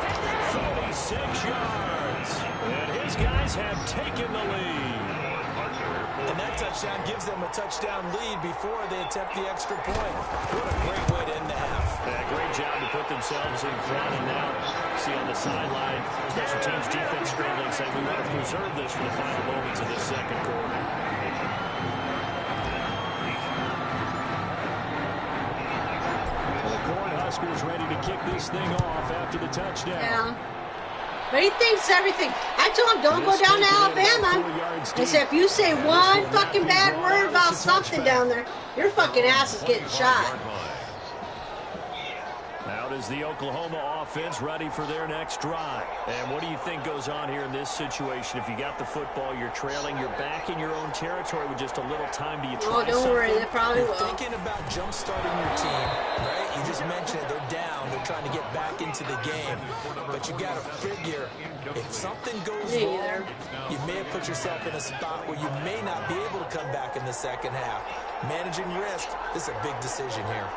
36 yards. And his guys have taken the lead. And that touchdown gives them a touchdown lead before they attempt the extra point. What a great way to end the half. Yeah, great job to put themselves in front. And now, see on the sideline, special teams defense scrambling, saying we want to preserve this for the final moments of this second quarter. Well, the Cornhuskers ready to kick this thing off after the touchdown. Yeah. But he thinks everything. I told him, don't go down to Alabama. I said, if you say one fucking bad word about something down there, your fucking ass is getting shot. Out is the Oklahoma offense ready for their next drive. And what do you think goes on here in this situation? If you got the football, you're trailing, you're back in your own territory with just a little time. Do you try something? Oh, don't worry, they probably will. You're thinking about jump-starting your team, right? You just mentioned it. They're down. They're trying to get back into the game. But you got to figure, if something goes wrong, you may have put yourself in a spot where you may not be able to come back in the second half. Managing risk, this is a big decision here.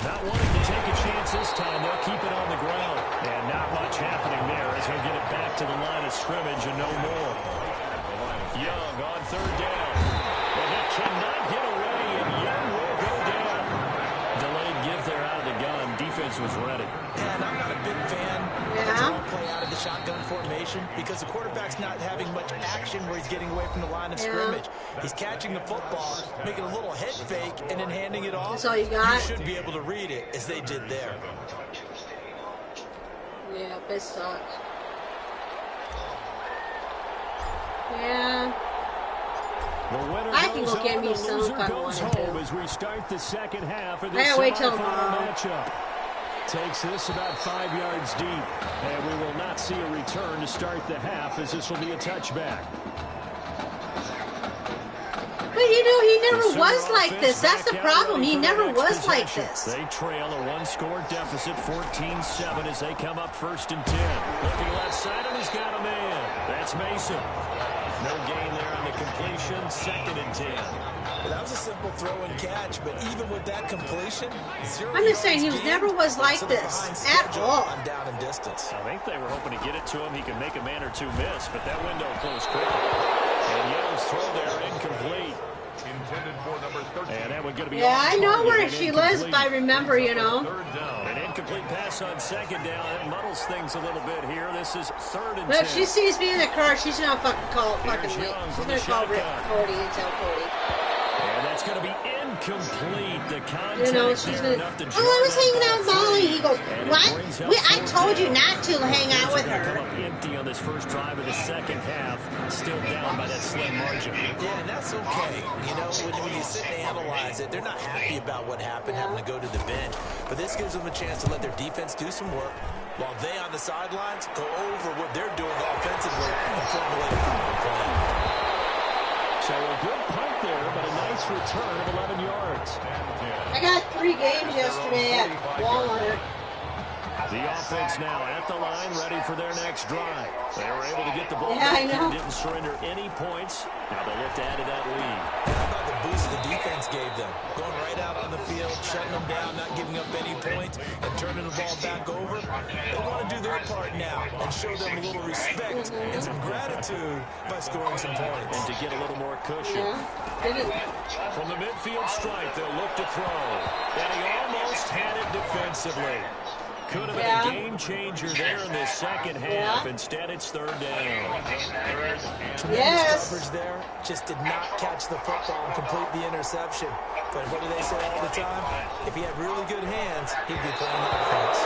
Not wanting to take a chance this time. They'll keep it on the ground. And not much happening there as he'll get it back to the line of scrimmage and no more. Young on third down. And he cannot get away, and Young will go down. Delayed give there out of the gun. Defense was ready. And I'm not a big fan of the draw play out of the shotgun formation because the quarterback's not having much action where he's getting away from the line of scrimmage. He's catching the football, making a little head fake, and then handing it off. That's all you got? You should be able to read it as they did there. Yeah, this sucks. Yeah. I can go get me some if I wanted to. As we start the second half of I gotta wait till tomorrow. Matchup. Takes this about 5 yards deep, and we will not see a return to start the half as this will be a touchback. But you know, he never was like this. That's the problem. He never was like this. They trail a one-score deficit, 14-7, as they come up 1st and 10. Looking left side, and he's got a man. That's Mason. No gain there on the completion, 2nd and 10. Well, that was a simple throw and catch, but even with that completion, I'm just saying he never was like this at all. On down and distance. I think they were hoping to get it to him. He could make a man or two miss, but that window closed quickly. And Young's throw there incomplete. And that one going to be I know where she lives, if I remember, you know. An incomplete pass on 2nd down. That muddles things a little bit here. This is 3rd and 10. But if she sees me in the car, she's going to fucking call fucking me. She's going to call Rick Cody and tell Cody. And that's going to be incomplete. The contact, you know, she's going to, I was hanging out with Molly. He goes, what? I told you not to hang out with her. Come up empty on this first drive of the second half. Still down by that slim margin. Yeah, and that's okay. You know, when you sit and analyze it, they're not happy about what happened, having to go to the bench. But this gives them a chance to let their defense do some work while they on the sidelines go over what they're doing offensively and formulate a proper plan. So a good punt there, but a nice return of 11 yards. I got 3 games yesterday at Walmart. The offense now at the line, ready for their next drive. They were able to get the ball back and didn't surrender any points. Now they look to add to that lead. How about the boost the defense gave them. Going right out on the field, shutting them down, not giving up any points, and turning the ball back over. They want to do their part now and show them a little respect and some gratitude by scoring some points. And to get a little more cushion. From the midfield stripe, they'll look to throw. And he almost had it defensively. Could have been a game changer there in the second half. Instead, it's third down. Tremendous coverage there. Just did not catch the football and complete the interception. But what do they say all the time? If he had really good hands, he'd be playing offense.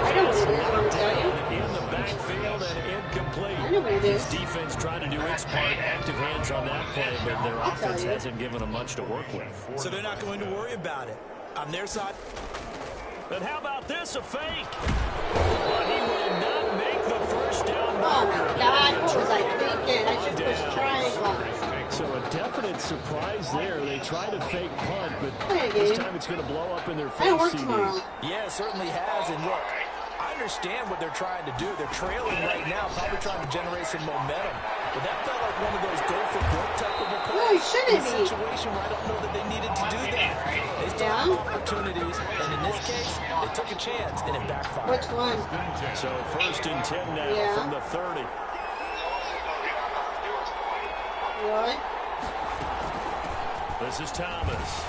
I don't believe it, I'm tell you. In the backfield and incomplete. His defense trying to do its part. Active hands on that play, but their offense hasn't given them much to work with. So they're not going to worry about it. On their side. But how about this, a fake? But he will not make the first down. Oh my God, what was I thinking? I should push triangle. So a definite surprise there. They try to fake punt, but this time it's going to blow up in their face. Yeah, it certainly has. And look, I understand what they're trying to do. They're trailing right now, probably trying to generate some momentum. But that felt like one of those go-for-broke type of a play. No, shouldn't be. Situation where I don't know that they needed to do that. They still have opportunities, and in this case, they took a chance, and it backfired. Which one? So 1st and 10 now from the 30. What? This is Thomas.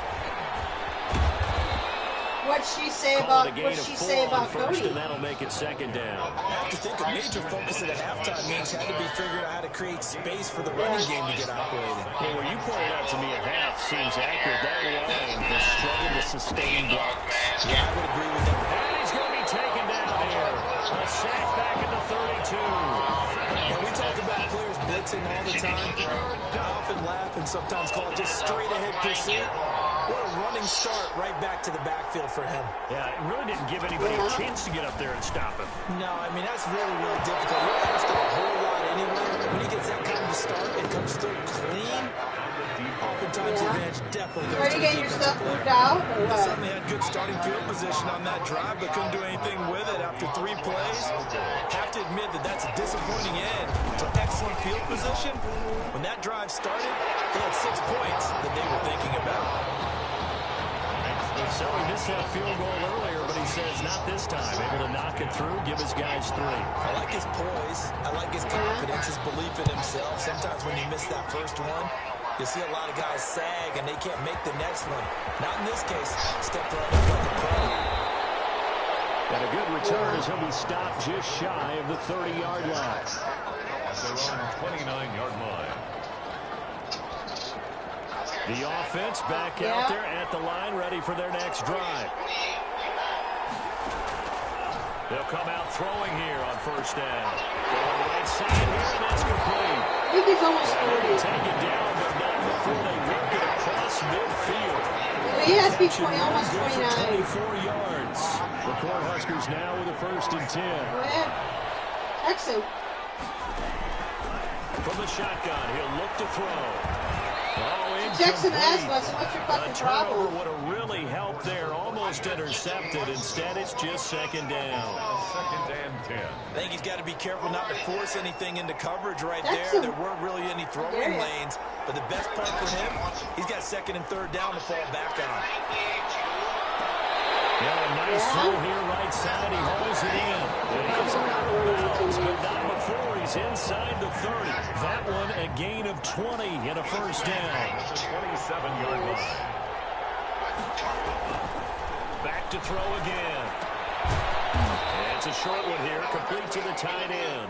What'd she say about Cody? And that'll make it 2nd down. I have to think a major focus of the halftime means had to be figuring out how to create space for the running game to get operating. Well, where you pointed out to me at half seems accurate. That line has struggled to sustain blocks. Yeah, I would agree with that. And he's going to be taken down here. A sack back in the 32. And we talk about players blitzing all the time. I often laugh and sometimes call it just straight ahead pursuit. What a running start right back to the backfield for him. Yeah, it really didn't give anybody a chance to get up there and stop him. No, I mean, that's really, really difficult. You're asking a whole lot anyway. When he gets that kind of a start and comes through clean, oftentimes the advantage definitely goes to the defensive player. They certainly had good starting field position on that drive, but couldn't do anything with it after 3 plays. Have to admit that that's a disappointing end to excellent field position. When that drive started, they had 6 points that they were thinking about. So he missed that field goal earlier, but he says not this time. Able to knock it through, give his guys 3. I like his poise. I like his confidence, his belief in himself. Sometimes when you miss that first one, you see a lot of guys sag and they can't make the next one. Not in this case. Stepped right up like a pro. And a good return as he'll be stopped just shy of the 30-yard line. At their own 29-yard line. The offense back out there at the line, ready for their next drive. They'll come out throwing here on 1st down. Going right side here, and that's complete. I think he's almost 40. Take it down, but not before they work it across midfield. He has to be almost 29. 24 yards. The Cornhuskers now with a 1st and 10. Excellent. From the shotgun, he'll look to throw. Jackson asked us, what's your fucking problem? Would have really helped there. Almost intercepted. Instead, it's just 2nd down. 2nd and 10. I think he's got to be careful not to force anything into coverage right there. There weren't really any throwing lanes. But the best part for him, he's got 2nd and 3rd down to fall back on. Yeah, a nice throw here right side. He hauls it in. And he's out of bounds, but not before. He's inside the 30. That one a gain of 20 and a 1st down. 27-yard line. Back to throw again. And it's a short one here, complete to the tight end.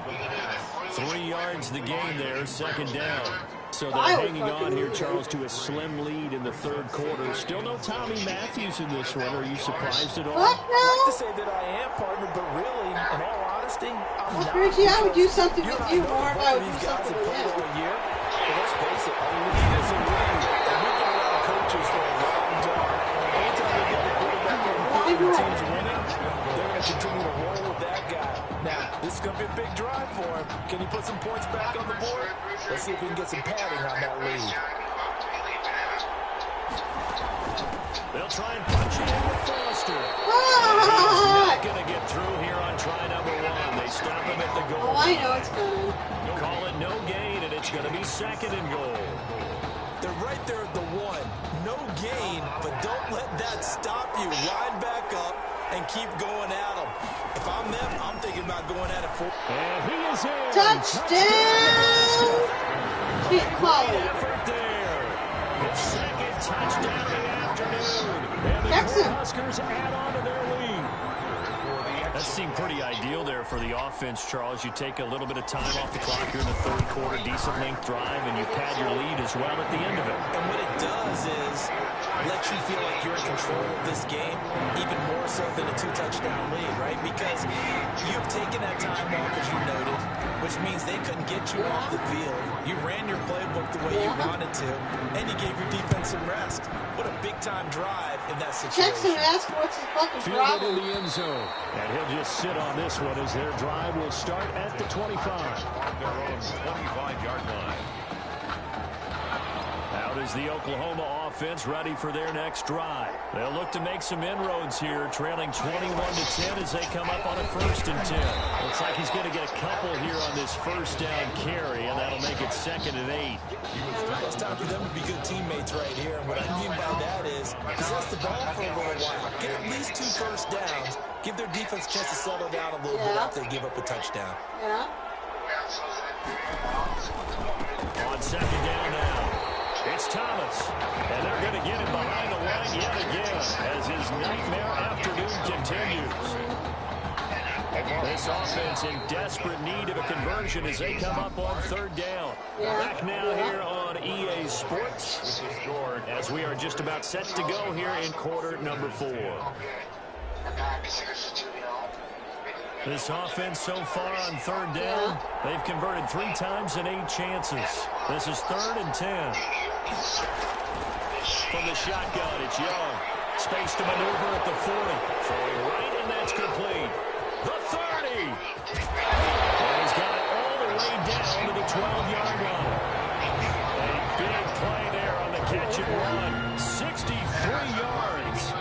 3 yards the gain there, 2nd down. So they're hanging on here, Charles, to a slim lead in the 3rd quarter. Still no Tommy Matthews in this one. Are you surprised at all? What? No. I'd like to say that I am, partner, but really, in all honesty, I'm not. Richie, I would do something with you more if I would do something with him. All year. But let's face it, a lead is a lead. And we've been around coaches for a long time. Anytime they get the quarterback on the field and the team's winning, they're going to continue to roll with that guy. Now, this is going to be a big drive for him. Can he put some points back on the board? Let's see if we can get some padding on that lead. They'll try and punch it in with Foster. He's not going to get through here on try number 1. They stop him at the goal. Oh, I know it's coming. Call it no gain, and it's going to be 2nd and goal. They're right there at the 1. No gain, but don't let that stop you. Line back up and keep going at them. If I'm them, I'm thinking about going at it for. And he is in. Touchdown! Keep calling. Effort there. His second touchdown of the afternoon. And the Huskers add on to their lead. That seemed pretty ideal there for the offense, Charles. You take a little bit of time off the clock here in the third quarter, decent length drive, and you pad your lead as well at the end of it. And what it does is let you feel like you're in control of this game, even more so than a 2-touchdown lead, right? Because you've taken that time off, as you noted, which means they couldn't get you off the field. You ran your playbook the way you wanted to, and you gave your defense some rest. What a big-time drive in that situation. Text him and ask what's his fucking problem. Fielded in the end zone. And he'll just sit on this one as their drive will start at the 25. Their own 25-yard line. Out is the Oklahoma offense ready for their next drive. They'll look to make some inroads here, trailing 21-10 as they come up on a 1st and 10. Looks like he's going to get a couple here on this first down carry, and that'll make it 2nd and 8. It's time for them to be good teammates right here. And what I mean by that is possess the ball for a little while. Get at least 2 first downs. Give their defense a chance to settle down a little bit after they give up a touchdown. Yeah. On 2nd down now. It's Thomas, and they're going to get him behind the line yet again as his nightmare afternoon continues. This offense in desperate need of a conversion as they come up on 3rd down. Back now here on EA Sports as we are just about set to go here in quarter number 4. This offense so far on 3rd down, they've converted 3 times in 8 chances. This is 3rd and 10. From the shotgun, it's Young. Space to maneuver at the 40. Throwing right, and that's complete. The 30. And he's got it all the way down to the 12-yard line. A big play there on the catch and run. 63 yards.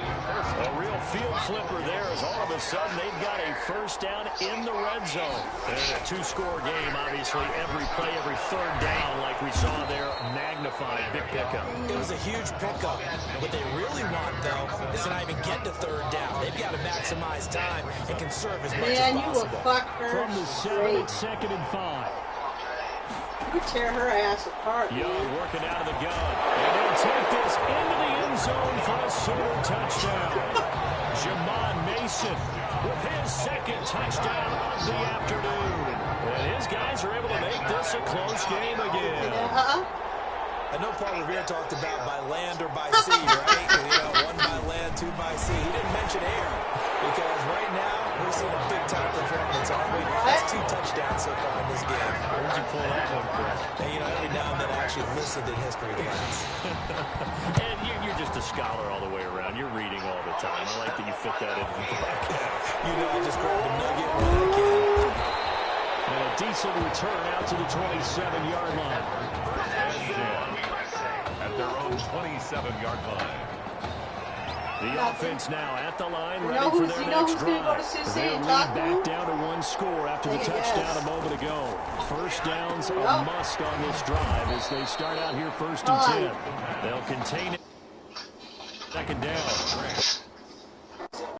A real field flipper there as all of a sudden they've got a first down in the red zone. And a 2-score game, obviously, every play, every 3rd down, like we saw there, magnified. Big pickup. It was a huge pickup. What they really want, though, is to not even get to 3rd down. They've got to maximize time and conserve as much as possible. You will fuck her. From the 7, it's 2nd and 5. You tear her ass apart. Young working out of the gun. And they'll take this into the end zone for a Sooner touchdown. Jamon Mason with his 2nd touchdown of the afternoon. And his guys are able to make this a close game again. I know Paul Revere talked about by land or by sea, right? You know, 1 by land, 2 by sea. He didn't mention air because right now we're seeing a big-time performance, aren't we? That's 2 touchdowns so far in this game. Where'd you pull that one from? And, you know, every now and then I actually listened in history class. And you're just a scholar all the way around. You're reading all the time. I like that you fit that into the podcast. You know, I just grab a nugget when I can. And a decent return out to the 27-yard line. At their own 27-yard line. The offense now at the line, ready for their next drive. They lead back down to 1 score after the touchdown a moment ago. First downs a must on this drive as they start out here 1st and 10. They'll contain it. 2nd down.